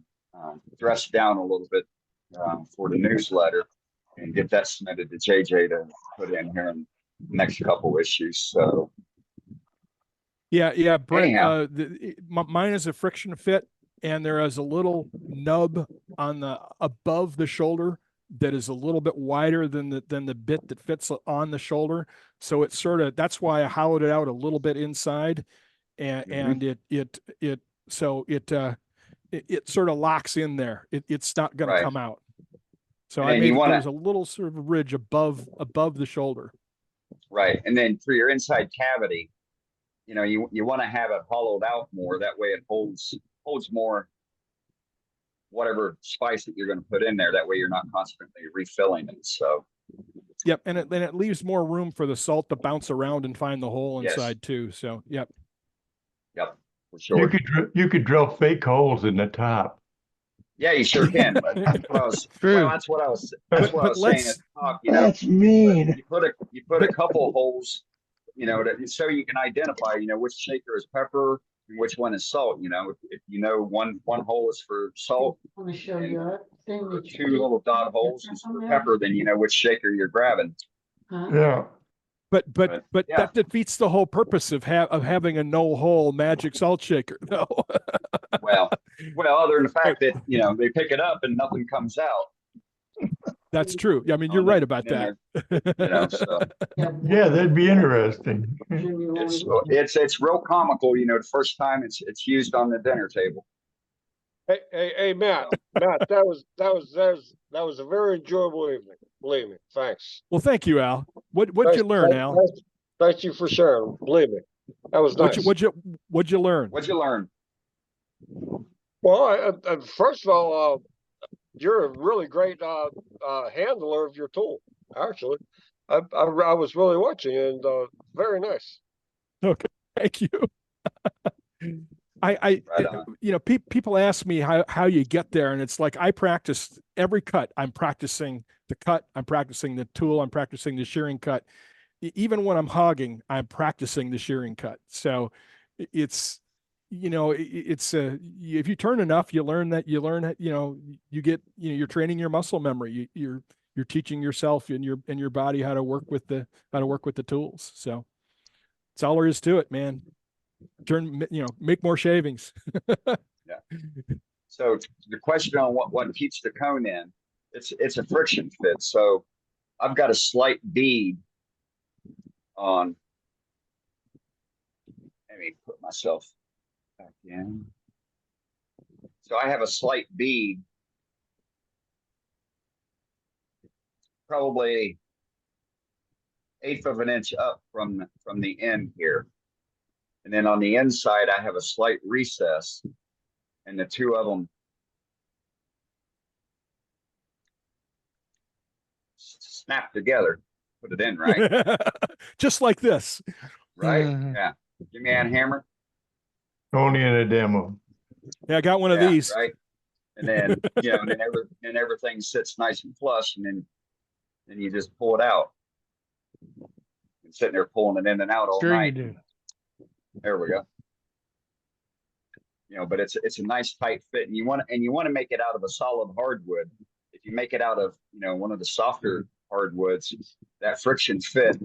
dressed down a little bit for the newsletter, and get that submitted to JJ to put in here in the next couple issues. So. Yeah, Brent. Mine is a friction fit, and there is a little nub on the above the shoulder that is a little bit wider than the bit that fits on the shoulder. So it's that's why I hollowed it out a little bit inside, and it sort of locks in there. It's not going to come out. So I made there's a little sort of ridge above the shoulder. Right, and then for your inside cavity, you know, you want to have it hollowed out more. That way it holds more whatever spice that you're going to put in there. That way you're not constantly refilling it. So. Yep, and it leaves more room for the salt to bounce around and find the hole inside too. So, yep. Yep, for sure. You could drill fake holes in the top. Yeah, you sure can. But that's what I was. Well, that's what I was saying at the top. You know, That's mean. You put a couple holes, you know, so you can identify, you know, which shaker is pepper and which one is salt. You know, if you know one hole is for salt, Let me show you that thing that 2 little dot holes is for pepper, then you know which shaker you're grabbing. Yeah. But that defeats the whole purpose of having a no hole magic salt shaker, though. well, other than the fact that, you know, they pick it up and nothing comes out. That's true. I mean, you're right about that. You know, so. Yeah, that'd be interesting. It's real comical, you know, the first time it's used on the dinner table. Hey, Matt, that was a very enjoyable evening. Believe me. Thanks. Well, thank you, Al. What'd you learn, Al? Thank you for sharing. Believe me, that was nice. What'd you learn? What'd you learn? Well, first of all, you're a really great handler of your tool. Actually, I was really watching, and very nice. Okay, thank you. People ask me how you get there, and it's like I practice every cut. I'm practicing the cut. I'm practicing the tool. I'm practicing the shearing cut. Even when I'm hogging, I'm practicing the shearing cut. So it's if you turn enough, you learn that you're training your muscle memory. You're teaching yourself and your body how to work with the tools. So it's all there is to it, man. Make more shavings. Yeah. So the question on what keeps the cone in, it's a friction fit. So I've got a slight bead on. Let me put myself back in. So I have a slight bead, probably 1/8 of an inch up from the end here. And then on the inside, I have a slight recess, and the two of them snap together, put it in, right? Just like this. Right? Yeah. Give me a hammer. Tony in a demo. Yeah, I got one of these. Right. And then, and everything sits nice and flush, and then you just pull it out. And sitting there pulling it in and out all night. You do. There we go. But it's a nice tight fit, and you want to make it out of a solid hardwood. If you make it out of one of the softer hardwoods, that friction fit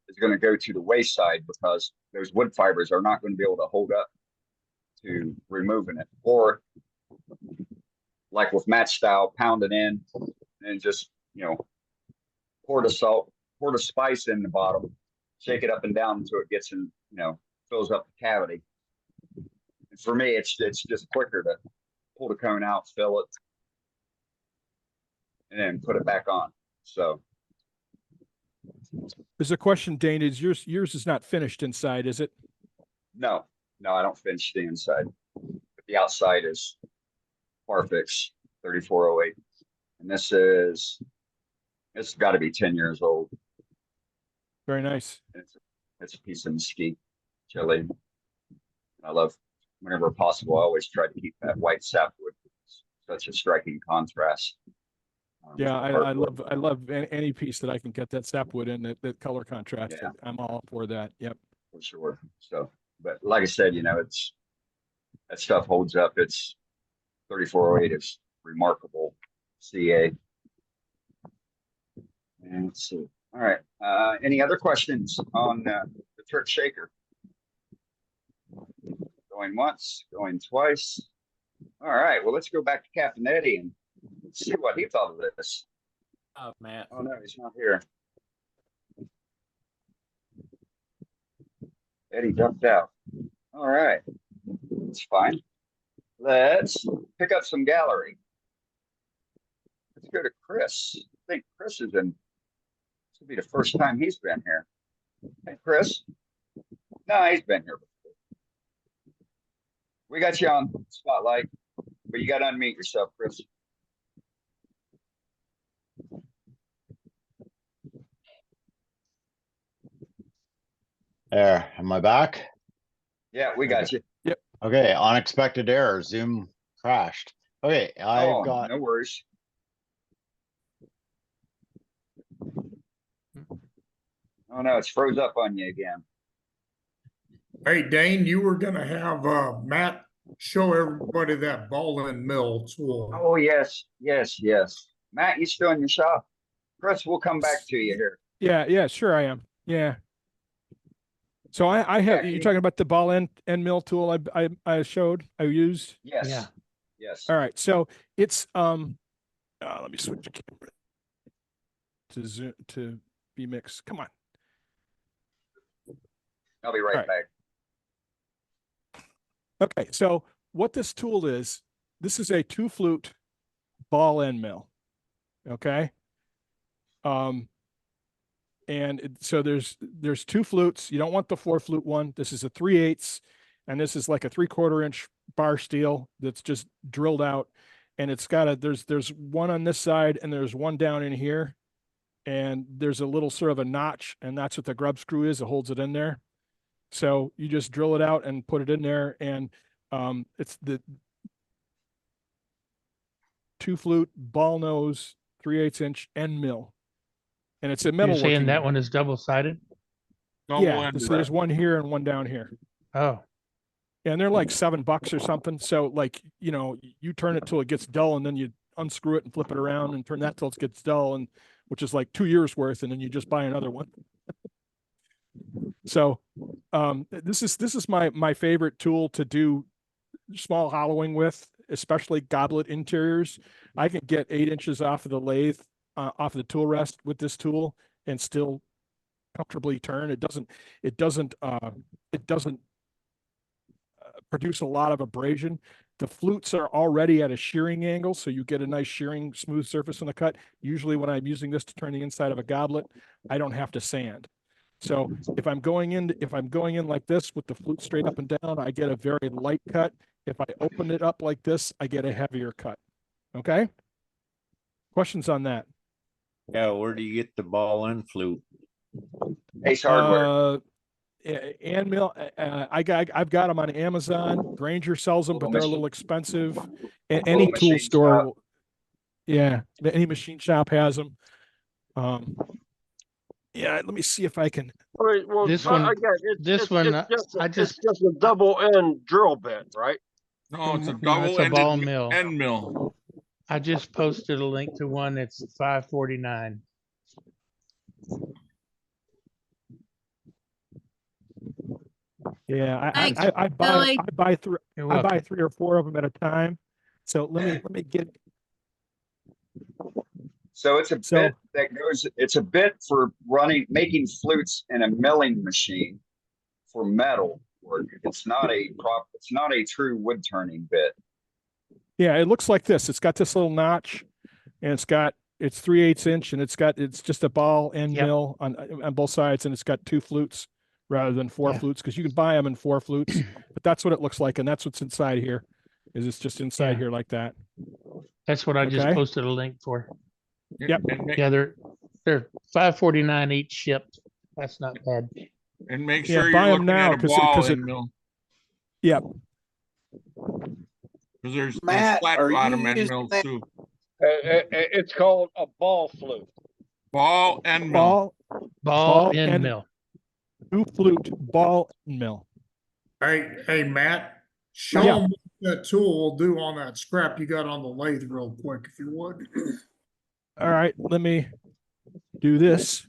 is going to go to the wayside because those wood fibers are not going to be able to hold up to removing it. Or like with match style, pound it in and just pour the salt, pour the spice in the bottom, shake it up and down until it gets in, fills up the cavity. And for me, it's just quicker to pull the cone out, fill it, and then put it back on. So there's a question, Dane, is yours is not finished inside, is it? No, I don't finish the inside. But the outside is Parfix 3408. And it's got to be 10 years old. Very nice. It's a piece of mesquite chili. I love, whenever possible, I always try to keep that white sapwood. It's such a striking contrast. Yeah, I love any piece that I can get that sapwood in, that color contrast. Yeah. I'm all for that. Yep. For sure. So, but like I said, it's that stuff holds up. It's 3408 is remarkable CA. And let's see. All right. Any other questions on the Turk shaker? Going once, going twice. All right. Well, let's go back to Captain Eddie and see what he thought of this. Oh, Matt. Oh, no, he's not here. Eddie ducked out. All right. That's fine. Let's pick up some gallery. Let's go to Chris. I think Chris is in. This will be the first time he's been here. Hey, Chris. No, he's been here before. We got you on spotlight, but you got to unmute yourself, Chris. There, am I back? Yeah, we got you. Yep. Okay, unexpected error. Zoom crashed. Okay, I've got. No worries. Oh no, it's froze up on you again. Hey, Dane, you were gonna have Matt show everybody that ball and mill tool. Oh yes. Matt, you still in your shop? Chris, we'll come back to you here. Yeah, sure I am. Yeah. So I have. You're talking about the ball end mill tool I used. Yes. Yeah. Yes. All right. So it's let me switch the camera to zoom to be mixed. Come on. I'll be right back. Okay. So what this tool is this is a 2-flute ball end mill. Okay. So there's 2 flutes. You don't want the 4-flute one. This is a 3/8, and this is like a 3/4 inch bar steel that's just drilled out. And it's got there's one on this side and there's one down in here. And there's a little sort of a notch, and that's what the grub screw is. It holds it in there. So you just drill it out and put it in there. And it's the 2-flute ball nose 3/8 inch end mill. And it's a You're metal. saying that one is double-sided? Yeah, so there's one here and one down here. Oh. And they're like $7 or something. So like, you turn it till it gets dull, and then you unscrew it and flip it around and turn that till it gets dull, and which is like 2 years worth, and then you just buy another one. So this is my favorite tool to do small hollowing with, especially goblet interiors. I can get 8 inches off of the lathe, off of the tool rest with this tool, and still comfortably turn. It doesn't produce a lot of abrasion. The flutes are already at a shearing angle, so you get a nice shearing, smooth surface on the cut. Usually when I'm using this to turn the inside of a goblet, I don't have to sand. So if I'm going in like this with the flute straight up and down, I get a very light cut. If I open it up like this, I get a heavier cut. Okay? Questions on that? Yeah, where do you get the ball and flute? Ace Hardware. And mill, I've got them on Amazon. Granger sells them, but they're a little expensive. Any tool store, any machine shop has them. Yeah, let me see if I can. All right, well, This one- it's just a double end drill bit, right? No, it's a No, double it's a ended ball mill. end mill. I just posted a link to one that's $5.49. Yeah, Thanks, I Billy. buy 3 You're I buy welcome. 3 or 4 of them at a time. So let me get. So it's a bit that goes. It's a bit for making flutes in a milling machine for metal work. It's not a true wood turning bit. Yeah, it looks like this. It's got this little notch, and it's 3/8 inch, and it's just a ball end mill on both sides, and it's got 2 flutes rather than 4 flutes, because you can buy them in 4 flutes. But that's what it looks like, and that's what's inside here. It's just inside here like that. That's what I just Okay. posted a link for. Yep. Yeah, they're $5.49 each shipped. That's not bad. And make Yeah, sure buy you're 'em looking now, at a 'cause ball it- end mill. Yep. Because there's Matt, flat are you bottom end using mills that- too. It's called a ball flute. Ball end mill. Ball end mill. 2-flute ball end mill. Hey, Matt, show Yeah. them what that tool will do on that scrap you got on the lathe real quick, if you would. All right, let me do this.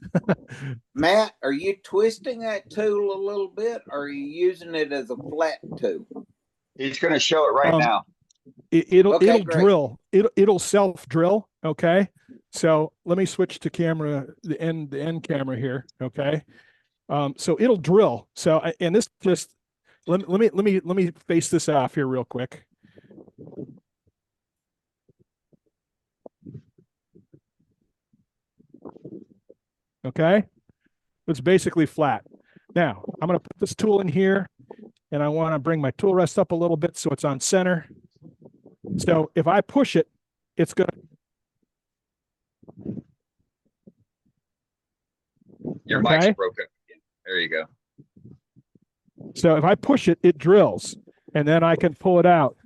Matt, are you twisting that tool a little bit, or are you using it as a flat tool? He's going to show it right now. It'll Okay, great. drill. It'll self drill. Okay. So let me switch to the end camera here. Okay. So it'll drill. So and this just let me face this off here real quick. Okay. It's basically flat. Now I'm going to put this tool in here, and I want to bring my tool rest up a little bit so it's on center. So if I push it, it's going to. Your mic's broken. There you go. So if I push it, it drills, and then I can pull it out.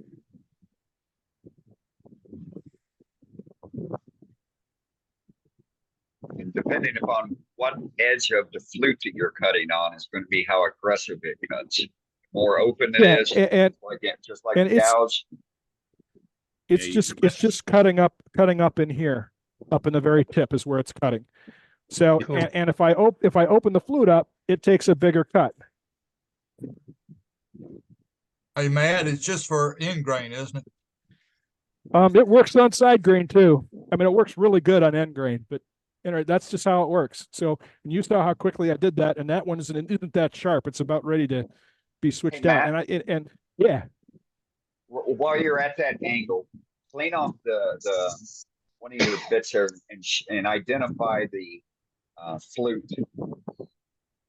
And depending upon what edge of the flute that you're cutting on is going to be how aggressive it cuts. The more open it is, just like a gouge. It's just cutting up in here, up in the very tip is where it's cutting. So and if I open the flute up, it takes a bigger cut. Hey, Matt, it's just for end grain, isn't it? It works on side grain too. I mean, it works really good on end grain, but that's just how it works. So and you saw how quickly I did that, and that one isn't that sharp. It's about ready to be switched out. And yeah. while you're at that angle, clean off the one of your bits there and identify the flute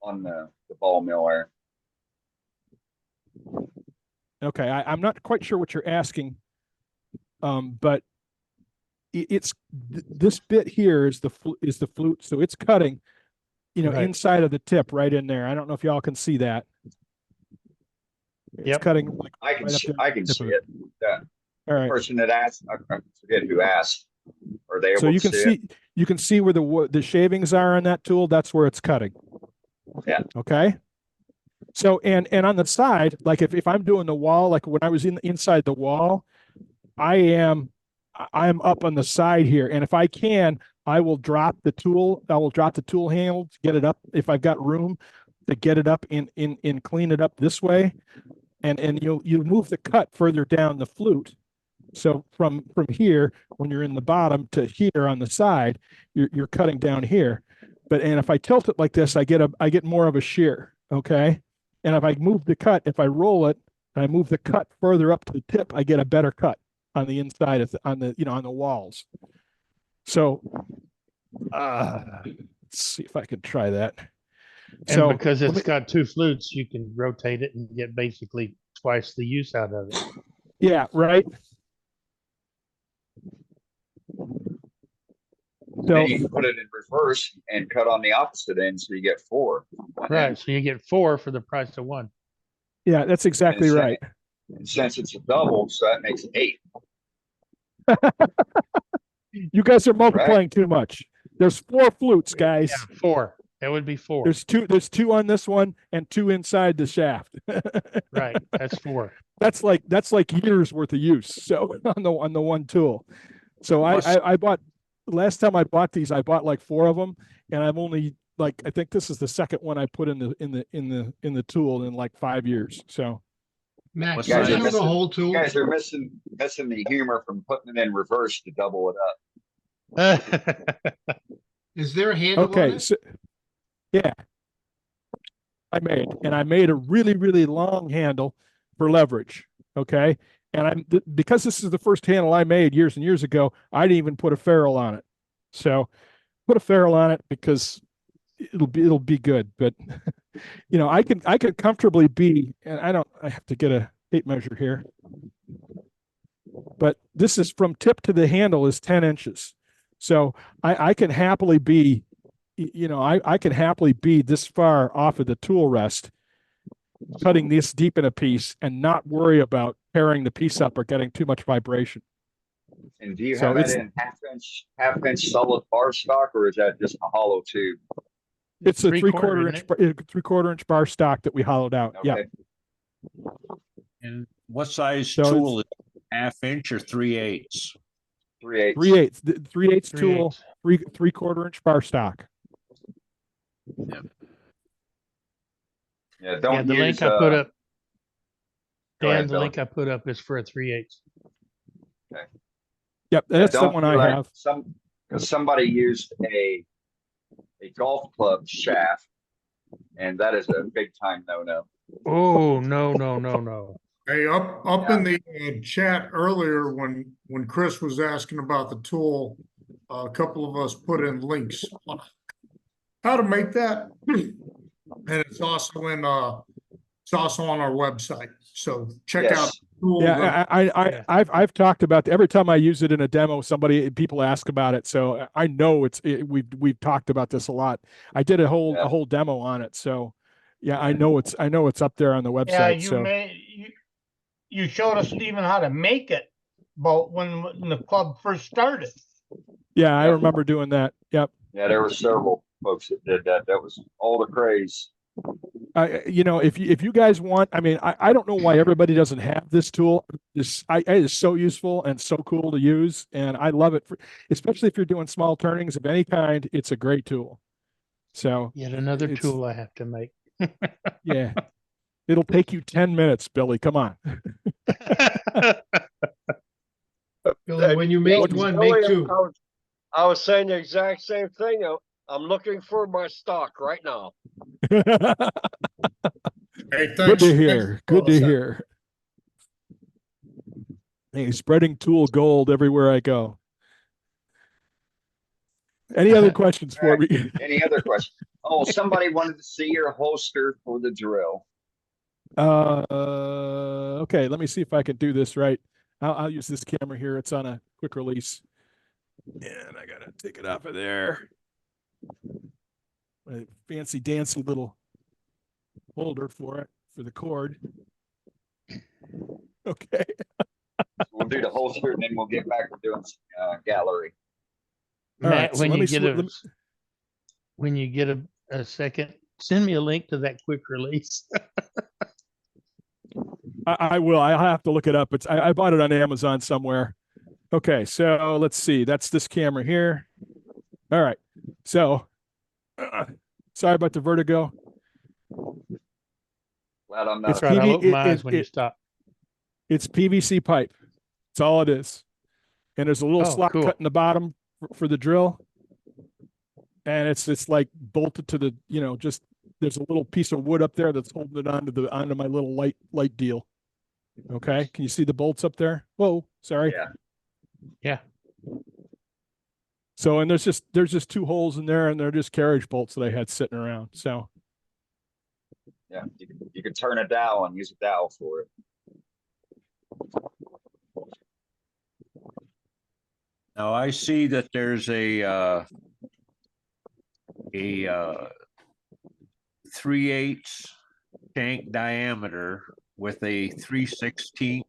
on the ball mill there. Okay, I'm not quite sure what you're asking, but it's this bit here is the flute, so it's cutting, Right. inside of the tip right in there. I don't know if y'all can see that. It's Yep. cutting. Like, I can right up see, there I on the can tip see of it. All right. The person that asked, I forget who asked. Are they able So you to can see it? you can see where the shavings are on that tool. That's where it's cutting. Yeah. Okay. So and on the side, like if I'm doing the wall, like when I was inside the wall, I'm up on the side here, and if I can, I will drop the tool. I will drop the tool handle to get it up if I've got room to get it up in clean it up this way, and you move the cut further down the flute. So from here, when you're in the bottom to here on the side, you're cutting down here. And if I tilt it like this, I get more of a shear. Okay. And if I move the cut, if I roll it and I move the cut further up to the tip, I get a better cut on the inside of on the walls. So let's see if I can try that. And So because it's got two flutes, you can rotate it and get basically twice the use out of it. Yeah, right. So then you can put it in reverse and cut on the opposite end, so you get 4. Right. So you get 4 for the price of 1. Yeah, that's exactly right. And since it's a double, so that makes 8. You guys are multiplying too much. There's 4 flutes, guys. Yeah, 4. That would be 4. There's two on this one and 2 inside the shaft. Right. That's 4. That's like years worth of use. So on the one tool. So I bought last time I bought these, I bought like 4 of them, and I've only I think this is the second one I put in the tool in like 5 years. So Max, you guys you are do missing, the whole tool. you guys are missing the humor from putting it in reverse to double it up. Is there a handle on it? So, yeah. I made a really, really long handle for leverage. Okay. And because this is the first handle I made years and years ago, I didn't even put a ferrule on it. So put a ferrule on it because it'll be good. But I could comfortably be, and I have to get a tape measure here. But this is from tip to the handle is 10 inches. So I can happily be, I can happily be this far off of the tool rest, cutting this deep in a piece and not worry about tearing the piece up or getting too much vibration. And do you have that in half inch solid bar stock, or is that just a hollow tube? It's a 3/4 inch bar stock that we hollowed out. Okay. Yeah. And what size tool is it? 1/2 inch or 3/8? 3/8. 3/8. 3/8 tool, 3/4 inch bar stock. Yeah. Yeah. Don't the use, link I put up. Go ahead, Dan, the link I put up is for a 3/8. Okay. Yep, that's the one I have. Somebody used a golf club shaft, and that is a big time no. Oh, no. Hey, up in the chat earlier when Chris was asking about the tool, a couple of us put in links on how to make that, and it's also on our website. So check out the tool. Yeah, I've talked about every time I use it in a demo, people ask about it. So I know we've talked about this a lot. I did a whole demo on it. So yeah, I know it's up there on the website. Yeah, you showed us even how to make it, but when the club first started. Yeah, I remember doing that. Yep. Yeah, there were several folks that did that. That was all the craze. If you guys want, I don't know why everybody doesn't have this tool. It is so useful and so cool to use, and I love it, especially if you're doing small turnings of any kind. It's a great tool. So yet another tool I have to make. Yeah, it'll take you 10 minutes, Billy. Come on. Billy, when you make one, make 2. I was saying the exact same thing. I'm looking for my stock right now. Hey, Good to hear. Good to hear. Hey, spreading tool gold everywhere I go. Any other questions for right. me? Any other questions? Oh, somebody wanted to see your holster for the drill. Okay, let me see if I can do this right. I'll use this camera here. It's on a quick release. And I gotta take it off of there. A fancy dancy little holder for it, for the cord. Okay. We'll do the holster and then we'll get back to doing gallery. All Matt, right, so when let you me get sli- let me- when you get a second, send me a link to that quick release. I will. I have to look it up. I bought it on Amazon somewhere. Okay, so let's see. That's this camera here. All right. So sorry about the vertigo. Glad I'm That's not. right. I'll open my eyes when you stop. It's PVC pipe. That's all it is. And there's a little Oh, slot cool. cut in the bottom for the drill. And it's like bolted to the, just there's a little piece of wood up there that's holding it onto my little light deal. Okay. Can you see the bolts up there? Whoa, sorry. Yeah. Yeah. So, and there's just two holes in there, and they're just carriage bolts that I had sitting around. So Yeah, you can turn a dowel and use a dowel for it. Now I see that there's a 3/8 shank diameter with a 3/16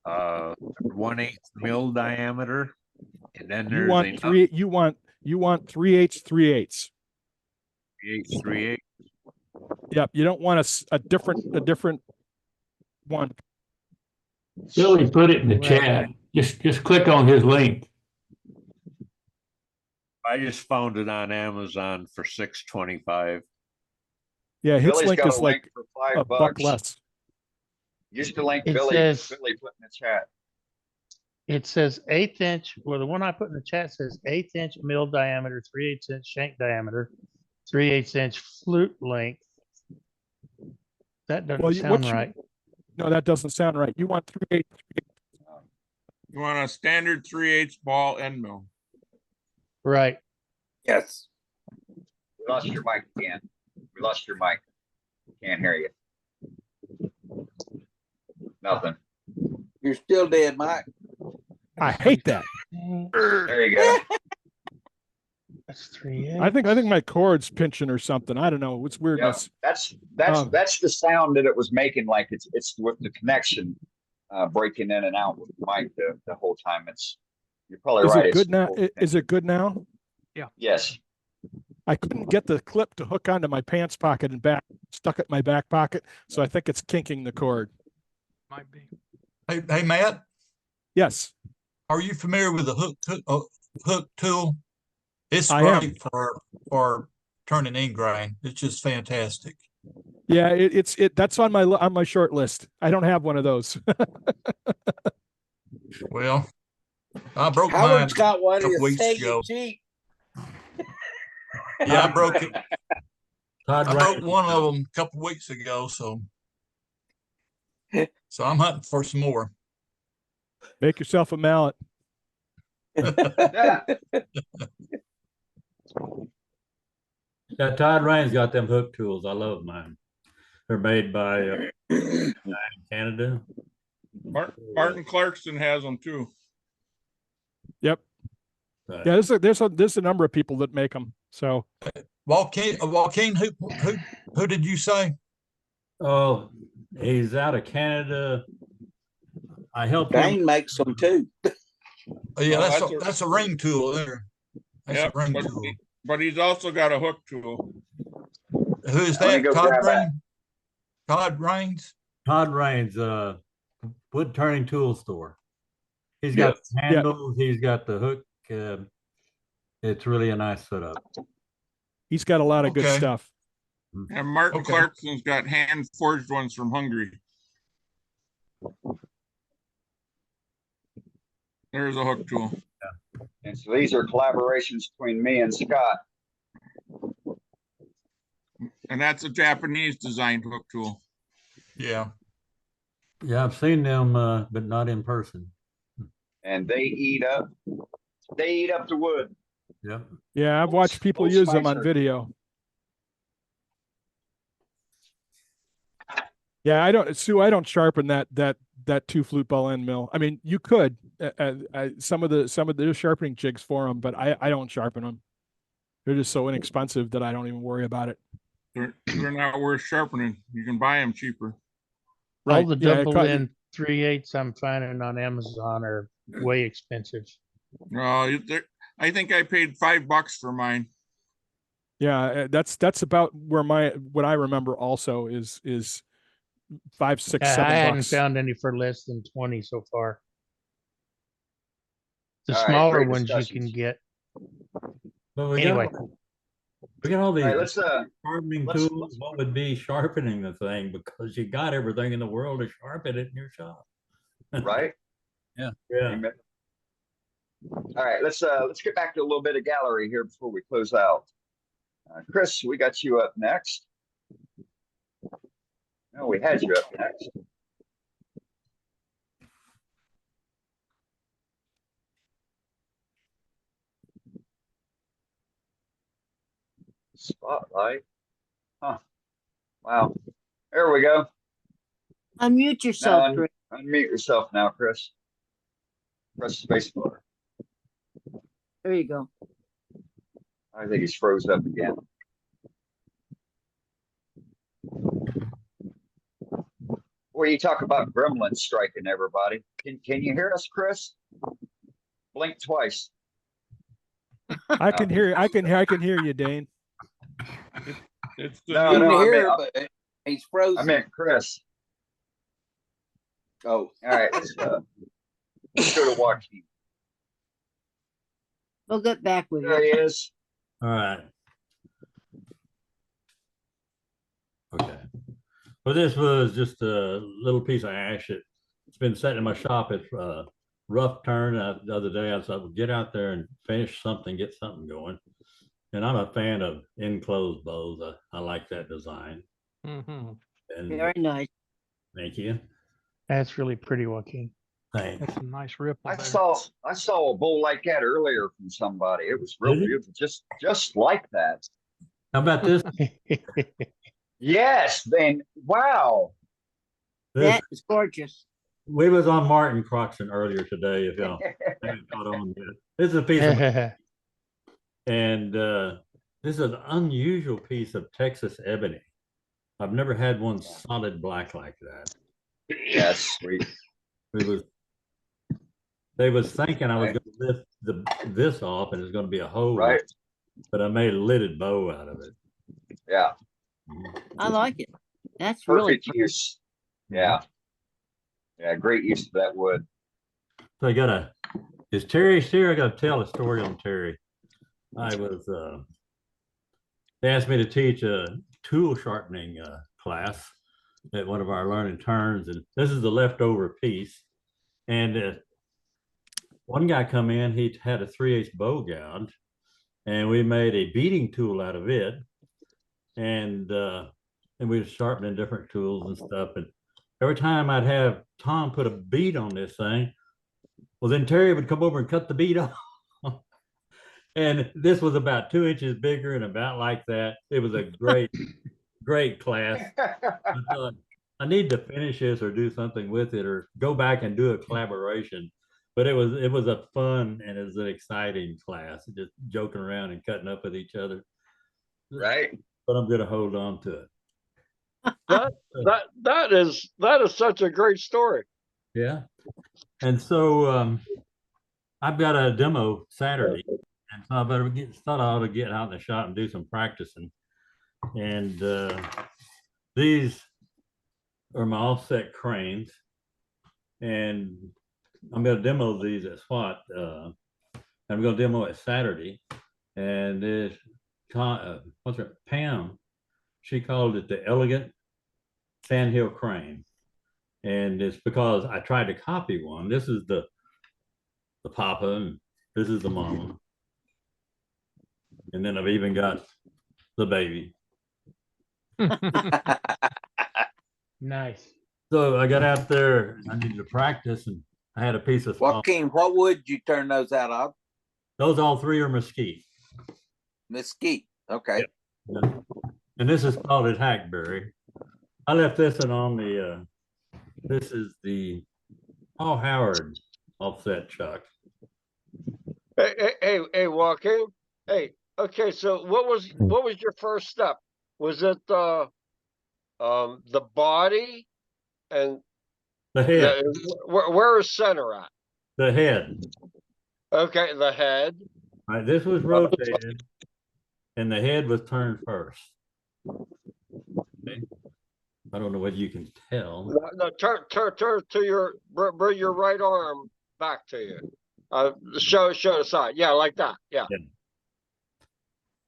1/8 mil diameter, and then you there's want a 3/8 3/8. 3/8. Yep. You don't want a different one. Billy put it in the Right. chat. Just click on his link. I just found it on Amazon for $6.25. Yeah, his Billy's link got is a link like for a $5. buck less. Use the link It Billy says- put in the chat. It says 1/8 inch. Well, the one I put in the chat says 1/8 inch mill diameter, 3/8 inch shank diameter, 3/8 inch flute length. That doesn't Well, sound right. No, that doesn't sound right. You want 3/8. You want a standard 3/8 ball end mill. Right. Yes. We lost your mic again. We lost your mic. Can't hear you. Nothing. You're still dead, Mike. I hate that. There you go. That's 3/8. I think my cord's pinching or something. I don't know. It's Yeah, weirdness. that's Um, the sound that it was making. Like it's with the connection breaking in and out with the mic the whole time. You're probably Is right. it It's good now? full Is it good now? Yes. I couldn't get the clip to hook onto my pants pocket and stuck it in my back pocket. So I think it's kinking the cord. Might be. Hey, Matt, Yes, are you familiar with the hook tool? It's I am. great for turning in grain. It's just fantastic. Yeah, that's on my short list. I don't have one of those. Well, I broke Howard's mine got one. a couple It's weeks taking ago. cheap. Yeah, I broke it. Todd I Wright- broke one of them a couple weeks ago, so I'm hunting for some more. Make yourself a mallet. Yeah. Yeah, Todd Ryan's got them hook tools. I love mine. They're made by Canada. Martin Clarkson has them too. Yep. Right. Yeah, there's a number of people that make them. So Joaquin, who did you say? Oh, he's out of Canada. I helped Dane him. makes them too. Oh, yeah, Oh, that's a ring tool there. That's Yep, a ring tool. but he's also got a hook tool. Who is Let me that? go Todd grab that. Rain? Todd Rains? Todd Rains, wood turning tool store. He's got the handles. He's got the hook. It's really a nice setup. he's got a lot of good Okay. stuff. And Martin Okay. Clarkson's got hand forged ones from Hungary. There's a hook tool. And so these are collaborations between me and Scott. And that's a Japanese designed hook tool. Yeah. Yeah, I've seen them, but not in person. And they eat up the wood. Yep. Yeah, I've watched people Most use them on mice are- video. Yeah, I don't, Sue. I don't sharpen that 2 flute ball end mill. I mean, you could some of the sharpening jigs for them, but I don't sharpen them. They're just so inexpensive that I don't even worry about it. They're not worth sharpening. You can buy them cheaper. Right. All the Yeah, double end 3/8 I'm finding on Amazon are way expensive. I think I paid $5 for mine. Yeah, that's about where what I remember also is 5, 6, I 7 hadn't bucks. found any for less than 20 so far. The All right, smaller great ones you discussions. can get. But we Anyway. got all these All right, let's sharpening tools. What would be sharpening the thing? Because you got everything in the world to sharpen it in your shop. right. Yeah. Amen. All right, let's get back to a little bit of gallery here before we close out. Chris, we got you up next. No, we had you up next. Spotlight. Huh. Wow. There we go. Unmute yourself, Now Chris. unmute yourself now, Chris. Press space bar. There you go. I think he's froze up again. Well, you talk about gremlins striking everybody. Can you hear us, Chris? Blink twice. I can hear you, Dane. It's he's frozen. I meant Chris. Oh, all right. Let's go to Joaquin. We'll get back with There he you. is. All right. Okay. Well, this was just a little piece of ash. It's been sitting in my shop. It's a rough turn. The other day I thought, well, get out there and finish something, get something going. And I'm a fan of enclosed bows. I like that design. Mm-hmm. And Very nice. Thank you. That's really pretty, Joaquin. Thanks. That's a nice ripple. I saw a bowl like that earlier from somebody. It was real beautiful, just like that. How about this? Yes, then wow. That is gorgeous. We was on Martin Croxton earlier today, if y'all haven't caught on yet. This is a piece of and this is an unusual piece of Texas ebony. I've never had one solid black like that. Yes, sweet. They was thinking I was going to lift this off and it's going to be a hole, right? But I made a lidded bow out of it. Yeah, I like it. That's perfect really use. Yeah, yeah, great use of that wood. So is Terry here? I got to tell a story on Terry. They asked me to teach a tool sharpening class at one of our learning turns, and this is the leftover piece. And one guy come in, he had a 3/8 bow gouge, and we made a beating tool out of it. And we were sharpening different tools and stuff. And every time I'd have Tom put a bead on this thing, well, then Terry would come over and cut the bead off. And this was about 2 inches bigger and about like that. It was a great class. I thought, I need to finish this or do something with it or go back and do a collaboration. But it was a fun and it was an exciting class, just joking around and cutting up with each other. Right. But I'm going to hold on to it. That is such a great story. Yeah. And so I've got a demo Saturday, and so I thought I ought to get out in the shop and do some practicing. And these are my offset cranes, and I'm going to demo these at SWAT. I'm going to demo it Saturday, and this what's her Pam? She called it the Elegant Sandhill Crane, and it's because I tried to copy one. This is the papa, and this is the mama, and then I've even got the baby. Nice. So I got out there, I needed to practice, and I had a piece of small. Joaquin, what wood you turn those out of? Those all three are mesquite. Mesquite. Okay. Yeah. And this is called a hackberry. I left this one on the, this is the Paul Howard offset chuck. Hey, Joaquin. Hey, okay. So what was your first step? Was it the body and the head? Where is center at? The head. Okay, the head. All right, this was rotated, and the head was turned first. Okay. I don't know whether you can tell. No, turn to bring your right arm back to you. Show the side. Yeah, like that. Yeah.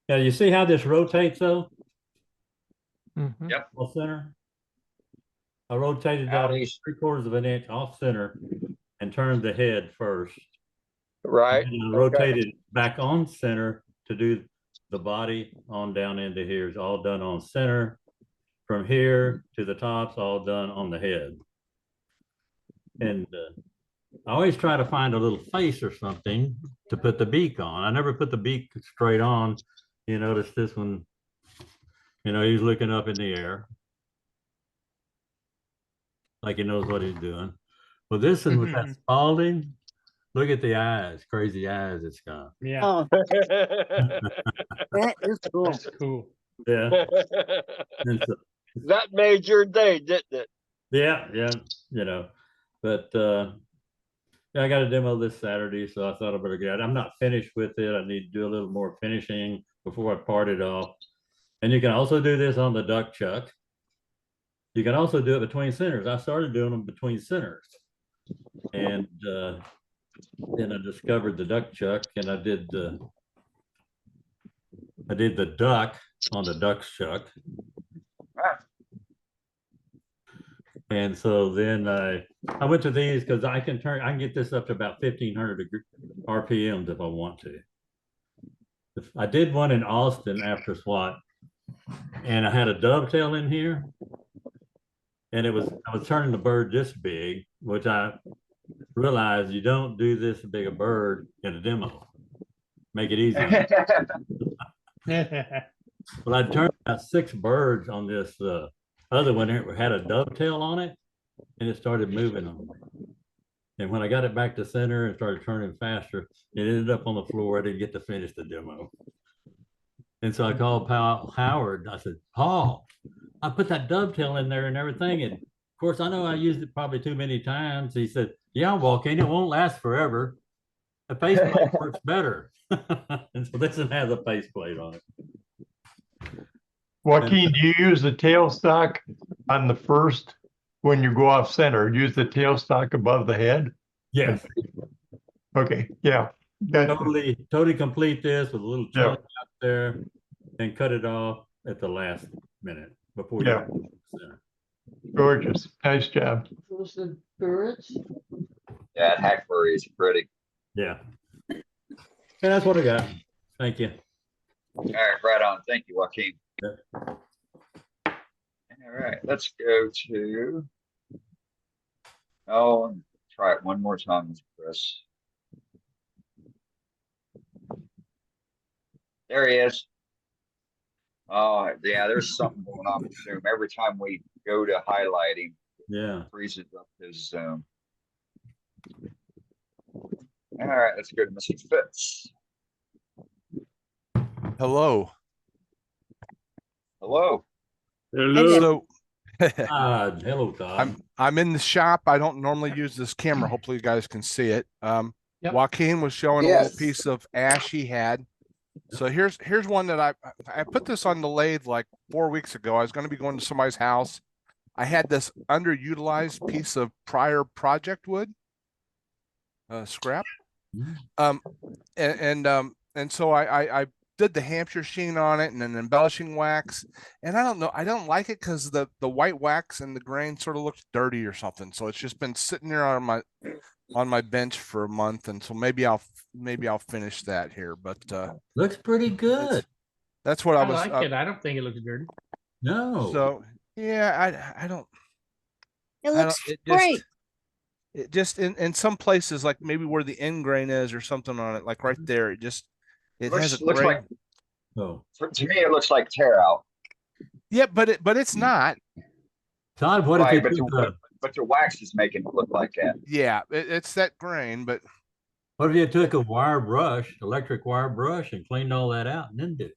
Yeah, you see how this rotates though? Mm-hmm. Yep. Off center. I rotated that 3/4 of an inch off center and turned the head first. Right. And I rotated back on center to do the body on down into here. It's all done on center. From here to the top's all done on the head. And I always try to find a little face or something to put the beak on. I never put the beak straight on. You notice this one, you know, he's looking up in the air. Like he knows what he's doing. Well, this one with that Spalding, look at the eyes, crazy eyes it's got. Yeah. Oh, that is cool. That's cool. Yeah. And so, That made your day, didn't it? yeah, you know, but yeah, I got a demo this Saturday, so I thought I better get it. I'm not finished with it. I need to do a little more finishing before I part it off. And you can also do this on the duck chuck. You can also do it between centers. I started doing them between centers. And then I discovered the duck chuck, and I did the duck on the duck's chuck. And so then I went to these because I can get this up to about 1,500 RPMs if I want to. I did one in Austin after SWAT, and I had a dovetail in here, and I was turning the bird this big, which I realized you don't do this big a bird in a demo. Make it easy. Well, I turned about 6 birds on this other one. It had a dovetail on it, and it started moving on me. And when I got it back to center and started turning faster, it ended up on the floor. I didn't get to finish the demo. And so I called Paul Howard. I said, Paul, I put that dovetail in there and everything. And of course, I know I used it probably too many times. He said, yeah, Joaquin, it won't last forever. The faceplate works better. And so this one has a faceplate on it. Joaquin, do you use the tailstock on the first when you go off center? Use the tailstock above the head? Yes. Okay, yeah. Totally complete this with a little chunk out there and cut it off at the last minute before you get to the center. Gorgeous. Nice job. Those the birds. Yeah, hackberry is pretty. Yeah. And that's what I got. Thank you. All right, right on. Thank you, Joaquin. Yeah. All right, let's go to. Oh, try it one more time, Chris. There he is. Oh, yeah, there's something going on with Zoom. Every time we go to highlight him, yeah, it freezes up his Zoom. All right, let's go to Mr. Fitz. Hello. Hello. So, hello, Todd. I'm in the shop. I don't normally use this camera. Hopefully you guys can see it. Joaquin was showing a little piece of ash he had. So here's one that I put this on the lathe like 4 weeks ago. I was going to be going to somebody's house. I had this underutilized piece of prior project wood, scrap. And so I did the Hampshire sheen on it and an embellishing wax. And I don't know, I don't like it because the white wax and the grain sort of looks dirty or something. So it's just been sitting there on my bench for a month, and so maybe I'll finish that here. But looks pretty good. That's what I was. Like it. I don't think it looks dirty. No. So yeah, I don't. It I looks don't- great. It just in some places, like maybe where the end grain is or something on it, like right there, it has a looks gray. like, to me, it looks like tear out. Yeah, but it's not. Todd, what if Right, you but took but your wax is making it look like that. Yeah, it's that grain, but what if you took a wire brush, electric wire brush, and cleaned all that out and then did it?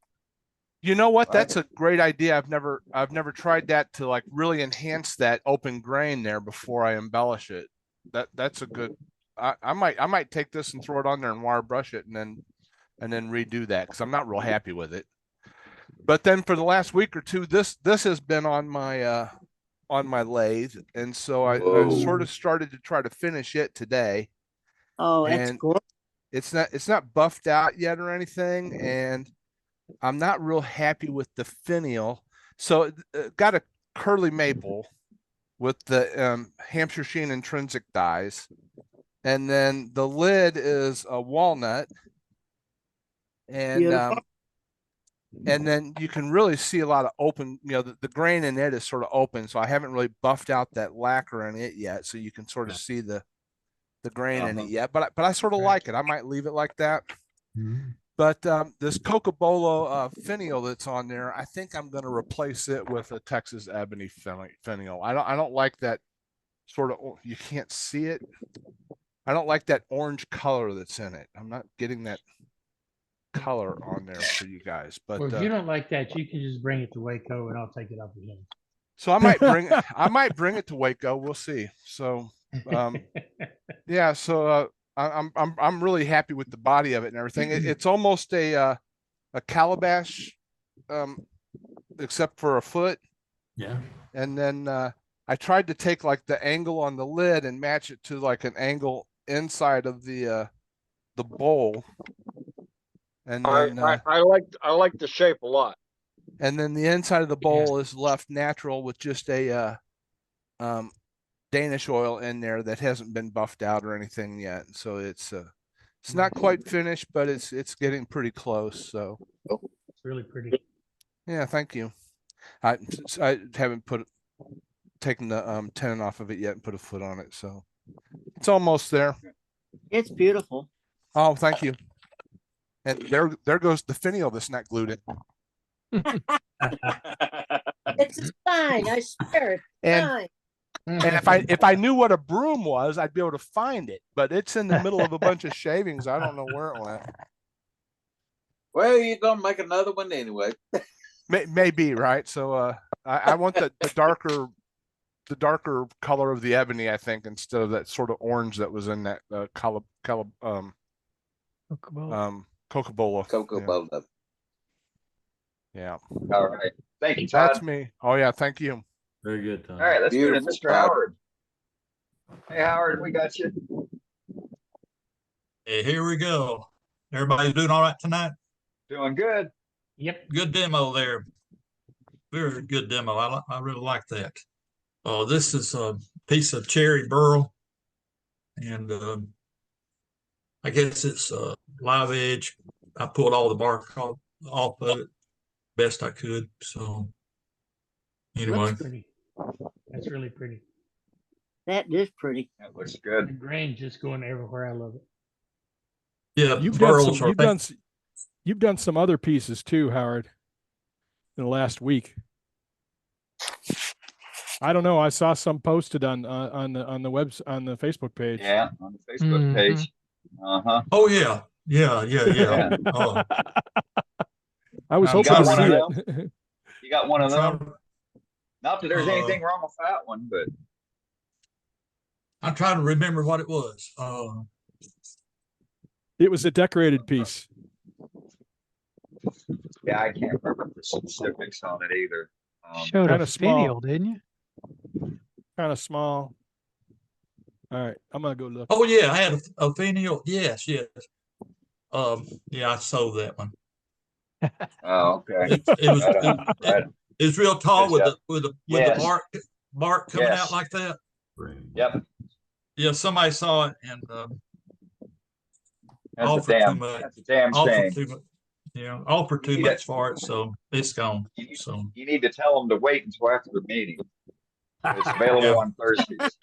you know what? That's a great idea. I've never tried that to like really enhance that open grain there before I embellish it. That's a good. I might take this and throw it on there and wire brush it and then redo that because I'm not real happy with it. But then for the last week or two, this has been on my lathe, and so I sort of started to try to finish it today. Oh, that's cool. It's not buffed out yet or anything, and I'm not real happy with the finial. So got a curly maple with the Hampshire Sheen intrinsic dies, and then the lid is a walnut, and then you can really see a lot of open, the grain in it is sort of open. So I haven't really buffed out that lacquer in it yet. So you can sort of see the grain in it yet, but I sort of like it. I might leave it like that. But this Cocobolo finial that's on there, I think I'm going to replace it with a Texas Ebony finial. I don't like that sort of, you can't see it. I don't like that orange color that's in it. I'm not getting that color on there for you guys. But well, if you don't like that, you can just bring it to Waco and I'll take it up again. So I might bring it to Waco. We'll see. So yeah, so I'm really happy with the body of it and everything. It's almost a calabash, except for a foot. Yeah. And then I tried to take like the angle on the lid and match it to like an angle inside of the bowl. And then I like the shape a lot. And then the inside of the bowl is left natural with just a Danish oil in there that hasn't been buffed out or anything yet. So it's not quite finished, but it's getting pretty close. So it's really pretty. Yeah, thank you. I haven't taken the tenon off of it yet and put a foot on it, so it's almost there. It's beautiful. Oh, thank you. And there goes the finial that's not glued in. It's a sign. I swear it's a sign. And if I knew what a broom was, I'd be able to find it. But it's in the middle of a bunch of shavings. I don't know where it went. Well, you're gonna make another one anyway. Maybe, right? So I want the darker color of the ebony, I think, instead of that sort of orange that was in that Cocobolo. Yeah. All right. Thank you, Todd. That's me. Oh yeah, thank you. Very good, Todd. All right, let's go to Beautiful, Mr. Todd. Howard. Hey, Howard, we got you. Hey, here we go. Everybody's doing all right tonight? Doing good. Yep. Good demo there. Very good demo. I really like that. Oh, this is a piece of cherry burl, and I guess it's live edge. I pulled all the bark off of it best I could. So anyway, Looks pretty. That's really pretty. That is pretty. That looks The good. grain just going everywhere. I love it. yeah, You've burls are you've done some other pieces too, Howard, in the last week. I don't know. I saw some posted on the Facebook page. Yeah, on the Facebook page. Uh-huh. Oh yeah. Yeah. Oh, I was You hoping got to one see of it. them? You got one of I'm them? Not that there's anything wrong with that one, but I'm trying to remember what it was. It was a decorated piece. yeah, I can't remember the specifics on it either. Showed Kinda a small. finial, didn't you? Kind of small. All right, I'm gonna go look. Oh yeah, I had a finial. Yes. Yeah, I sold that one. Oh, okay. It was real tall with Good the Yes. bark coming Yes. out like that. Yep. Yeah, somebody saw it and That's offered a damn, too much. that's a damn Offered shame. too much. Yeah, offered too You need much it. for it, so it's gone. So You need to tell them to wait until after the meeting. It's available on Thursdays.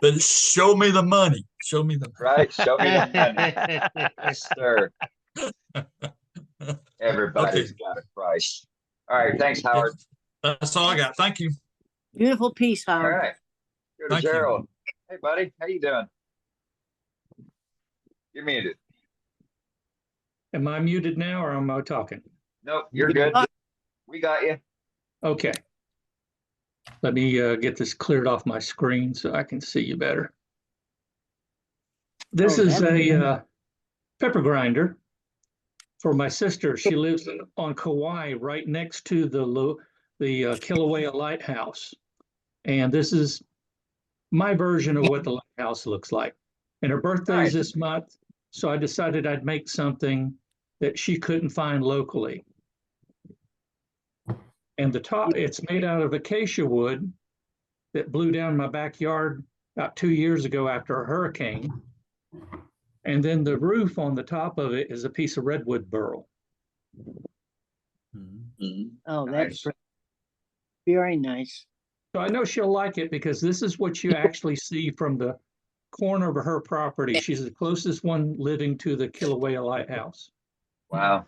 But show me the money. Show me the right. Show me the money. Yes, sir. Everybody's got a price. All right. Thanks, Howard. That's all I got. Thank you. Beautiful piece, All Howard. right. Go to Thank you. Gerald. Hey, buddy. How you doing? You're muted. Am I muted now or am I talking? Nope, you're good. We got you. Okay. Let me get this cleared off my screen so I can see you better. This is a pepper grinder for my sister. She lives on Kauai, right next to the Kilauea Lighthouse. And this is my version of what the lighthouse looks like. And her birthday is this month, so I decided I'd make something that she couldn't find locally. And the top, it's made out of acacia wood that blew down my backyard about 2 years ago after a hurricane. And then the roof on the top of it is a piece of redwood burl. Oh, that's very nice. So I know she'll like it because this is what you actually see from the corner of her property. She's the closest one living to the Kilauea Lighthouse. Wow.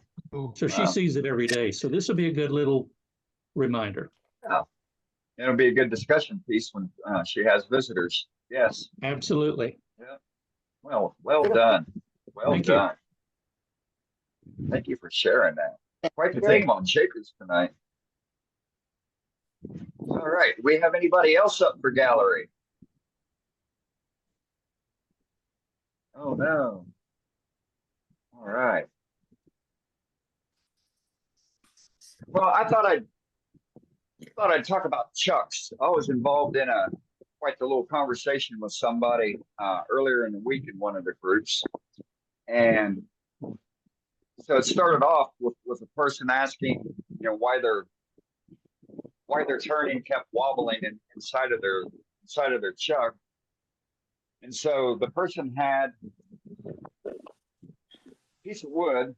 So she sees it every day. So this will be a good little reminder. Oh, it'll be a good discussion piece when she has visitors. Yes. Absolutely. Yeah. Well done. Well done. Thank you for sharing that. Quite the theme on Shakers tonight. All right. Do we have anybody else up for gallery? Oh no. All right. Well, I thought I'd talk about chucks. I was involved in quite the little conversation with somebody earlier in the week in one of the groups, and so it started off with a person asking, why their turning kept wobbling inside of their chuck, and so the person had a piece of wood,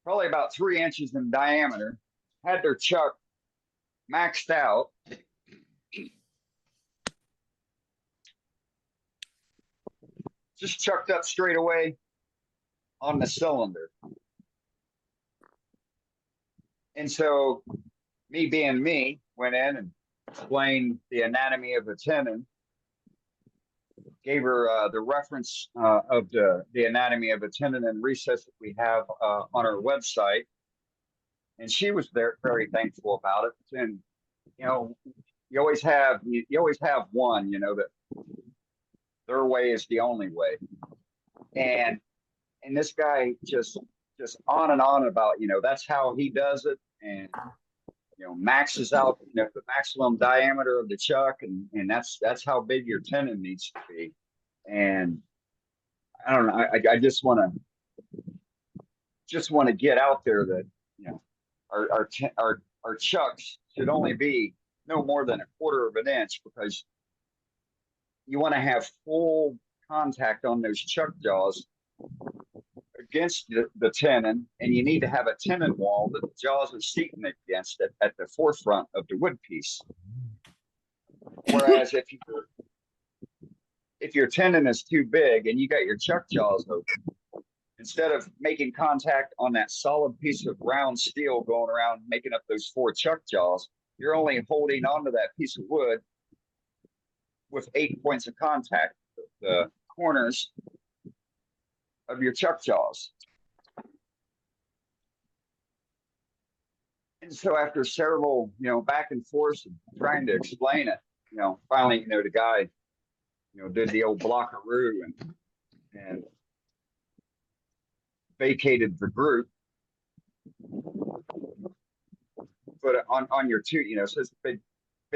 probably about 3 inches in diameter, had their chuck maxed out. Just chucked up straight away on the cylinder. And so me being me, went in and explained the anatomy of the tenon, gave her the reference of the anatomy of a tendon and recess that we have on our website. And she was very thankful about it. And, you always have one, that their way is the only way. And this guy just on and on about, that's how he does it. And, maxes out, the maximum diameter of the chuck. And that's how big your tendon needs to be. And I don't know, I just want to get out there that, our chucks should only be no more than 1/4 of an inch, because you want to have full contact on those chuck jaws against the tenon, and you need to have a tenon wall that the jaws are seating against it at the forefront of the wood piece. Whereas if your tenon is too big and you got your chuck jaws open, instead of making contact on that solid piece of round steel going around making up those 4 chuck jaws, you're only holding onto that piece of wood with 8 points of contact, the corners of your chuck jaws. And so after several, back and forth and trying to explain it, finally, the guy, did the old blockaroo and vacated the group. But on your two, it says big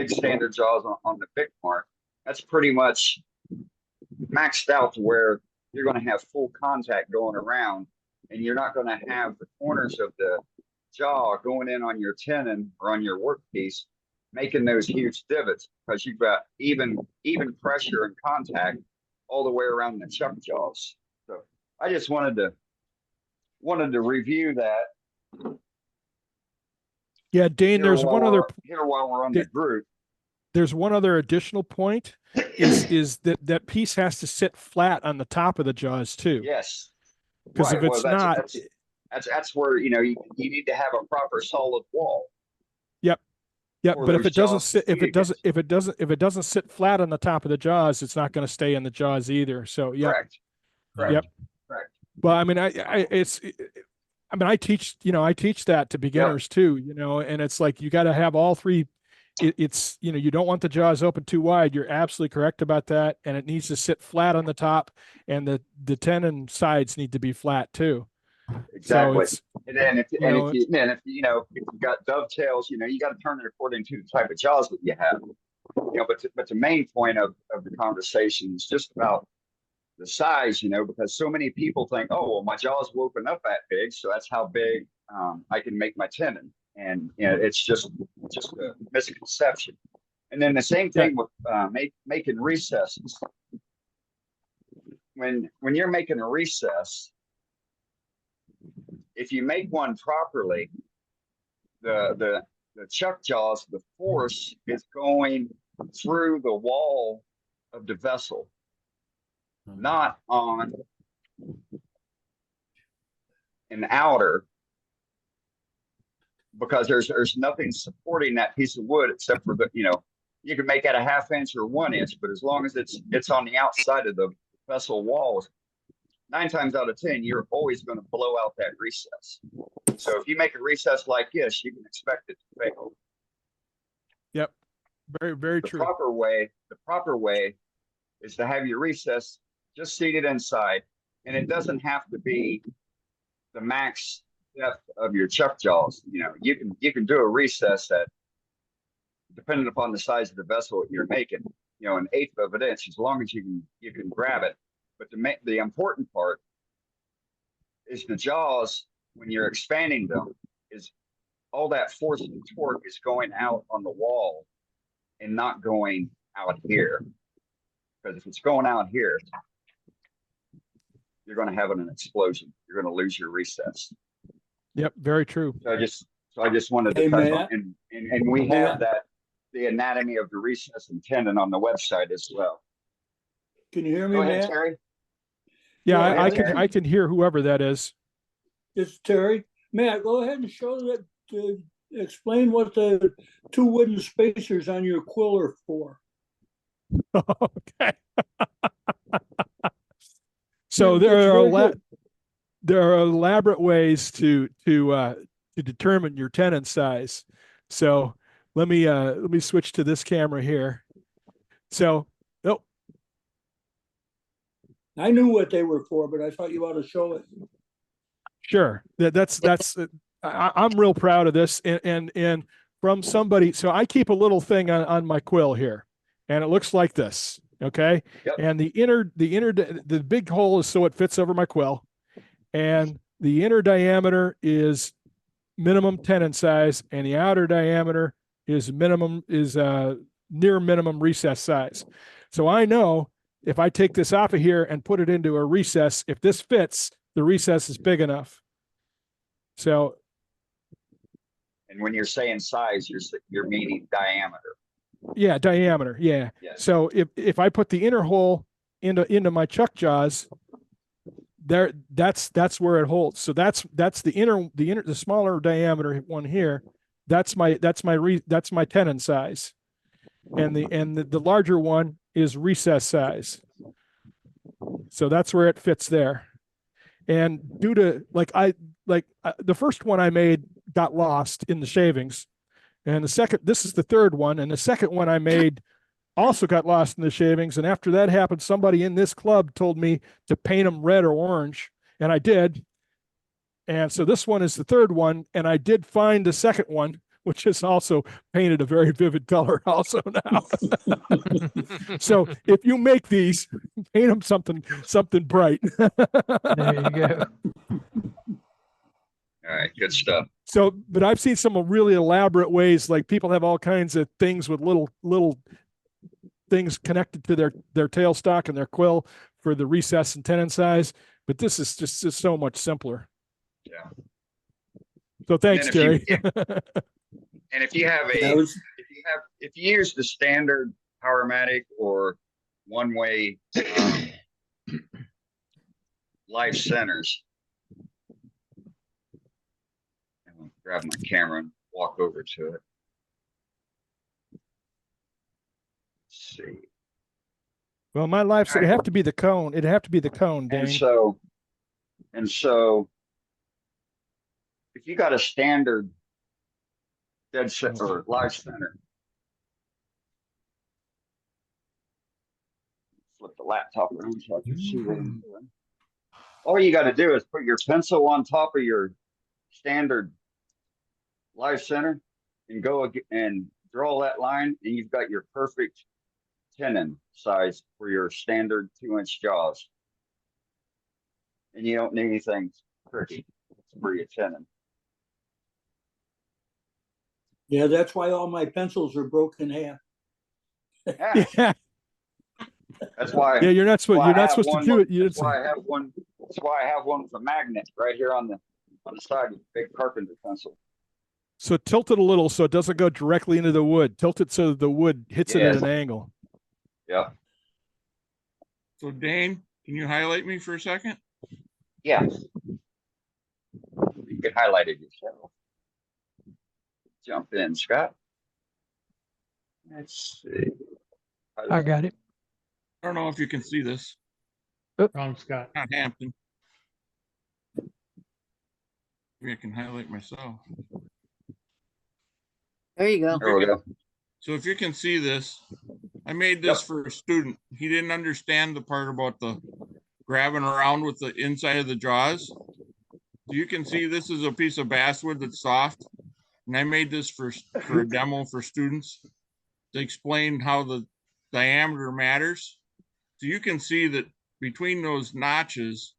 standard jaws on the big mark. That's pretty much maxed out to where you're going to have full contact going around, and you're not going to have the corners of the jaw going in on your tenon or on your workpiece, making those huge divots, because you've got even pressure and contact all the way around the chuck jaws. So I just wanted to review that. Yeah, Dane, there's one other here while we're on the group. there's one other additional point is that piece has to sit flat on the top of the jaws too. Yes. Because if it's not, that's where, you know, you need to have a proper solid wall. Yep. Yep. for But if those it doesn't jaws to sit, if feed it doesn't sit flat on the top of the jaws, it's not going to stay in the jaws either. So yeah. Correct. Correct. Yep. Correct. Well, I mean, I teach that to beginners too, you know, and it's like, you got to have all three. It's, you know, you don't want the jaws open too wide. You're absolutely correct about that. And it needs to sit flat on the top, and the tenon sides need to be flat too. Exactly. So and then if you got dovetails, you know, you got to turn it according to the type of jaws that you have. You know, but the main point of the conversation is just about the size, you know, because so many people think, oh, well, my jaws will open up that big, so that's how big I can make my tenon. And you know, it's just a misconception. And then the same thing with making recesses. When you're making a recess, if you make one properly, the chuck jaws, the force is going through the wall of the vessel, not on an outer, because there's nothing supporting that piece of wood except for the, you know, you can make it a 1/2 inch or 1 inch, but as long as it's on the outside of the vessel walls, 9 times out of 10, you're always going to blow out that recess. So if you make a recess like this, you can expect it to fail. Yep. Very, very true. The proper way is to have your recess just seated inside, and it doesn't have to be the max depth of your chuck jaws. You know, you can do a recess that, depending upon the size of the vessel you're making, you know, 1/8 of an inch, as long as you can grab it. But the important part is the jaws, when you're expanding them, is all that force and torque is going out on the wall and not going out here. Because if it's going out here, you're going to have an explosion. You're going to lose your recess. Yep, very true. So I just wanted to touch on, and we have that, the anatomy of the recess and tendon on the website as well. Can you hear me, Go ahead, Matt? Terry. Yeah, I can hear whoever that is. It's Terry. Matt, go ahead and show that. Explain what the 2 wooden spacers on your quill are for. Okay. So there are elaborate ways to determine your tenon size. So let me switch to this camera here. So I knew what they were for, but I thought you ought to show it. Sure. I'm real proud of this, and from somebody. So I keep a little thing on my quill here, and it looks like this. Okay. Yep. And the big hole is so it fits over my quill, and the inner diameter is minimum tenon size, and the outer diameter is near minimum recess size. So I know if I take this off of here and put it into a recess, if this fits, the recess is big enough. So. And when you're saying size, you're meaning diameter. Yeah, diameter. Yeah. Yes. So if I put the inner hole into my chuck jaws, that's where it holds. So that's the smaller diameter one here. That's my tenon size, and the larger one is recess size. So that's where it fits there. And due to the first one I made got lost in the shavings, and this is the third one, and the second one I made also got lost in the shavings. And after that happened, somebody in this club told me to paint them red or orange, and I did. And so this one is the third one, and I did find the second one, which is also painted a very vivid color also now. So if you make these, paint them something bright. There you go. All right, good stuff. So, but I've seen some really elaborate ways, like people have all kinds of things with little things connected to their tailstock and their quill for the recess and tenon size. But this is just so much simpler. Yeah. So thanks, Jerry. And if you have if you use the standard Powermatic or one-way life centers, I'll grab my camera and walk over to it. Let's see. Well, my life's it'd have to be the cone. It'd have to be the cone, Dane. And so if you got a standard dead center or live center, flip the laptop around so I can see what I'm doing. All you got to do is put your pencil on top of your standard live center and go and draw that line, and you've got your perfect tenon size for your standard 2-inch jaws. And you don't need anything tricky for your tenon. Yeah, that's why all my pencils are broken in half. Yeah. That's why. Yeah, you're not supposed to do it. That's why I have one. That's why I have one with a magnet right here on the side with a big carpenter pencil. So tilt it a little so it doesn't go directly into the wood. Tilt it so the wood hits it at an angle. Yeah. So Dane, can you highlight me for a second? Yeah. You can highlight it yourself. Jump in, Scott. Let's see. I got it. I don't know if you can see this. Wrong, Scott. Not Hampton. Maybe I can highlight myself. There you go. There we go. So if you can see this, I made this for a student. He didn't understand the part about the grabbing around with the inside of the jaws. So you can see this is a piece of basswood that's soft. And I made this for a demo for students to explain how the diameter matters. So you can see that between those notches,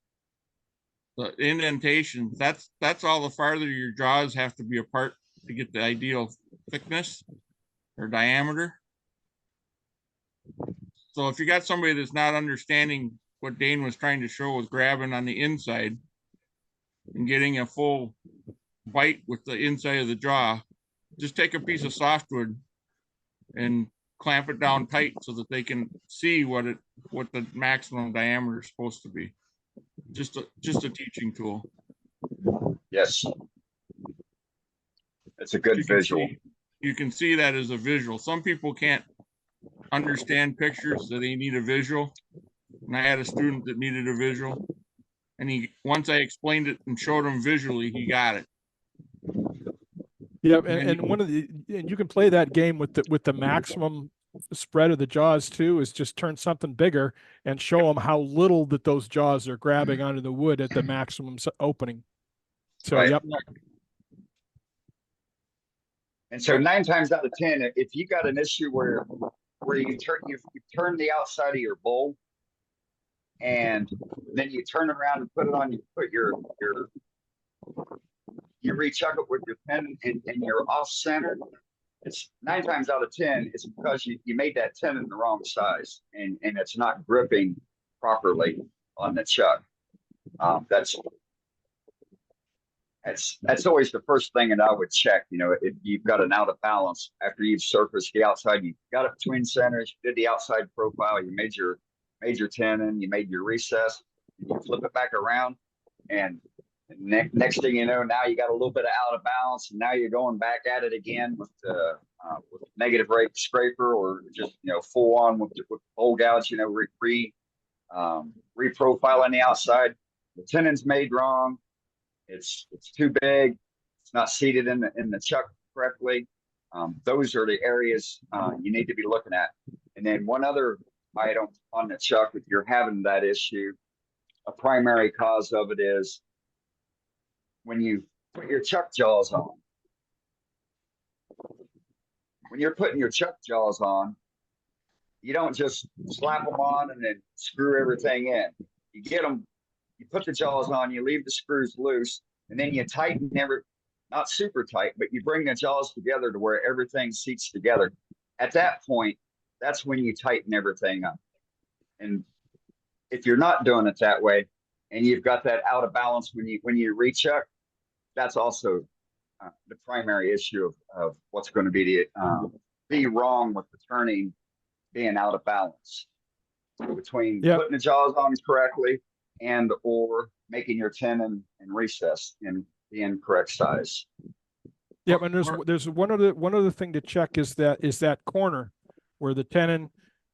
the indentation, that's all the farther your jaws have to be apart to get the ideal thickness or diameter. So if you got somebody that's not understanding what Dane was trying to show with grabbing on the inside and getting a full bite with the inside of the jaw, just take a piece of softwood and clamp it down tight so that they can see what the maximum diameter is supposed to be. Just a teaching tool. Yes. It's a good visual. You can see that as a visual. Some people can't understand pictures, so they need a visual. And I had a student that needed a visual. And once I explained it and showed him visually, he got it. Yeah, and you can play that game with the maximum spread of the jaws too, is just turn something bigger and show them how little that those jaws are grabbing onto the wood at the maximum opening. So, right. Yep. And so 9 times out of 10, if you got an issue where you turn the outside of your bowl and then you turn around and put it on, you rechuck it with your pen and you're off center, it's 9 times out of 10, it's because you made that tenon the wrong size and it's not gripping properly on the chuck. That's always the first thing that I would check. You know, if you've got an out of balance after you've surfaced the outside, you got it between centers, you did the outside profile, you made your tenon, you made your recess, and you flip it back around, and next thing you know, now you got a little bit of out of balance, and now you're going back at it again with negative rate scraper, or just full on with bowl gouge, reprofiling the outside. The tenon's made wrong. It's too big. It's not seated in the chuck correctly. Those are the areas you need to be looking at. And then one other item on the chuck, if you're having that issue, a primary cause of it is when you put your chuck jaws on. When you're putting your chuck jaws on, you don't just slap them on and then screw everything in. You get them. You put the jaws on, you leave the screws loose, and then you tighten not super tight, but you bring the jaws together to where everything seats together. At that point, that's when you tighten everything up. And if you're not doing it that way, and you've got that out of balance when you rechuck, that's also the primary issue of what's going to be be wrong with the turning being out of balance between Yep. putting the jaws on correctly and or making your tenon and recess in the incorrect size. Yep, and there's one other thing to check is that corner where the tenon,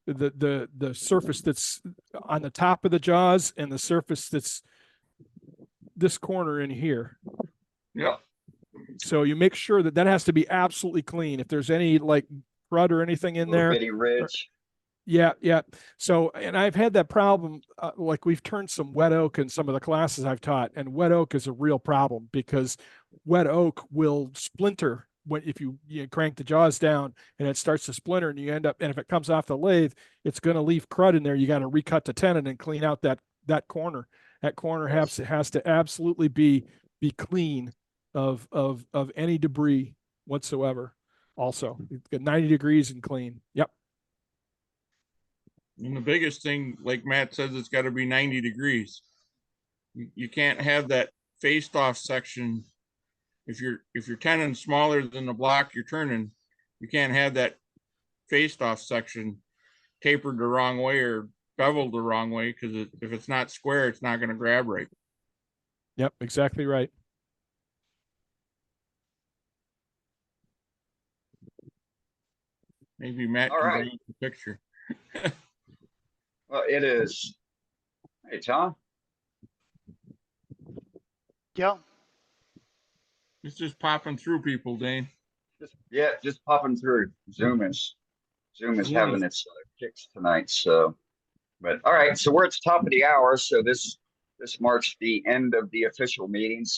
the surface that's on the top of the jaws and the surface that's this corner in here. Yeah. So you make sure that has to be absolutely clean. If there's any like crud or anything in there, bitty ridge. yeah. So, and I've had that problem. Like we've turned some wet oak in some of the classes I've taught, and wet oak is a real problem because wet oak will splinter if you crank the jaws down and it starts to splinter, and you end up, and if it comes off the lathe, it's going to leave crud in there. You got to recut the tenon and clean out that corner. That corner has to absolutely be clean of any debris whatsoever. Also, it's got 90 degrees and clean. Yep. And the biggest thing, like Matt says, it's got to be 90 degrees. You can't have that faced off section. If your tenon's smaller than the block you're turning, you can't have that faced off section tapered the wrong way or beveled the wrong way, because if it's not square, it's not going to grab right. Yep, exactly right. Maybe Matt All can right. bring up the picture. Well, it is. Hey, Tom. Yeah. It's just popping through people, Dane. Just popping through. Zoom is having its kicks tonight. So, but all right. So we're at the top of the hour. So this marks the end of the official meetings.